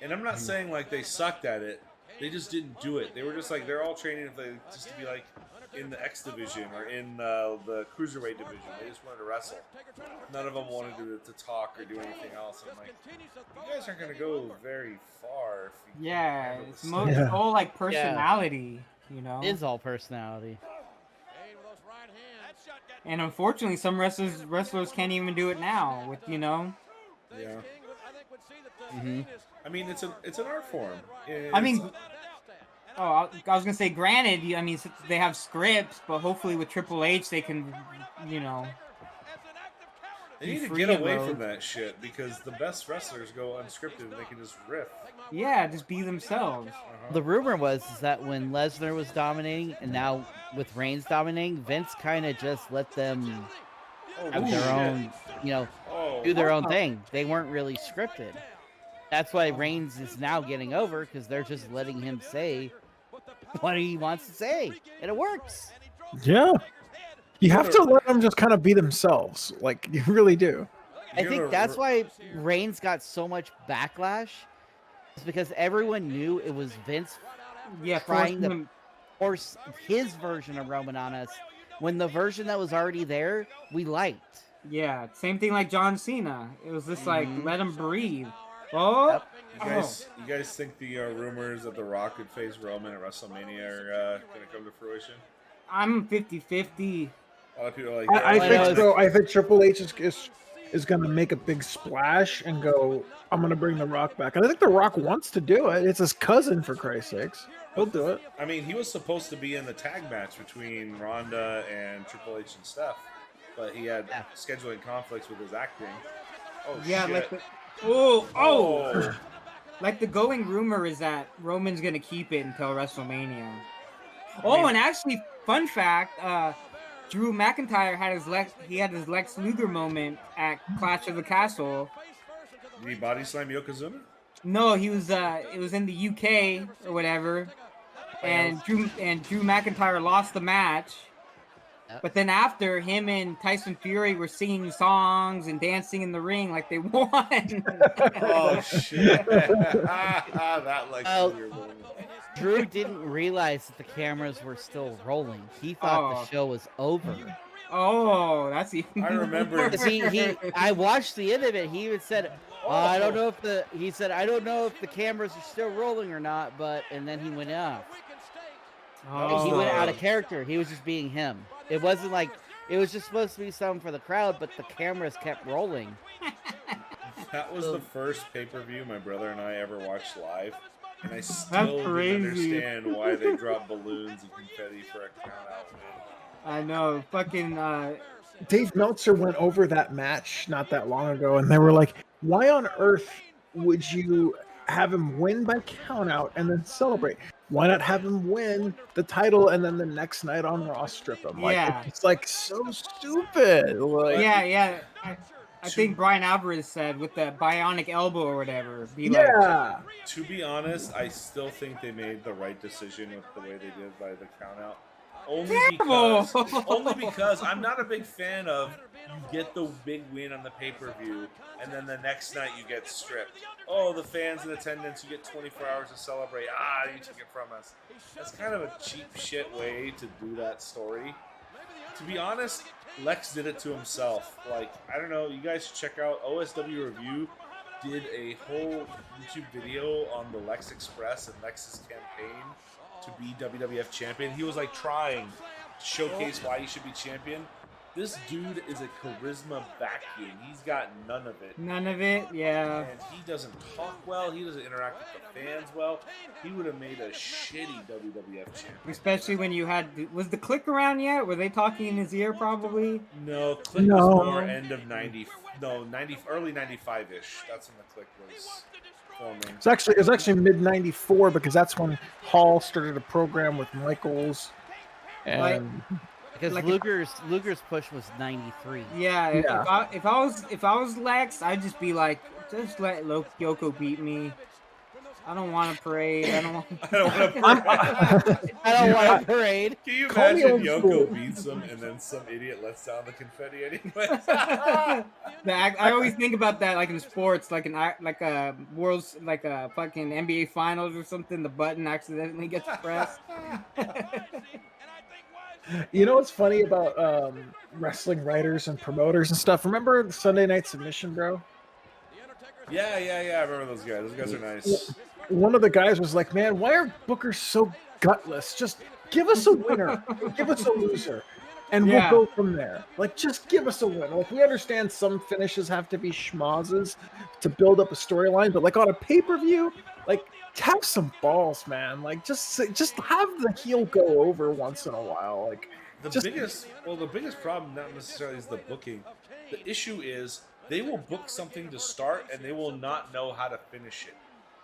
and I'm not saying like they sucked at it. They just didn't do it. They were just like they're all training just to be like in the X division or in the cruiserweight division. They just wanted to wrestle. None of them wanted to talk or do anything else. I'm like, you guys aren't gonna go very far. If you Yeah, handle it's this most stuff. all like personality, you know. It is all personality. And unfortunately, some wrestlers can't even do it now. With Yeah. Mm-hmm. I mean, it's an art form. I mean, I was gonna say, granted, I mean, they have scripts, but hopefully with Triple H, they can, you know. They need to free get of away those. from that shit because the best wrestlers go unscripted and they can just riff. Yeah, just be themselves. The rumor was that when Lesnar was dominating, and now with Reigns dominating, Vince kind of just let them have their own, you know, do their own thing. They weren't really scripted. That's why Reigns is now getting over, because they're just letting him say what he wants to say, and it works. Yeah. You have to let them just kind of be themselves. Like, you really do. I think that's why Reigns got so much backlash. Is because everyone knew it was Vince trying to force his version of Roman on us, when the version that was already there, we liked. Yeah, same thing like John Cena. It was just like, let him breathe. Oh, You guys think the rumors that The Rock could face Roman at WrestleMania are going to come to fruition? I'm 50-50. A lot of people are like, I think so. I think Triple H is going to make a big splash and go, I'm going to bring The Rock back. And I think The Rock wants to do it. It's his cousin, for Christ's sakes. He'll do it. I mean, he was supposed to be in the tag match between Ronda and Triple H and Steph, but he had scheduling conflicts with his acting. Oh, Yeah, shit. like the like the going rumor is that Roman's gonna keep it until WrestleMania. And actually, fun fact, Drew McIntyre had his Lex Luger moment at Clash of the Castle. Did he body slam Yokozuna? No, he was it was in the UK or whatever, and Drew McIntyre lost the match. But then after, him and Tyson Fury were singing songs and dancing in the ring like they won. Oh shit! That Lex Luger moment. Drew didn't realize that the cameras were still rolling. He thought the show was over. Oh, that's even. I remember. I watched the end of it. He even said, "I don't know if I don't know if the cameras are still rolling or not." But and then he went off. He went out of character. He was just being him. It wasn't like it was just supposed to be something for the crowd, but the cameras kept rolling. That was the first pay-per-view my brother and I ever watched live, and I still didn't understand why they dropped balloons and confetti for a count-out win. I know, fucking. Dave Meltzer went over that match not that long ago, and they were like, why on earth would you have him win by countout and then celebrate? Why not have him win the title and then the next night on Raw strip him? Like, it's like so stupid. Like, yeah. I think Brian Alvarez said with the bionic elbow or whatever. To be honest, I still think they made the right decision with the way they did by the countout. Only because I'm not a big fan of you get the big win on the pay-per-view and then the next night you get stripped. Oh, the fans in attendance, you get 24 hours to celebrate. You took it from us. That's kind of a cheap shit way to do that story. To be honest, Lex did it to himself. Like, I don't know, you guys should check out OSW Review did a whole YouTube video on the Lex Express and Lex's campaign to be WWF champion. He was like trying to showcase why he should be champion. This dude is a charisma vacuum. He's got none of it. Yeah. And he doesn't talk well. He doesn't interact with the fans well. He would have made a shitty WWF champion. Especially when you had... Was the Click around yet? Were they talking in his ear probably? No, Click was more end of 90... No, early 95-ish. That's when the Click was forming. It was actually mid-94 because that's when Hall started a program with Michaels. And... Because Luger's push was 93. Yeah. If I was Lex, I'd just be like, just let Yoko beat me. I don't want a parade. I don't want. I don't want to. I don't want a parade. Can you Call me imagine old Yoko school. beats him and then some idiot lets down the confetti anyway? I always think about that, like in sports, like a world's, like a fucking NBA finals or something. The button accidentally gets pressed. You know what's funny about wrestling writers and promoters and stuff? Remember the Sunday Night Submission, bro? Yeah. I remember those guys. Those guys are nice. One of the guys was like, "Man, why are bookers so gutless? Just give us a winner, give us a loser, and Yeah. we'll go from there. Like, just give us a winner. Like, we understand some finishes have to be schmozzes to build up a storyline, but like on a pay-per-view, like have some balls, man. Like, just have the heel go over once in a while. Like, The just- biggest problem not necessarily is the booking. The issue is they will book something to start and they will not know how to finish it.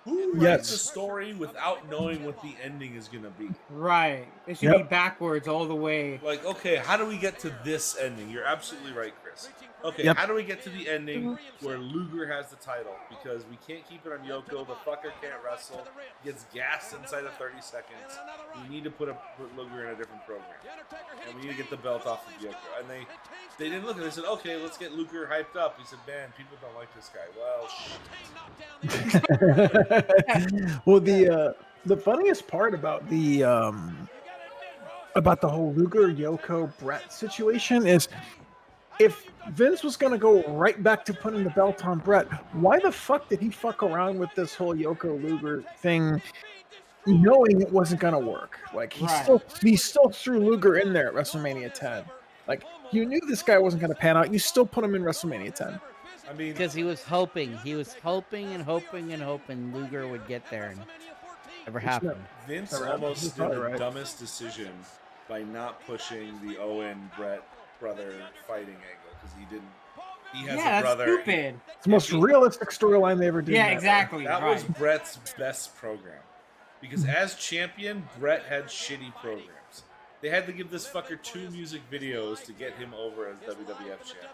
Who writes Yes. a story without knowing what the ending is going to be? Right. It should Yep. be backwards all the way. Like, okay, how do we get to this ending? You're absolutely right, Chris. Okay, Yep. how do we get to the ending where Luger has the title? Because we can't keep it on Yoko. The fucker can't wrestle. He gets gassed inside of 30 seconds. We need to put Luger in a different program. And we need to get the belt off of Yoko. And they didn't look at it. They said, okay, let's get Luger hyped up. He said, man, people don't like this guy. Well, shit. well, the funniest part about the whole Luger Yoko Brett situation is, if Vince was going to go right back to putting the belt on Brett, why the fuck did he fuck around with this whole Yoko Luger thing, knowing it wasn't going to work? Like, he still threw Luger in there at WrestleMania 10. Like, you knew this guy wasn't going to pan out. You still put him in WrestleMania 10. I mean, Because he was hoping Luger would get there, and never happened. Vince Never happened. almost He's did probably the right. dumbest decision by not pushing the Owen Brett brother fighting angle because he has Yeah, a that's brother. stupid. It's the most realistic storyline they ever did. Yeah, ever. exactly. That right. was Brett's best program because as champion, Brett had shitty programs. They had to give this fucker 2 music videos to get him over as WWF champ.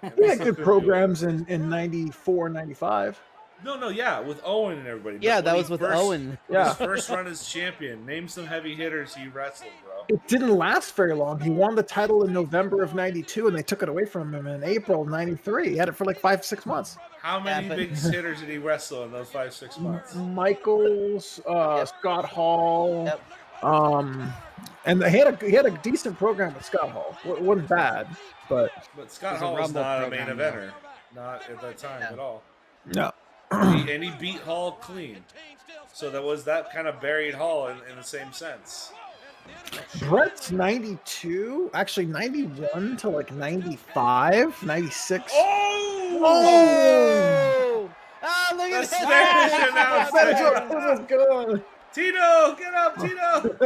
And We they had still good couldn't do it. programs in 94, 95. No, yeah, with Owen and everybody. But Yeah, when that he was with first- Owen. Yeah. His first run as champion. Name some heavy hitters he wrestled, bro. It didn't last very long. He won the title in November of 92, and they took it away from him in April of 93. He had it for like 5-6 months. How many but- big hitters did he wrestle in those 5-6 months? Michaels, Scott Hall, Yep. and he had a decent program with Scott Hall. It wasn't bad, but But Scott It was a Hall was Rumble not a main program, eventer. Not at that time Yeah. at all. no. And he beat Hall clean. So that was that kind of buried Hall in the same sense. Brett's 92, actually 91 to like 95, 96. Oh! Ah, look The at Spanish this! announcer. That is good. Tito, get up, Tito!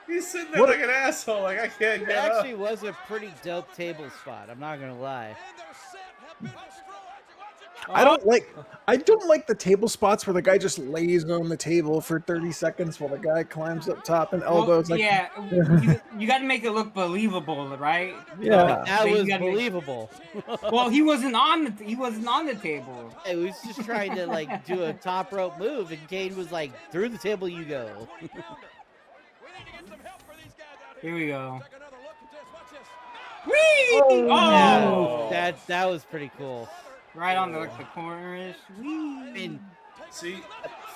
He's sitting there like an asshole, like I can't It get up. actually was a pretty dope table spot. I'm not gonna lie. I don't like the table spots where the guy just lays on the table for 30 seconds while the guy climbs up top and elbows. Like, yeah, you got to make it look believable, right? Yeah. That You was gotta make- believable. Well, he wasn't on the table. It was just trying to like do a top rope move, and Kane was like, "Through the table you go." Here we go. Oh, Whee! Yeah, Oh, that was pretty cool. right on the cornerish. I mean, See,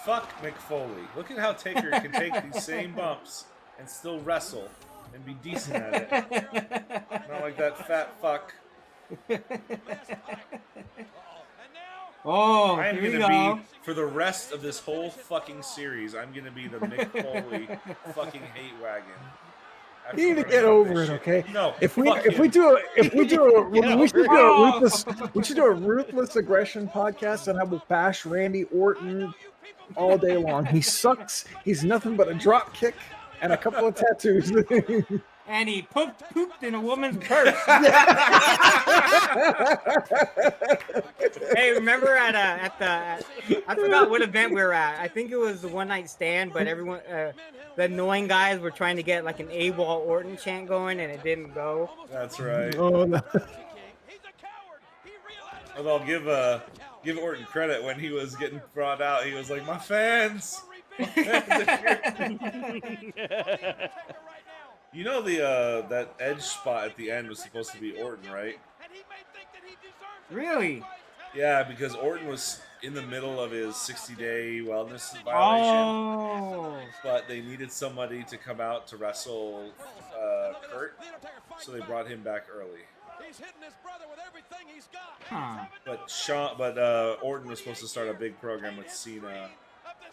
fuck Mick Foley. Look at how Taker can take these same bumps and still wrestle and be decent at it. Not like that fat fuck. Oh, I am here we gonna go. be for the rest of this whole fucking series. I'm gonna be the Mick Foley fucking hate wagon. After You need to learning get about over this it, shit. okay? No, If we fuck if him. we do Get we should over do a it. ruthless ruthless aggression podcast, and I will bash Randy Orton all day long. He sucks. He's nothing but a drop kick and a couple of tattoos. And he pooped in a woman's purse. Hey, remember at the I forgot what event we were at. I think it was the one night stand, but everyone the annoying guys were trying to get like an AWOL Orton chant going, and it didn't go. That's right. Oh, no. Although give Orton credit when he was getting brought out. He was like, "My fans." You know that edge spot at the end was supposed to be Orton, right? Really? Yeah, because Orton was in the middle of his 60-day wellness violation, Oh. but they needed somebody to come out to wrestle Kurt, so they brought him back early. He's hitting his brother with everything he's got. Huh. But Orton was supposed to start a big program with Cena,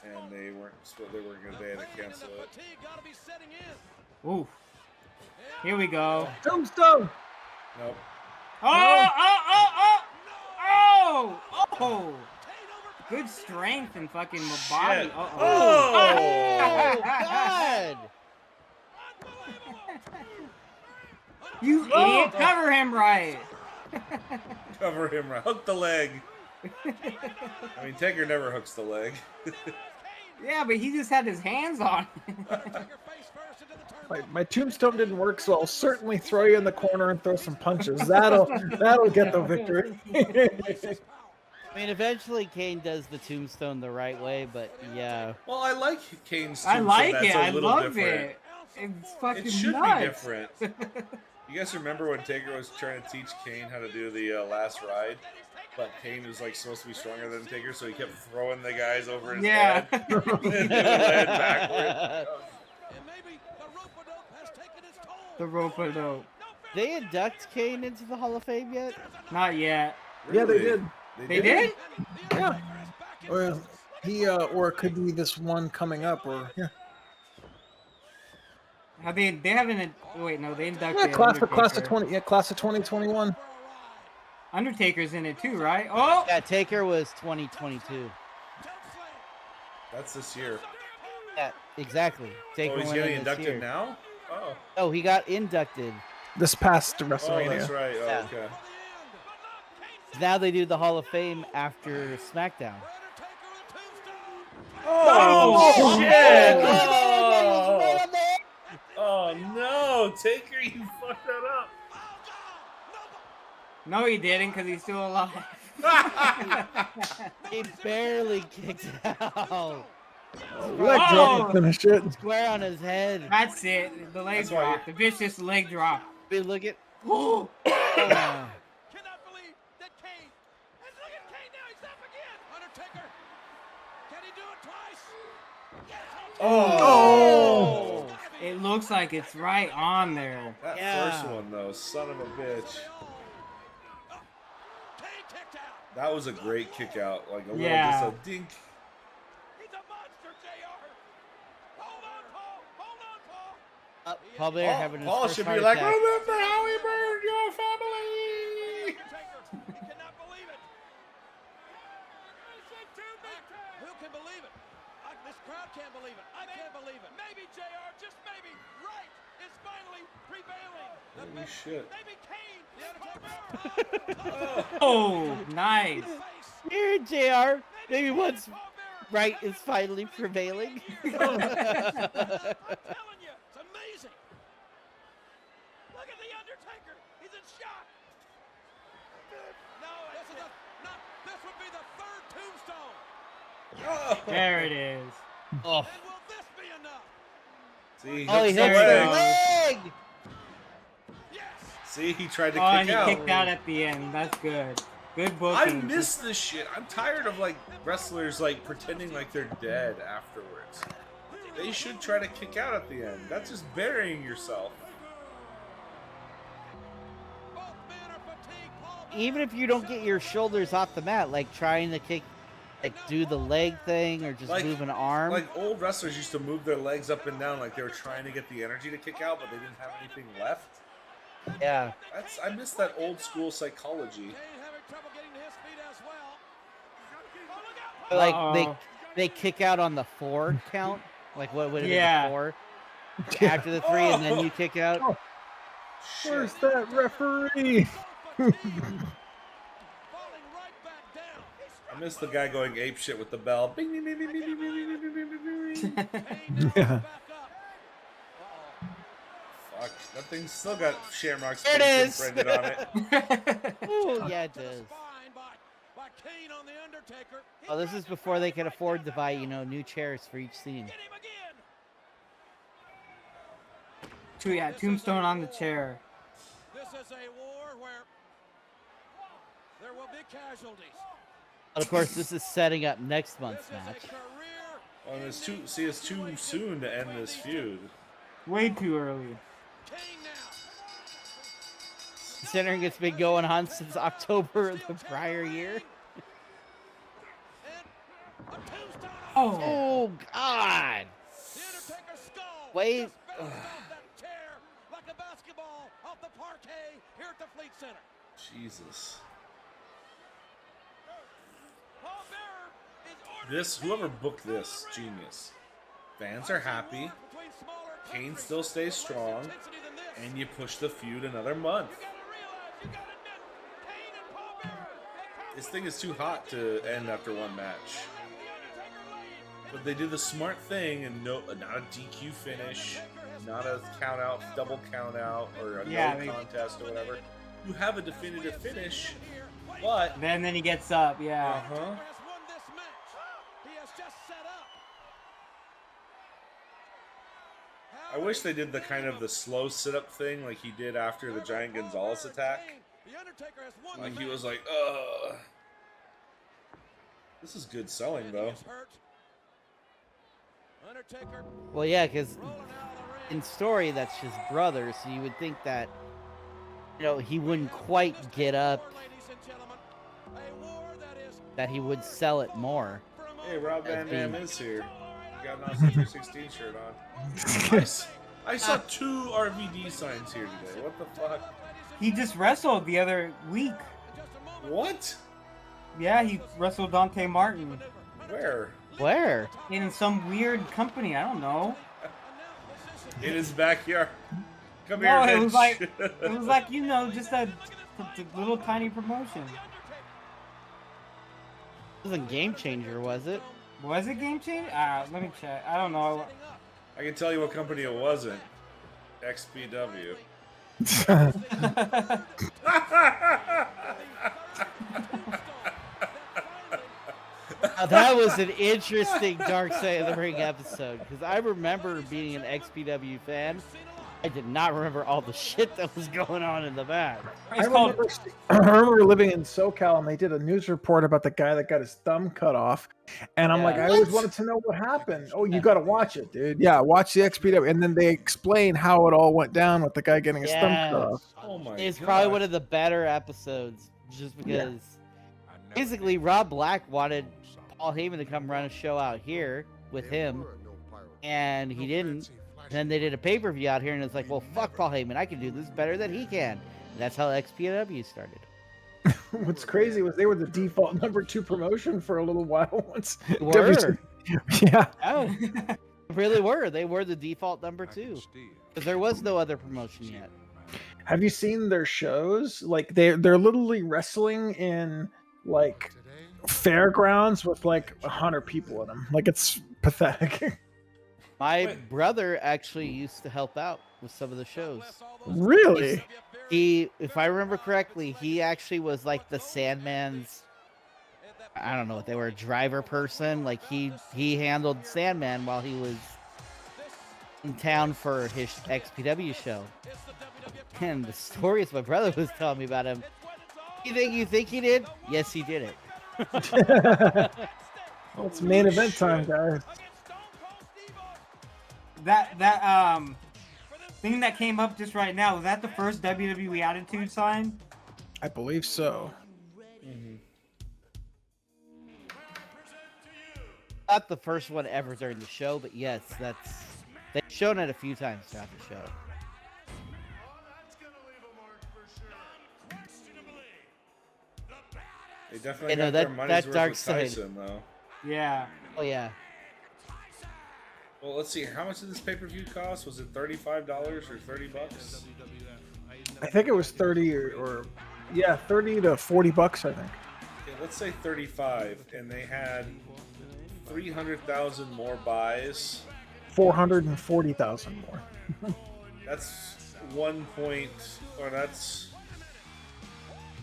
and they weren't going to. They had to cancel it. Ooh. Here we go. Tombstone. Nope. Oh! Good strength and fucking body. Shit. Uh-oh. Oh, God! You idiot! Cover him right. Cover him right. Hook the leg. I mean, Taker never hooks the leg. Yeah, but he just had his hands on it. My tombstone didn't work, so I'll certainly throw you in the corner and throw some punches. That'll get the victory. I mean, eventually Kane does the tombstone the right way, but yeah. Well, I like Kane's I tombstone. like That's it. a I little love different. it. It's fucking It should nuts. be different. You guys remember when Taker was trying to teach Kane how to do the last ride? But Kane was like supposed to be stronger than Taker, so he kept throwing the guys over his head. And they would land backwards. The rope-a-dope. They induct Kane into the Hall of Fame yet? Not yet. Yeah, they did. They did? Yeah. Or or it could be this one coming up, or yeah. Have they haven't. Wait, no, they inducted. Yeah, class of Undertaker. 20. Yeah, class of 2021. Undertaker's in it too, right? Oh. Yeah, Taker was 2022. That's this year. Yeah, exactly. Taker Oh, he's went getting in this inducted year. now? Oh. Oh, he got inducted. This past Oh, WrestleMania. that's right. Oh, Yeah. okay. Now they do the Hall of Fame after SmackDown. Oh, shit! Oh! Oh, no! Taker, you fucked that up. No, he didn't, because he's still alive. He barely kicked out. Leg drop to finish it. Square on his head. That's it. The leg That's why drop. The vicious leg drop. But look at. Oh. Oh. Cannot believe that Kane. And look at Kane now. He's up again. Undertaker. Can he do it twice? Oh! It looks like it's right on there. That Yeah. first one, though, son of a bitch. Kane kicked out. That was a great kick out. Like a little, Yeah. just a dink. He's a monster, JR. Hold on, Paul. Hold on, Paul. Paul Bear having his Paul first should heart be like, attack. remember how he burned your family! Undertaker. He cannot believe it. Who can believe it? This crowd can't believe it. I can't believe it. Maybe JR, just maybe, right is finally prevailing. Holy shit. Maybe Kane. The Undertaker. Oh, nice. Here, JR. Maybe once right is finally prevailing. I'm telling you, it's amazing. Look at the Undertaker. He's in shock. No, this would be the third tombstone. There it is. Oh, And will this be enough? See, he oh, he hooks the hits the leg. leg. Yes. See, he tried to Oh, and kick he out. kicked out at the end. That's good. Good I booking. miss this shit. I'm tired of like wrestlers like pretending like they're dead afterwards. They should try to kick out at the end. That's just burying yourself. Both men are fatigued. Paul Even if you don't get your shoulders off the mat, like trying to kick, like do the leg thing or just Like- move an arm. Like old wrestlers used to move their legs up and down like they were trying to get the energy to kick out, but they didn't have anything left. Yeah. I miss that old school psychology. Kane having trouble getting to his feet as well. Oh, look out, Paul. Like Uh-oh. they kick out on the 4 count. Like what would it Yeah. be, 4? After the 3 and then you kick out. Oh. Where's that referee? Falling right back down. I miss the guy going ape shit with the bell. Bing, bing, bing, bing, bing, bing, bing, bing, bing, bing, bing, bing. Kane now Yeah. back up. Fuck, that thing's still got Shamrock's There it face is. imprinted on it. Oh yeah, it does. Spine by by Kane on the Undertaker. Oh, this is before they could afford to buy, new chairs for each scene. Get him again. Tombstone on the chair. This is a war where there will be casualties. But of course, this is setting up next This month's is match. a career. Well, it's too soon to end this feud. Way too early. Kane now. Considering it's been going on since October of the prior year. And a tombstone. Oh. Oh, God. The Undertaker's skull. Wait. Just bounced off that chair like a basketball off the parquet here at the Fleet Center. Jesus. Paul Bearer is ordering This, whoever booked this, genius. Fans are happy. between smaller Kane countries. still stays Less strong, intensity than this. and you push the feud another month. You gotta realize, you gotta admit, Kane and Paul Bearer, they come This thing is too hot to end after one match. the Undertaker lead. But they did the smart thing and not a DQ finish, not a count out, double count out, or a Yeah, no they- contest or whatever. You have a definitive finish, but Then he gets up. Yeah. uh-huh. Has won this match. He has just set up. I wish they did the kind of the slow sit-up thing like he did after the Giant Gonzalez attack. The Undertaker has won Like the he was match. like, ugh. This is good selling And though. he's hurt. Undertaker Well, yeah, because rolling out of the ring. in story, that's his brother, so you would think that, he wouldn't quite get up, Ladies and gentlemen, a war that is that he would sell it more. Hey, Rob Van As Dam being- is here. He got an Austin 316 shirt on. I saw 2 RVD signs here today. What the fuck? He just wrestled the other week. What? Yeah, he wrestled Dante Martin Where? Where? in some weird company. I don't know. In his backyard. Come No, here, it was Mitch. like just a little tiny promotion. It wasn't Game Changer, was it? Was it Game Changer? Let me check. I don't know. I can tell you what company it wasn't. XPW. Now, that was an interesting Dark Side of the Ring episode, because I remember being an XPW fan. I did not remember all the shit that was going on in the match. It's called. I remember living in SoCal and they did a news report about the guy that got his thumb cut off. And I'm like, Yeah. I always wanted to know what happened. Oh, you got to watch it, dude. Yeah, watch the XPW. And then they explain how it all went down with the guy getting his thumb cut Yeah. off. Oh my It's god. probably one of the better episodes, just because basically Rob Black wanted Paul Heyman to come run a show out here with him, and he didn't. Then they did a pay-per-view out here, and it's like, well, fuck Paul Heyman, I can do this better than he can. And that's how XPW started. What's crazy was they were the default number 2 promotion for a little while once. They were. Yeah. Oh, they really were. They were the default number 2, because there was no other promotion yet. Have you seen their shows? Like they're literally wrestling in like fairgrounds with like 100 people in them. Like it's pathetic. My Wait. brother actually used to help out with some of the shows. Really? He, if I remember correctly, he actually was like the Sandman's, I don't know what they were, driver person. Like he handled Sandman while he was in town for his XPW show. And the stories my brother was telling me about him. You think he did? Yes, he did it. Well, it's main event time, guys. That thing that came up just right now, was that the first WWE Attitude sign? I believe so. Not the first one ever during the show, but yes, they've shown it a few times throughout the show. They definitely You know, got their that- money's that worth dark with side. Tyson, though. Yeah. Oh yeah. Well, let's see. How much did this pay-per-view cost? Was it $35 or $30? I think it was 30 or yeah, 30 to 40 bucks, I think. Okay, let's say 35, and they had 300,000 more buys. 440,000 more. That's 1 point, or that's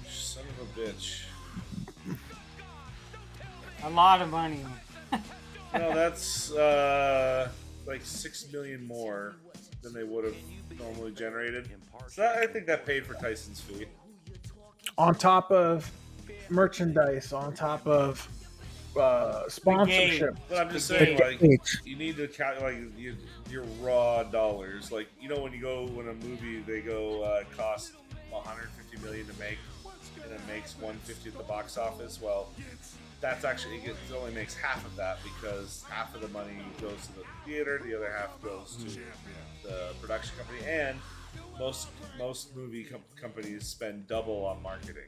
son of a bitch. A lot of money. No, that's like 6 million more than they would have normally generated. So I think that paid for Tyson's fee. On top of merchandise, on top of sponsorship. But I'm just The saying, game. like, you need to calculate your raw dollars. Like, you know, when a movie they go cost 150 million to make, and it makes 150 at the box office. Well, that's actually it only makes half of that because half of the money goes to the theater, the other half goes to the production company, and most movie companies spend double on marketing.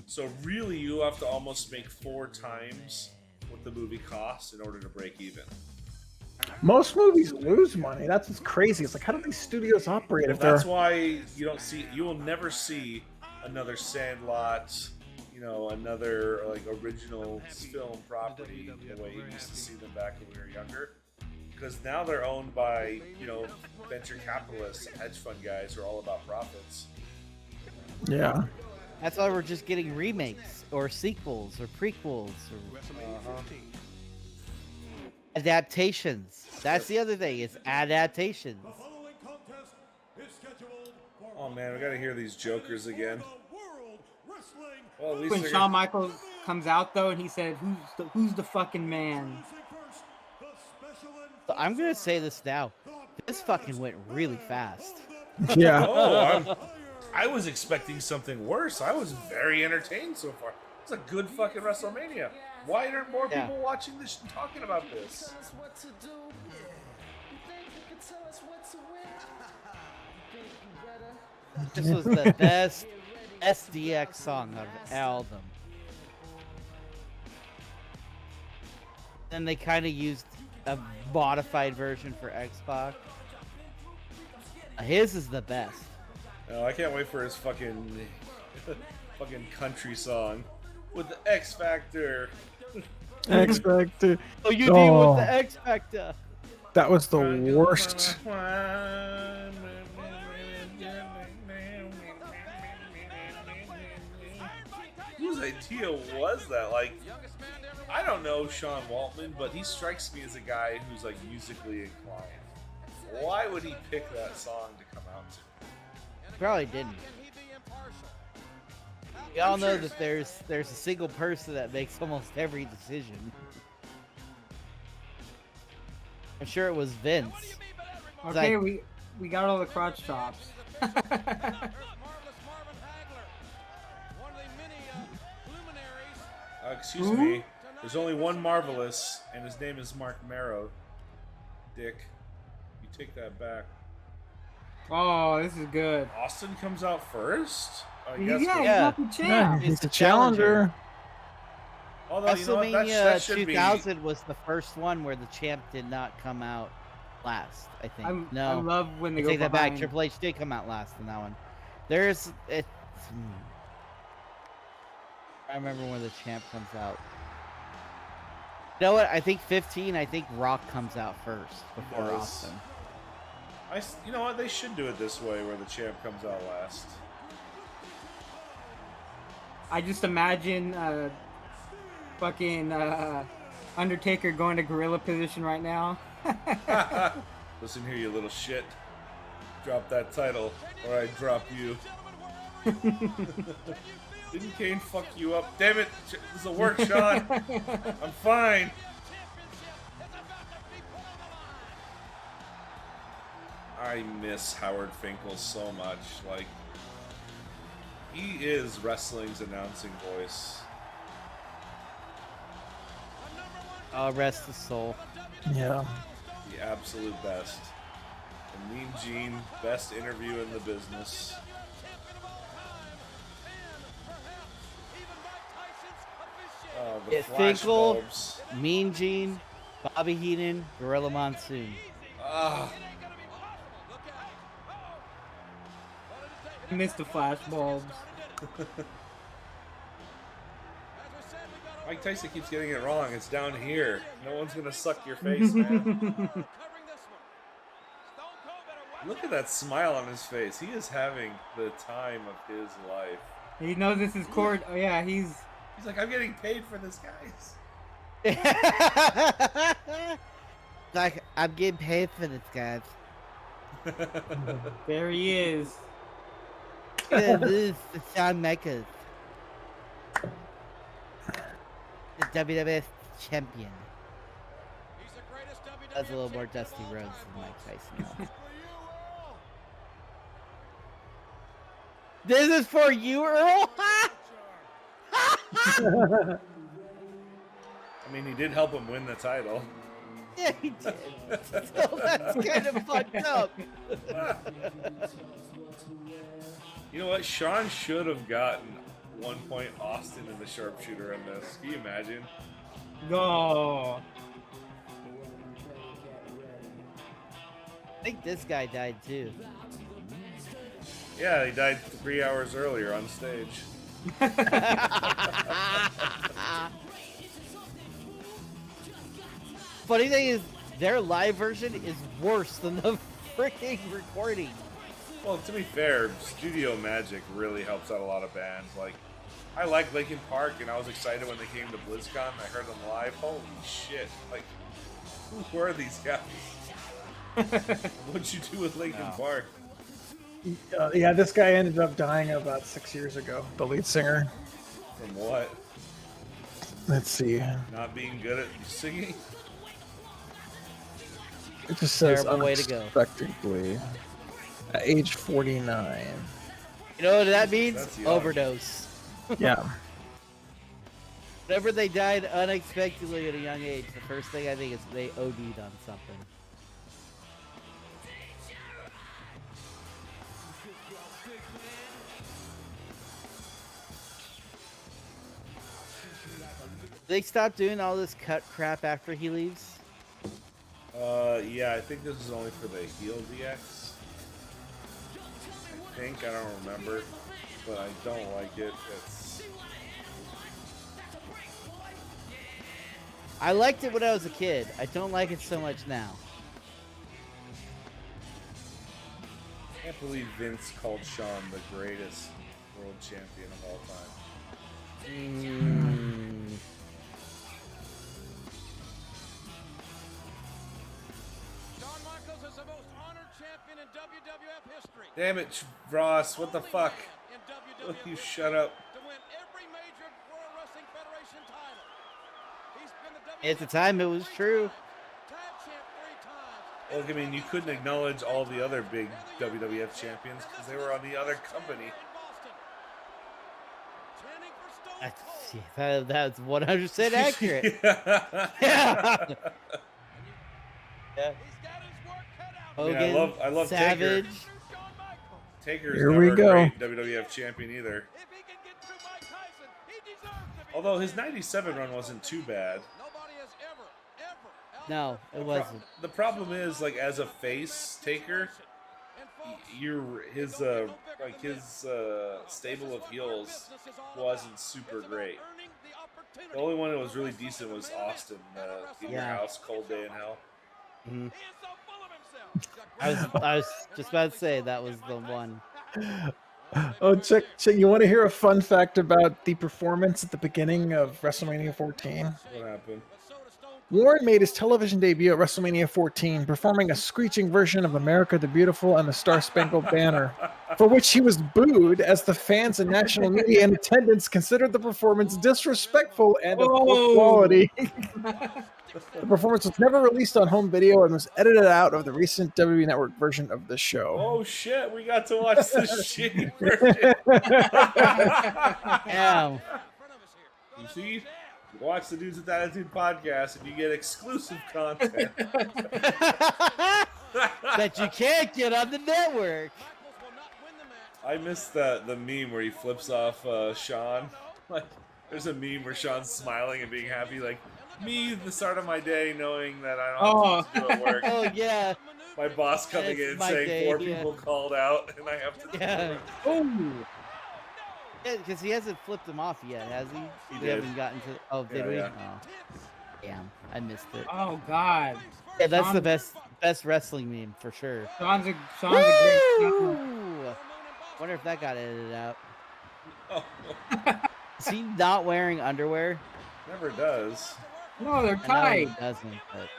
So really, you have to almost make 4 times what the movie costs in order to break even. Most movies lose money. That's what's crazy. It's like, how do these studios operate if That's they're... why you will never see another Sandlot, you know, another like original film property the way you used to see them back when we were younger. Because now they're owned by, you know, venture capitalists and hedge fund guys who are all about profits. Yeah. That's why we're just getting remakes or sequels or prequels or adaptations. That's the other thing. It's adaptations. Oh man, we gotta hear these jokers again. Well, at least When they're Shawn Michaels comes out though, and he said, "Who's the fucking man?" So I'm gonna say this now. This fucking went really fast. Yeah. I was expecting something worse. I was very entertained so far. It's a good fucking WrestleMania. Why aren't more people watching this and talking about this? This was the best SDX song out of all of them. Then they kind of used a modified version for Xbox. His is the best. Oh, I can't wait for his fucking country song with the X Factor. X Factor. Oh, you deal with the X Factor. That was the worst. Whose idea was that? Like, I don't know Sean Waltman, but he strikes me as a guy who's like musically inclined. Why would he pick that song to come out to? Probably didn't. We all know that there's a single person that makes almost every decision. I'm sure it was Vince. Okay, we got all the crotch chops. Excuse me. There's only one Marvelous, and his name is Mark Marrow. Dick, you take that back. Oh, this is good. Austin comes out first? I Yeah, guess. he's not the champ. Yeah, he's the challenger. Although, you know what? WrestleMania That should 2000 was the first one where the champ did not come out last, I think. I love when they go take that back. behind. Triple H did come out last in that one. There's it. I remember when the champ comes out. You know what? I think 15. I think Rock comes out first before does. Austin. You know what? They should do it this way, where the champ comes out last. I just imagine fucking Undertaker going to gorilla position right now. Listen here, you little shit. Drop that title, or I drop you. Didn't Kane fuck you up? Damn it! This will work, Sean. I'm fine. I miss Howard Finkel so much. Like, he is wrestling's announcing voice. Rest his soul. Yeah. The absolute best. And Mean Gene, best interview in the business. Oh, the Finkel, flashbulbs. Mean Gene, Bobby Heenan, Gorilla Monsoon. Ah, I missed the flashbulbs. Mike Tyson keeps getting it wrong. It's down here. No one's gonna suck your face, man. Look at that smile on his face. He is having the time of his life. He knows this is court. Oh yeah, he's He's like, I'm getting paid for this, guys. Like, I'm getting paid for this, guys. There he is. This is the Shawn Michaels, the WWF champion. He's the greatest WWF That's a little more champion of Dusty all Rhodes time, than Mike folks. Tyson. though. For you, Earl. This is for you, Earl. I mean, he did help him win the title. Yeah, he did. Still, that's kind of fucked up. You know what? Sean should have gotten 1 point Austin in the sharpshooter in this. Can you imagine? No. I think this guy died too. Yeah, he died 3 hours earlier on stage. Funny thing is, their live version is worse than the freaking recording. Well, to be fair, Studio Magic really helps out a lot of bands. Like, I like Linkin Park, and I was excited when they came to BlizzCon. And I heard them live. Holy shit! Like, who were these guys? What'd you do with Linkin Park? Yeah, this guy ended up dying about 6 years ago. The lead singer. From what? Let's see. Not being good at singing? It just says Terrible way to go. unexpectedly. At age 49. You know what that means? That's young. Overdose. Yeah. Whenever they died unexpectedly at a young age, the first thing I think is they OD'd on something. They stopped doing all this cut crap after he leaves. Yeah, I think this is only for the heel DX. I think, I don't remember, but I don't like it. I liked it when I was a kid. I don't like it so much now. I can't believe Vince called Shawn the greatest world champion of all time. Shawn Michaels is the most honored champion in WWF history. Damn it, Ross, what the fuck? In Will WWF you shut up? to win every major World Wrestling Federation title. He's been the At the time, it was true. tag champ 3 times. Look, I mean, you couldn't acknowledge all the other big WWF champions because they were on the other company. That's 100% accurate. Yeah. Yeah. Yeah. I mean, Hogan, I love Savage. Taker's Here never we a go. great WWF champion either. Although his 97 run wasn't too bad. No, it wasn't. The problem is, like, as a face Taker, his stable of heels wasn't super great. The only one that was really decent was Austin, in your house, Cold Day in Hell. Mhm. I was just about to say that was the one. Oh, check. You want to hear a fun fact about the performance at the beginning of WrestleMania 14? What happened? Warren made his television debut at WrestleMania 14, performing a screeching version of America the Beautiful and the Star Spangled Banner, for which he was booed as the fans and national media in attendance considered the performance disrespectful and of poor quality. The performance was never released on home video and was edited out of the recent WWE Network version of the show. Oh shit, we got to watch the shitty version. Yeah. You see? Watch the Dudes with Attitude podcast and you get exclusive content. That you can't get on the network. I missed the meme where he flips off Sean. Like, there's a meme where Sean's smiling and being happy, like, me, the start of my day, knowing that I don't have to do at work. Oh yeah. My boss coming It's in and my saying day, 4 yeah. people called out and I have to do Yeah. it. Oh, Yeah, because he hasn't flipped them off yet, has he? He We did. haven't gotten to. Oh, did Yeah, we? yeah. Oh, damn, I missed it. Oh God. Yeah, that's the Sean- best wrestling meme for sure. Sean's a great. Woo! Wonder if that got edited out. Oh, Is he not wearing underwear? Never does. No, they're I know he tight. doesn't, but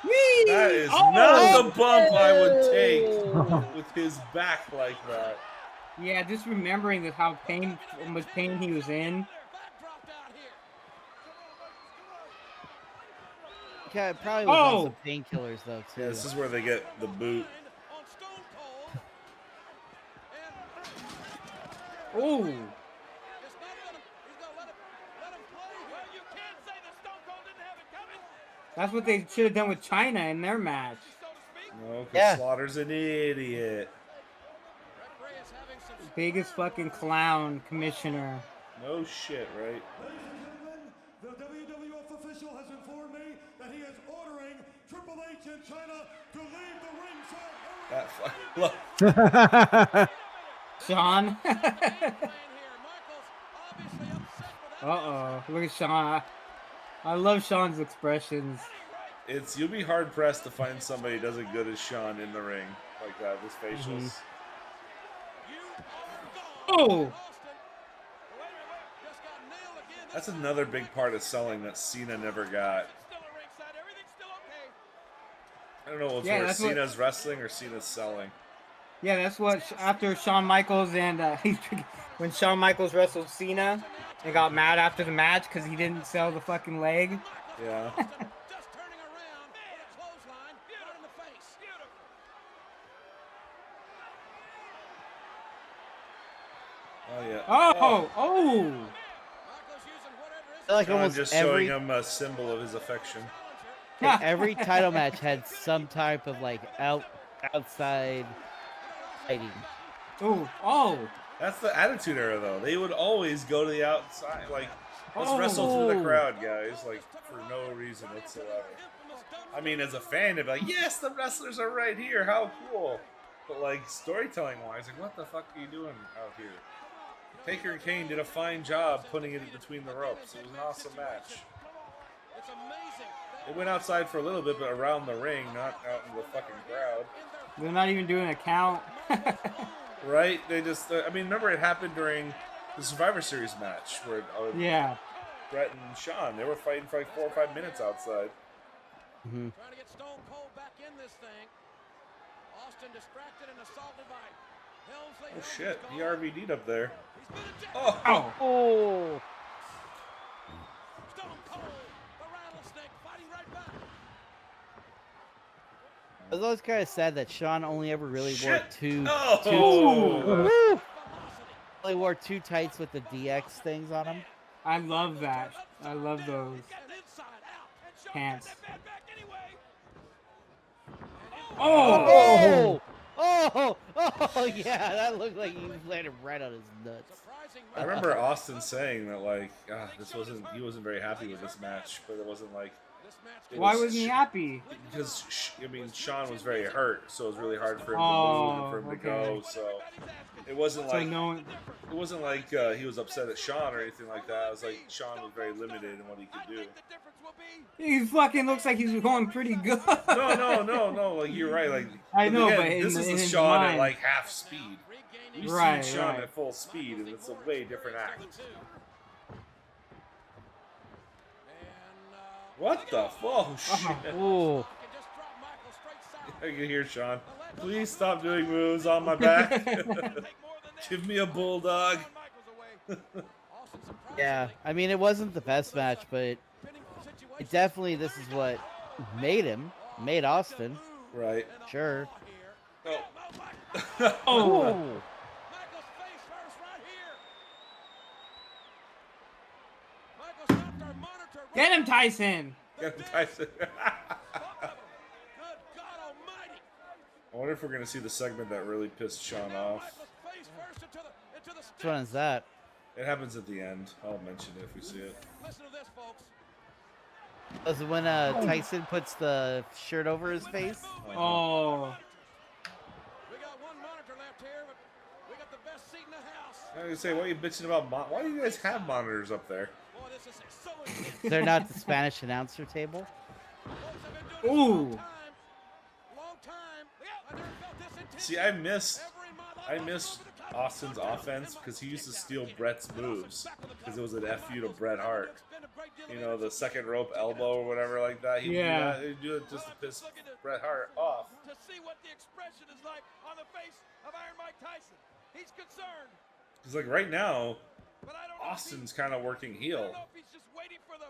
Whee! That is Oh! not the bump I would take with his back like that. Yeah, just remembering that how much pain he was in. yeah, it probably was on Oh! some painkillers though too. Yeah, this is where they get the boot. Oh! That's what they should have done with China in their match. No, because Yeah. Slaughter's an idiot. Biggest fucking clown commissioner. No shit, right? Ladies and gentlemen, the WWF official has informed me that he is ordering Triple H in China to leave the ringside area. That look. Sean. Uh-oh. Look at Sean. I love Sean's expressions. You'll be hard pressed to find somebody who does it good as Sean in the ring like that. His facials. Oh! That's another big part of selling that Cena never got. I don't know if Yeah, it's that's where what- Cena's wrestling or Cena's selling. Yeah, that's what after Shawn Michaels and when Shawn Michaels wrestled Cena and got mad after the match because he didn't sell the fucking leg. Yeah. Oh yeah. Oh! I feel like Sean almost just every showing him a symbol of his affection. every title match had some type of like outside fighting. Oh! That's the Attitude Era, though. They would always go to the outside. Like, let's wrestle through the crowd, guys. Like, for no reason whatsoever. I mean, as a fan, they'd be like, yes, the wrestlers are right here. How cool. But, like, storytelling-wise, like, what the fuck are you doing out here? Taker and Kane did a fine job putting it between the ropes. It was an awesome match. It went outside for a little bit, but around the ring, not out in the fucking crowd. They're not even doing a count. Right? They just, I mean, remember it happened during the Survivor Series match where Yeah. Brett and Sean, they were fighting for like 4 or 5 minutes outside. Mm-hmm. Trying to get Stone Cold back in this thing. Austin distracted and assaulted by Helmsley. Oh shit, he RVD'd up there. Oh! Oh! Stone Cold, the rattlesnake, fighting right back. I was always kind of sad that Sean only ever really wore Shit. two. Oh! Woo! Only wore two tights with the DX things on them. I love that. I love those pants. Oh! Oh! Oh! Yeah, that looked like he landed right on his nuts. I remember Austin saying that like, he wasn't very happy with this match, but it wasn't like. Why wasn't he happy? Because I mean, Sean was very hurt, so it was really hard for him to Oh, move and for him to okay. go. So it wasn't So like no, it wasn't like he was upset at Sean or anything like that. It was like Sean was very limited in what he could do. he fucking looks like he's going pretty good. No. Like you're right. Like I know, but this in is the his Sean mind. at like half speed. We've Right, seen Sean right. at full speed, and it's a way different act. What the fuck? Oh shit! Oh! I can hear Sean. Please stop doing moves on my back. Give me a bulldog. Yeah, I mean, it wasn't the best match, but it definitely, this is what made Austin. Right. Sure. Oh. Oh! Get him, Tyson! Tyson. I wonder if we're going to see the segment that really pissed Sean off. Which one is that? It happens at the end. I'll mention it if we see it. Listen to this, folks. Was it when Tyson puts the shirt over his face? Oh. We got one monitor left here, but we got the best seat in the house. I was going to say, what are you bitching about? Why do you guys have monitors up there? Boy, this is so They're not the Spanish announcer table? Ooh. long time. I never felt this intense. See, I miss Austin's offense because he used to steal Bret's moves because it was an FU to Bret Hart. You know, the second rope elbow or whatever like that. He'd do it just to piss Bret Hart off. To see what the expression is like on the face of Iron Mike Tyson. He's concerned. Because like right now, But I don't know if Austin's kind of working I heel. don't know if he's just waiting for the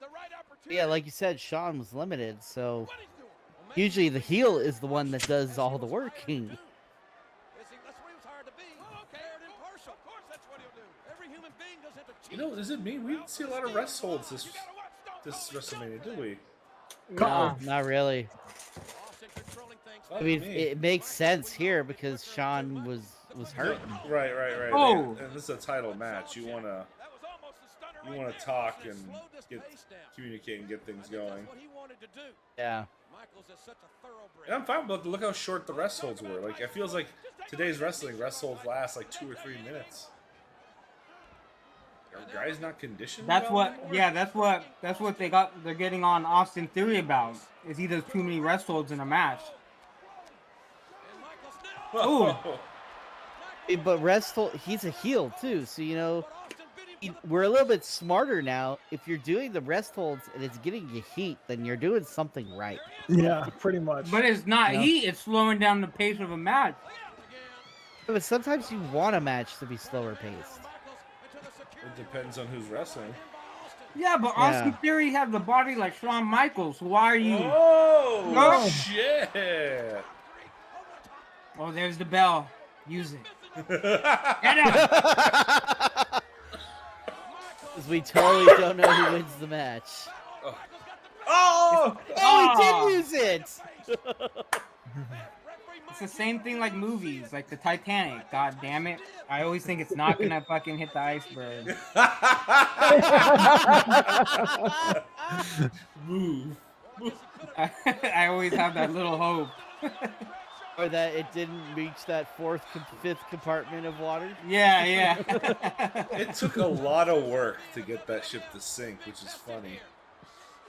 right opportunity. Yeah, like you said, Sean was limited, so What he's doing. Well, maybe usually the he's heel doing is the one that does that's all what the he was hired working. to do. That's what he was hired to be. Fair and impartial. Of course, that's what he'll do. Every human being doesn't have to cheat. You know, is it me? We didn't see a lot of rest holds this WrestleMania, did we? No, not really. Austin controlling things. I mean, it makes sense here because Sean was hurt. Right. Oh. And this is a title match. You wanna That was almost a stunner you right wanna there. talk Austin and slowed this get pace down. communicate and get I things think going. that's what he wanted to do. Yeah. Michaels is such a thoroughbred. And I'm fine, but look how short the rest holds were. Like it feels like today's wrestling rest holds last like 2 or 3 minutes. Are guys not conditioned? That's well what. anymore? Yeah, that's what they're getting on Austin Theory about. Is he does too many rest holds in a match. And Michaels now. Ooh. But he's a heel too, so you know we're a little bit smarter now. If you're doing the rest holds and it's getting you heat, then you're doing something right. Yeah, pretty much. But it's not No. heat. It's slowing down the pace of a match. But sometimes you want a match to be slower paced. It depends on who's wrestling. Yeah, but Yeah. Austin Theory have the body like Shawn Michaels. Why are you? Oh No. shit! Oh, there's the bell. Use it. Get Because him. we totally don't know who wins the match. Oh! Oh, he did use it! It's the same thing like movies, like the Titanic. God damn it! I always think it's not gonna fucking hit the iceberg. Move. I always have that little hope. Or that it didn't reach that fifth compartment of water. Yeah. It took a lot of work to get that ship to sink, which is funny.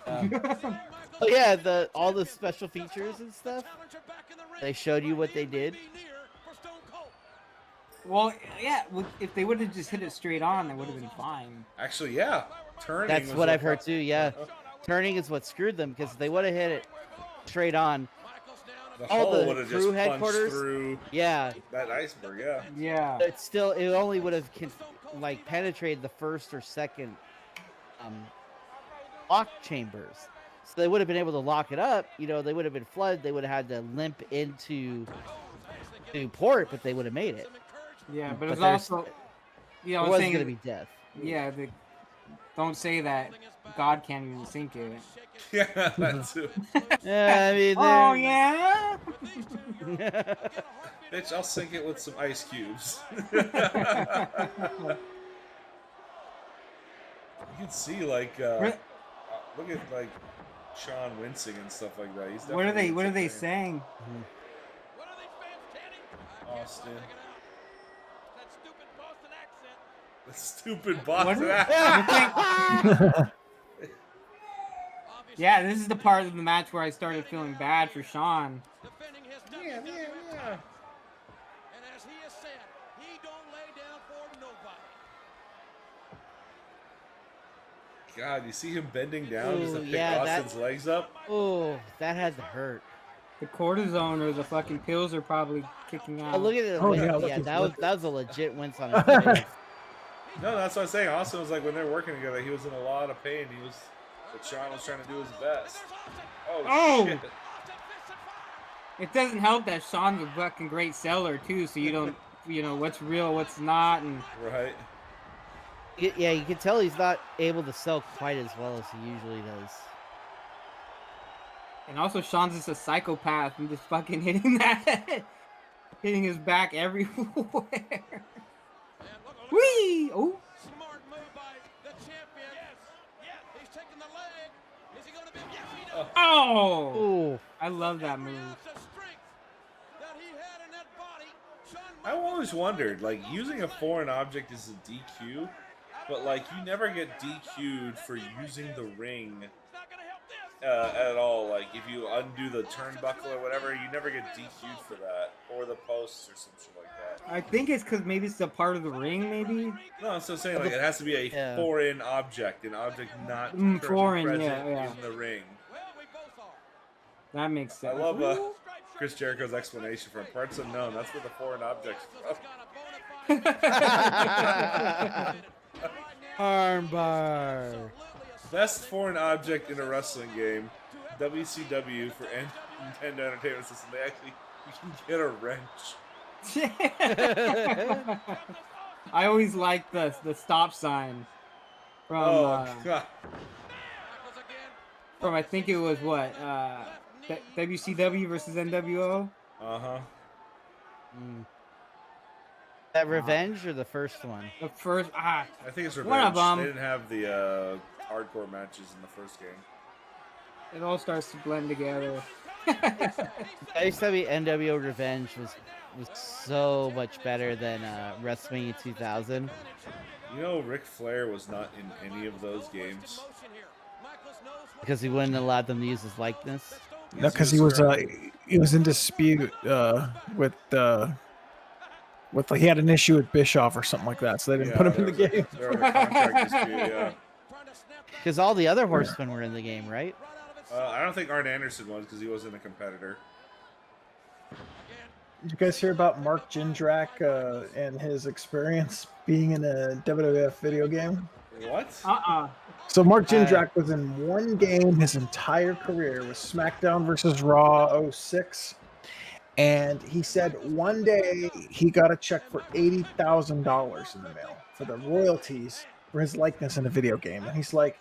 Oh yeah, all the special features and stuff. They showed you what they did. Well, yeah. If they would have just hit it straight on, it would have been fine. Actually, yeah. Turning. That's was what I've pro- heard too. Yeah, turning is what screwed them because if they would have hit it straight on. The all hull the would have crew just punched headquarters? through Yeah, that iceberg. Yeah. Yeah. it only would have penetrated the first or second lock chambers. So they would have been able to lock it up. You know, they would have been flooded. They would have had to limp into port, but they would have made it. Yeah, but But it's there's- also. Yeah, I It was wasn't saying. going to be death. Yeah, don't say that God can't even sink it. Yeah, that too. Yeah, I mean, Oh they're- yeah. Bitch, I'll sink it with some ice cubes. You can see look at like Sean wincing and stuff like that. He's What are they? definitely What are they trained. saying? What are these fans chanting? Austin. That stupid Boston accent. The stupid What Boston is- accent. Yeah, this is the part of the match where I started feeling bad for Sean. Defending his Yeah. And as he has said, he don't lay down for nobody. God, you see him bending down just to Ooh, pick yeah, Austin's legs up? Oh, that had to hurt. The cortisone or the fucking pills are probably kicking Oh, out. look at it. Oh, yeah, yeah, that look was a legit wince on his face. No, that's what I'm saying. Austin was like when they're working together, he was in a lot of pain. But Sean was trying to do his best. Oh! Shit. It doesn't help that Sean's a fucking great seller too, so you don't, what's real, what's not, and Right. Yeah, you can tell he's not able to sell quite as well as he usually does. also Sean's just a psychopath and just fucking hitting his back everywhere. Whee! Oh. Smart move by the champion. Yes. He's taking the leg. Is he going to be? Yes, he does. Oh! Oh, I love that move. The strength that he had in that body. Shawn I've always wondered, like, using a foreign object is a DQ, but, like, you never get DQ'd for using the ring not going to help this. at all. Like, if you undo the turnbuckle or whatever, you never get DQ'd for that. Or the posts or some shit like that. I think it's because maybe it's a part of the ring, maybe. No, I'm still saying like it has to be a Yeah. foreign object, an object not currently foreign, present yeah. in the ring. That makes I sense. love Chris Jericho's explanation for parts unknown. That's where the foreign objects from. Armbar. Best foreign object in a wrestling game, WCW for Nintendo Entertainment System. They actually, you can get a wrench. I always like the stop sign from God. from I think it was what WCW versus NWO. Uh-huh. That Revenge or the first one? The first I think it's Revenge. One of them. They didn't have the hardcore matches in the first game. It all starts to blend together. WCW NWO Revenge was so much better than WrestleMania 2000. You know, Ric Flair was not in any of those games. Because he wouldn't allow them to use his likeness. No, because he was in dispute with he had an issue with Bischoff or something like that, so they didn't put him in the game. There was a contract dispute, yeah. Because all the other horsemen were in the game, right? I don't think Arn Anderson was because he wasn't a competitor. Did you guys hear about Mark Jindrak and his experience being in a WWF video game? What? So Mark Jindrak was in one game his entire career. It was SmackDown versus Raw 06. And he said one day he got a check for $80,000 in the mail for the royalties for his likeness in a video game. And he's like,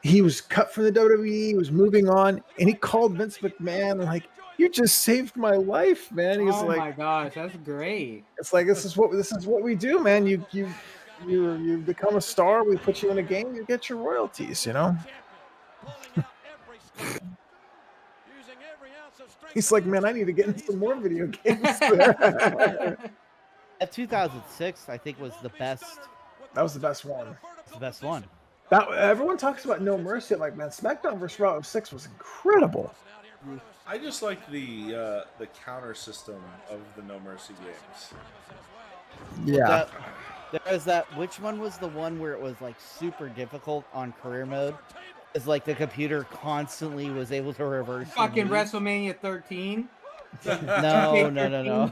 he was cut from the WWE, he was moving on, and he called Vince McMahon like, "You just saved my life, man." He's like, "Oh my gosh, that's great." It's like this is what we do, man. You become a star, we put you in a game, you get your royalties, you know. He's like, "Man, I need to get into some more video games." At 2006, I think was the best. That was the best one. It's the best one. That everyone talks about No Mercy. I'm like, man, SmackDown vs. Raw 06 was incredible. I just like the counter system of the No Mercy games. Yeah. There was that. Which one was the one where it was like super difficult on career mode? It's like the computer constantly was able to reverse. Fucking WrestleMania 13. No.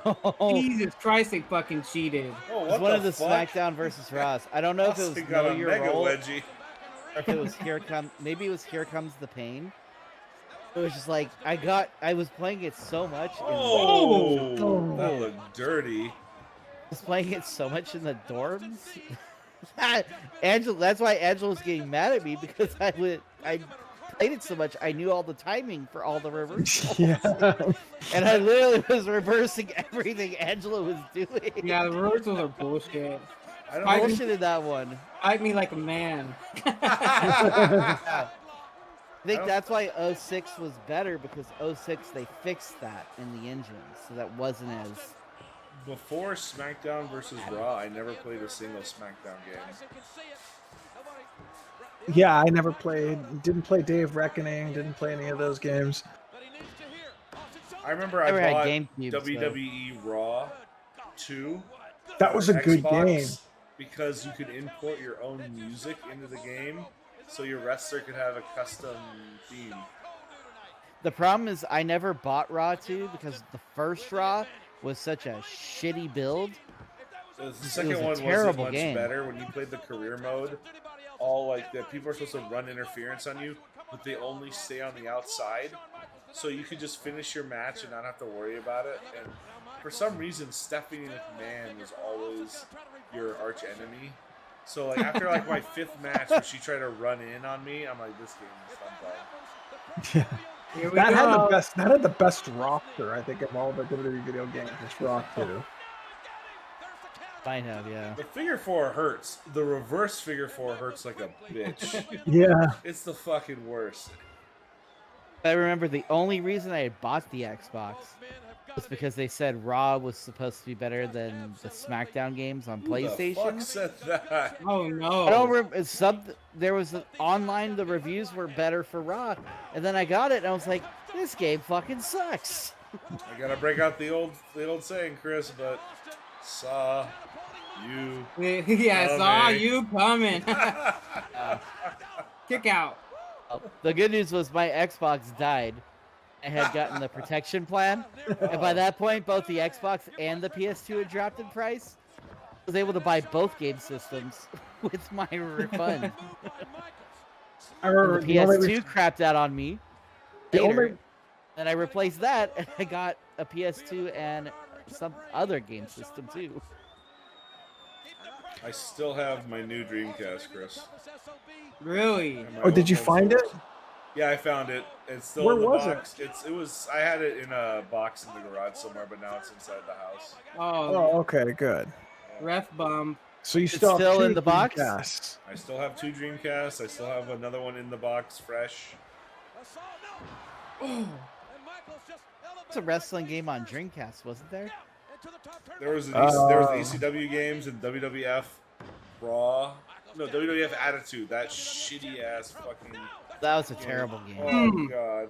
Jesus Christ, they fucking cheated. Oh, it was one of the SmackDown versus Raws. I don't know if it was Know Your Role. Wedgie. Or if it was maybe it was Here Comes the Pain. It was just like I was playing it so much. That looked dirty. I was playing it so much in the dorms. Angela, that's why Angela was getting mad at me because I played it so much. I knew all the timing for all the reversals. Yeah. And I literally was reversing everything Angela was doing. Yeah, the reversals are bullshit. I bullshitted that one. Fight me like a man. I think that's why 06 was better, because 06 they fixed that in the engine, so that wasn't as... Before SmackDown versus Raw, I never played a single SmackDown game. Yeah, I never didn't play Day of Reckoning, didn't play any of those games. I remember I bought WWE Raw 2. That was a good game. Because you could import your own music into the game, so your wrestler could have a custom theme. The problem is I never bought Raw 2 because the first Raw was such a shitty build. So the second one wasn't much better. When you played the career mode, all like the people are supposed to run interference on you, but they only stay on the outside, so you could just finish your match and not have to worry about it. And for some reason, Stephanie McMahon was always your arch enemy. So like after like my 5th match where she tried to run in on me, I'm like, this game is done. Yeah. That had the best roster, I think, of all the WWE video games. Just Raw 2. Might have, yeah. The figure 4 hurts. The reverse figure 4 hurts like a bitch. Yeah. It's the fucking worst. I remember the only reason I had bought the Xbox was because they said Raw was supposed to be better than the SmackDown games on PlayStation. Who the fuck said that? Oh no! I don't remember. There was online. The reviews were better for Raw, and then I got it, and I was like, "This game fucking sucks." I gotta break out the old saying, Chris, but Saw you. Yeah, saw coming. you coming. Kick out. The good news was my Xbox died. I had gotten the protection plan, and by that point, both the Xbox and the PS2 had dropped in price. I was able to buy both game systems with my refund. I remember And the PS2 crapped out on me The later, only- and I replaced that, and I got a PS2 and some other game system too. I still have my new Dreamcast, Chris. Really? And my Oh, did you old find it? consoles. Yeah, I found it. It's still Where in the was it? box. It was. I had it in a box in the garage somewhere, but now it's inside the house. Oh, Oh, okay, good. ref bump. So you It's still have still two in the box? Dreamcasts. I still have 2 Dreamcasts. I still have another one in the box, fresh. It's a wrestling game on Dreamcast, wasn't there? There was there was the ECW games and WWF Raw. No, WWF Attitude. That shitty ass fucking. That was a terrible game. Oh god.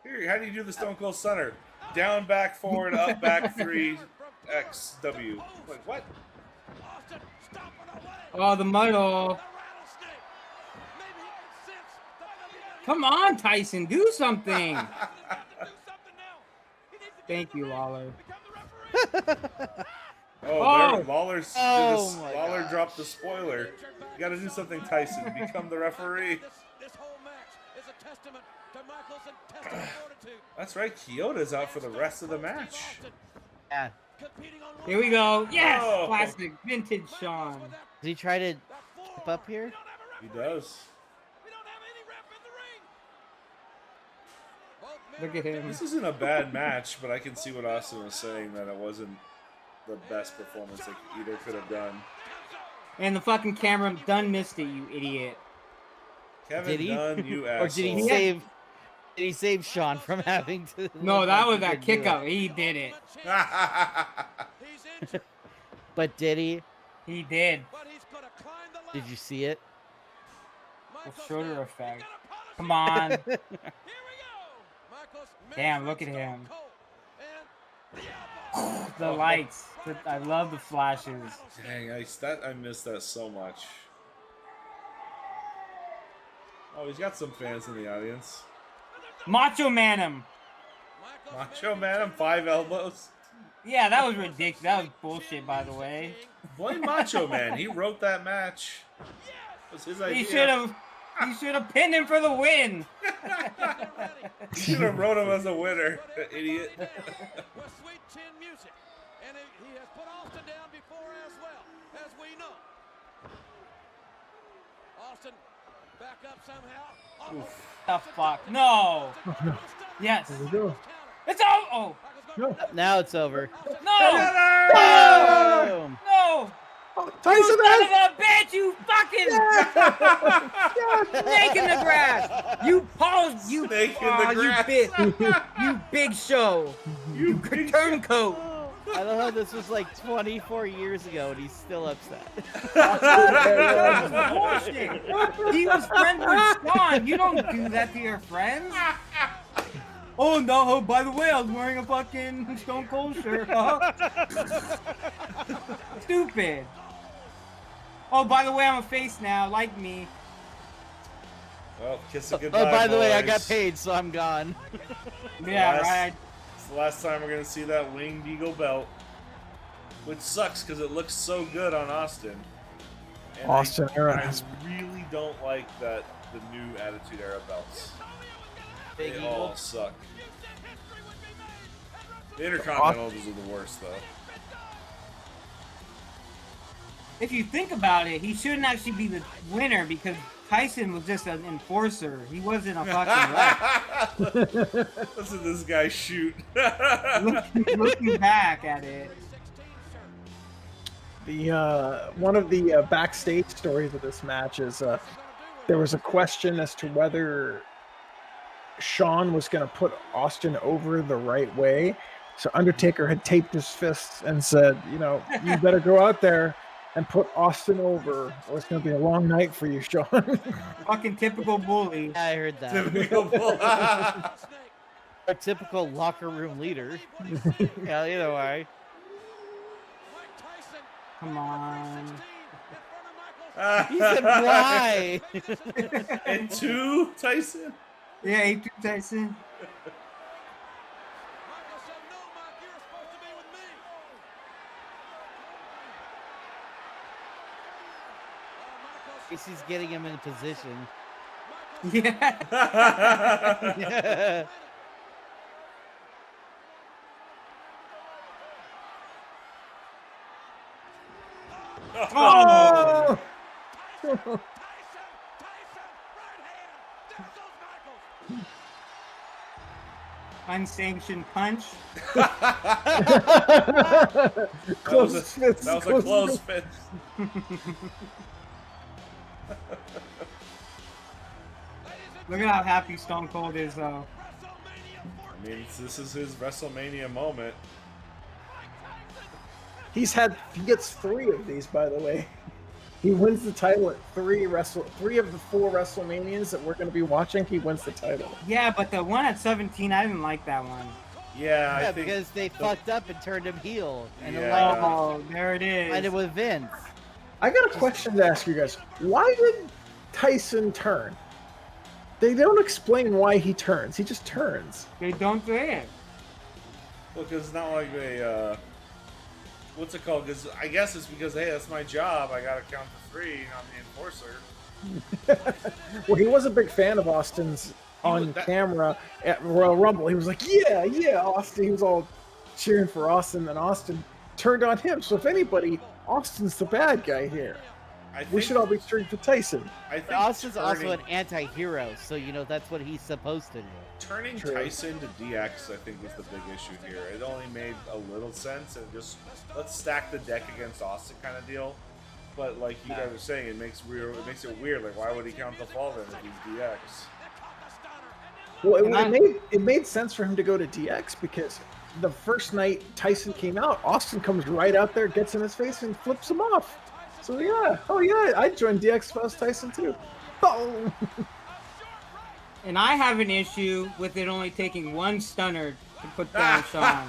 Here, how do you do the Stone Cold Stunner? Down, back, forward, up, back, 3, X, W. Like what? Oh, the muddle. Come on, Tyson, do something. Thank you, Lawler. Oh, there, Lawler's Oh my Lawler dropped the spoiler. You got to do something, Tyson. Become the referee. That's right. Kyoto's out for the rest of the match. Yeah. Here we go. Yes, Oh. classic vintage Sean. Did he try to keep up here? He does. Look at him. This isn't a bad match, but I can see what Austin was saying, that it wasn't the best performance that either could have done. And the fucking camera done missed it, you idiot. Kevin Did he? Dunn, you Or asshole. did he save? Did he save Sean from having to? No, look that like was he that could do kick it? up. He did it. But did he? He did. Did you see it? The shoulder effect. Come on. Damn, look at him. The lights. I love the flashes. Dang, I missed that so much. Oh, he's got some fans in the audience. Macho Man him. Macho Man, 5 elbows. Yeah, that was ridiculous. That was bullshit, by the way. Blame Macho Man. He wrote that match. It was his idea. He should have pinned him for the win. He should have wrote him as a winner, idiot. With sweet chin music. And he has put Austin down before as well, as we know. Austin back up somehow. The fuck? No. Yes. There we go. It's all. Oh. Now it's over. No. Boom. No. Tyson Son has of a bitch, you fucking snake in the grass. You paused, you Snake in the grass. you big show. You turncoat. I love how this was like 24 years ago and he's still upset. Bullshit. He was friends with Sean. You don't do that to your friends. Oh no! Oh, by the way, I was wearing a fucking Stone Cold shirt. Huh? Stupid. Oh, by the way, I'm a face now. Like me. Well, kiss it goodbye, Oh, by the way, I boys. got paid, so I'm gone. Yeah, Last- right. It's the last time we're going to see that Winged Eagle belt. Which sucks because it looks so good on Austin. And Austin era I has- really don't like that the new Attitude Era belts. Big They Eagle. all suck. The Intercontinentals are the worst, though. If you think about it, he shouldn't actually be the winner because Tyson was just an enforcer. He wasn't a fucking ref. Listen to this guy shoot. Looking back at it. The one of the backstage stories of this match is there was a question as to whether Sean was going to put Austin over the right way. So Undertaker had taped his fists and said, you know, you better go out there and put Austin over, or it's going to be a long night for you, Sean. Fucking typical bully. Yeah, I heard that. Typical bull. A typical locker room leader. Yeah, either way. Come on. He said, "Why?" And 2, Tyson. Yeah, 8-2 Tyson. Michael said, no, Mike, you're supposed to be with me. Casey's getting him in position. Yeah. Yeah. Oh! Unsanctioned punch. Close fist. That was a close fist. Look at how happy Stone Cold is, though. I mean, this is his WrestleMania moment. He gets 3 of these, by the way. He wins the title at 3 of the 4 WrestleManias that we're going to be watching. He wins the title. Yeah, but the one at 17, I didn't like that one. Yeah, I Yeah, think because they fucked up and turned him heel, and Yeah. Oh, there it aligned it is. with Vince. I got a question to ask you guys. Why did Tyson turn? They don't explain why he turns. He just turns. They don't say it. Well, because it's not like they, what's it called? Because I guess it's because, hey, that's my job. I got to count to 3, and I'm the enforcer. Well, he was a big fan of Austin's on camera at Royal Rumble. He was like, yeah, Austin. He was all cheering for Austin, and Austin turned on him. So if anybody, Austin's the bad guy here. We should all be cheering for Tyson. I think Austin's also an anti-hero, so that's what he's supposed to do. Turning Tyson to DX, I think, was the big issue here. It only made a little sense, and just let's stack the deck against Austin kind of deal. But like you guys were saying, it makes it weird. Like, why would he count the fall then if he's DX? Well, it made sense for him to go to DX because the first night Tyson came out, Austin comes right out there, gets in his face, and flips him off. So I'd join DX if I was Tyson too. Oh. And I have an issue with it only taking 1 stunner to put down Sean.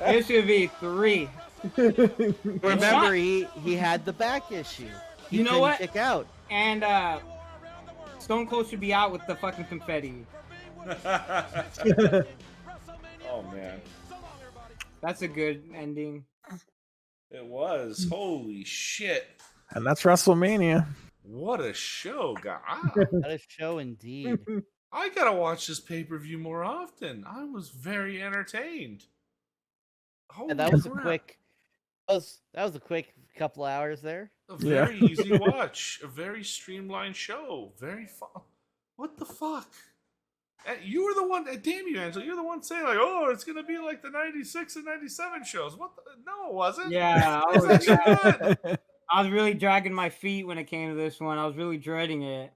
It should be 3. Remember, he had the back issue. He You know what? Kick out. And Stone Cold should be out with the fucking confetti. Oh man, that's a good ending. It was. Holy shit! And that's WrestleMania. What a show, guy! What a show indeed. I gotta watch this pay-per-view more often. I was very entertained. Holy That was crap. that was a quick couple hours there. A very easy watch. A very streamlined show. Very fun. What the fuck? You were the one. Damn you, Angela. You're the one saying like, "Oh, it's gonna be like the '96 and '97 shows." What? No, it wasn't. Yeah, It was actually good. I was really dragging my feet when it came to this one. I was really dreading it.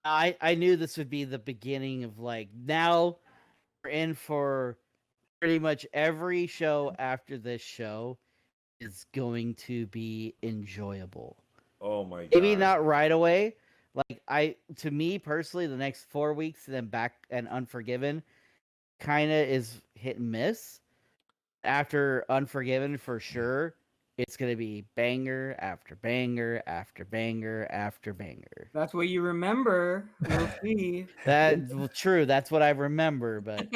I knew this would be the beginning of like, now we're in for pretty much every show after this show is going to be enjoyable. Oh my god. Maybe not right away. Like to me personally, the next 4 weeks, then back and Unforgiven kind of is hit and miss. After Unforgiven, for sure, it's gonna be banger after banger after banger after banger. That's what you remember. We'll see. True. That's what I remember. But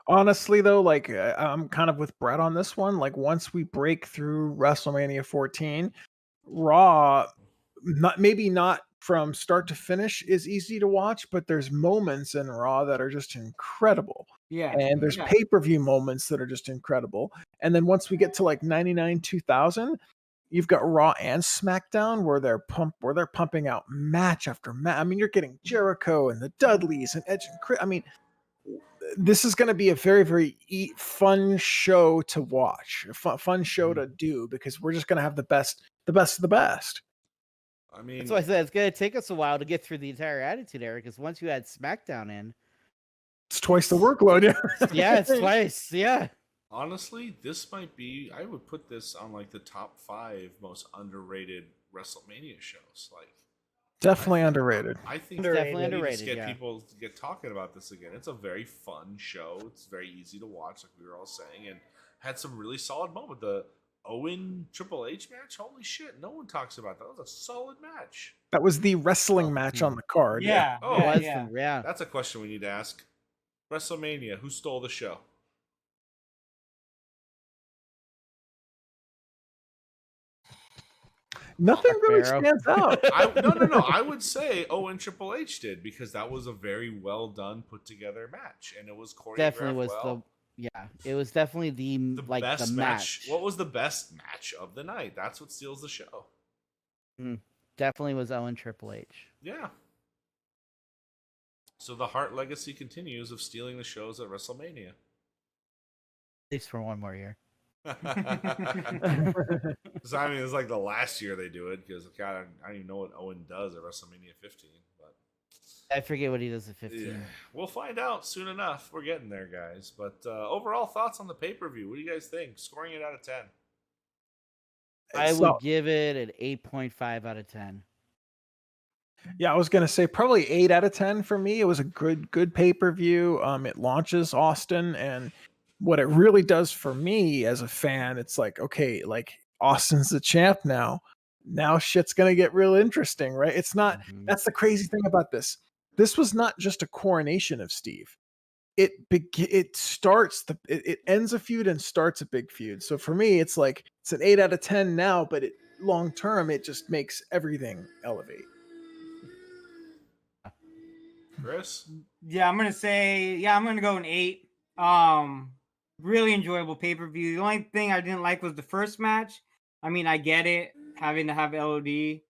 honestly, though, like I'm kind of with Brett on this one. Like once we break through WrestleMania 14, Raw, maybe not from start to finish is easy to watch, but there's moments in Raw that are just incredible. Yeah. And there's pay-per-view moments that are just incredible. And then once we get to like 99, 2000, you've got Raw and SmackDown where they're pumping out match after match. I mean, you're getting Jericho and the Dudleys and Edge and Chris. I mean, this is going to be a very, very fun show to watch, a fun show to do, because we're just going to have the best of the best. I mean, that's why I said it's going to take us a while to get through the entire Attitude Era, because once you add SmackDown in, it's twice the workload. Yeah, it's twice. Yeah. Honestly, this might be. I would put this on like the top 5 most underrated WrestleMania shows. Like, definitely underrated. I think definitely we need to underrated. get Yeah. people to get talking about this again. It's a very fun show. It's very easy to watch, like we were all saying, and had some really solid moments. Owen Triple H match? Holy shit! No one talks about that. That was a solid match. That was the wrestling match on the card. Yeah. Oh, yeah, was yeah. yeah. That's a question we need to ask. WrestleMania, who stole the show? Nothing really Pharaoh. stands out. No. I would say Owen Triple H did because that was a very well done, put together match, and it was choreographed Definitely was well. it was definitely the best the match. What was the best match of the night? That's what steals the show. Definitely was Owen Triple H. Yeah. So the Hart legacy continues of stealing the shows at WrestleMania. At least for one more year. So, I mean, it's like the last year they do it because God, I don't even know what Owen does at WrestleMania 15. But I forget what he does at 15. yeah, we'll find out soon enough. We're getting there, guys. But overall thoughts on the pay-per-view? What do you guys think? Scoring it out of 10. I would give it an 8.5 out of 10. Yeah, I was gonna say probably 8 out of 10 for me. It was a good pay-per-view. It launches Austin, and what it really does for me as a fan, it's like, okay, like Austin's the champ now. Now shit's gonna get real interesting, right? It's not. That's the crazy thing about this. This was not just a coronation of Steve. It ends a feud and starts a big feud. So for me, it's like it's an 8 out of 10 now, but long term, it just makes everything elevate. Chris? Yeah, I'm gonna go an 8. Really enjoyable pay-per-view. The only thing I didn't like was the first match. I mean, I get it, having to have LOD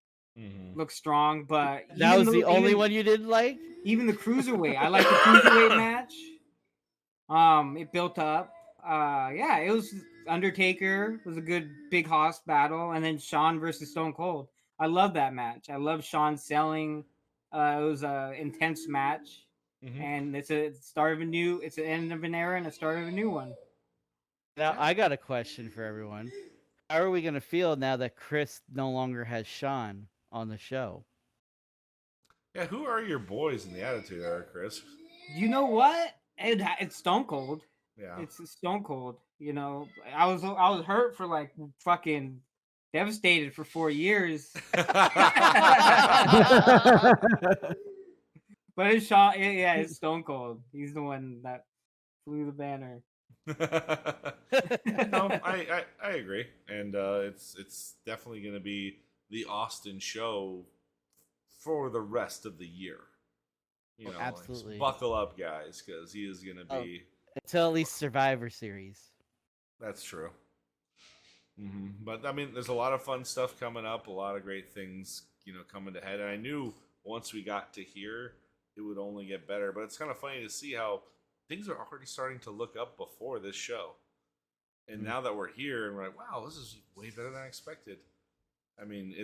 look strong, but that was the only one you didn't like? Even the cruiserweight. I like the cruiserweight match. It built up. Yeah, it was Undertaker was a good big hoss battle, and then Shawn versus Stone Cold. I love that match. I love Shawn selling. It was an intense match, and it's an end of an era and a start of a new one. Now I got a question for everyone. How are we gonna feel now that Chris no longer has Shawn on the show? Yeah, who are your boys in the Attitude Era, Chris? You know what? It's Stone Cold. Yeah, it's Stone Cold. You know, I was hurt for like fucking devastated for 4 years. But it's Shawn. Yeah, it's Stone Cold. He's the one that flew the banner. No, I agree, and it's definitely going to be the Austin show for the rest of the year. You know, absolutely. Like, buckle up, guys, because he is going to be until at least Survivor Series. That's true. But I mean, there's a lot of fun stuff coming up, a lot of great things, coming ahead. And I knew once we got to here, it would only get better. But it's kind of funny to see how things are already starting to look up before this show. And now that we're here, and we're like, wow, this is way better than I expected. I mean,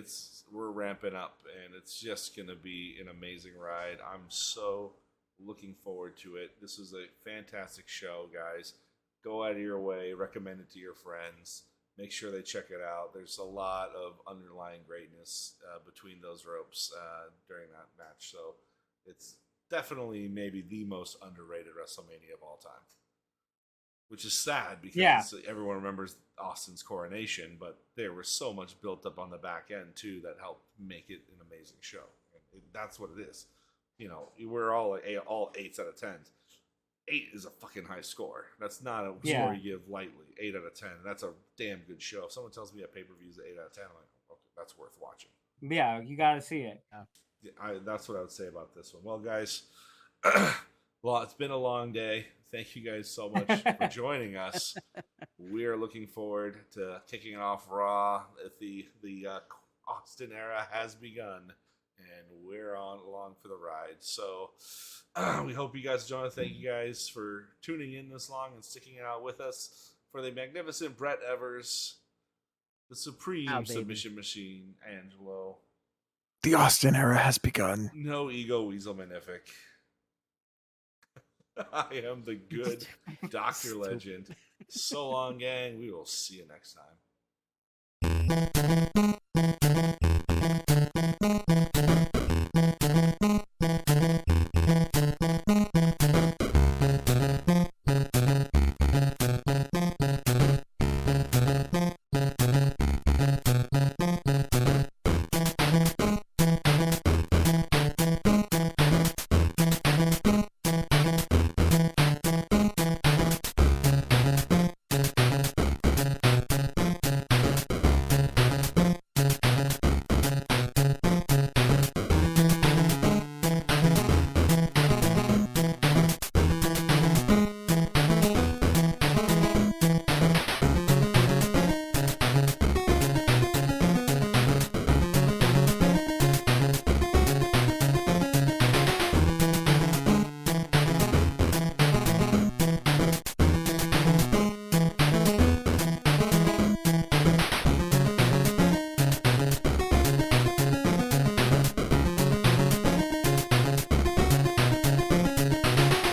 we're ramping up, and it's just going to be an amazing ride. I'm so looking forward to it. This is a fantastic show, guys. Go out of your way, recommend it to your friends. Make sure they check it out. There's a lot of underlying greatness between those ropes during that match. So it's definitely maybe the most underrated WrestleMania of all time. Which is sad because everyone remembers Austin's coronation, but there was so much built up on the back end too that helped make it an amazing show. And that's what it is. We're all 8s out of 10s. 8 is a fucking high score. That's not a score you give lightly. 8 out of 10. That's a damn good show. If someone tells me a pay-per-view is 8 out of 10, I'm like, okay, that's worth watching. Yeah, you got to see it. That's what I would say about this one. Well, guys, well, it's been a long day. Thank you guys so much for joining us. We are looking forward to kicking off Raw. The Austin era has begun, and we're along for the ride. So we hope you guys join us. Thank you guys for tuning in this long and sticking it out with us for the magnificent Brett Evers, the supreme submission machine, Angelo. The Austin era has begun. No ego weasel magnific. I am the good Dr. Legend. So long, gang. We will see you next time.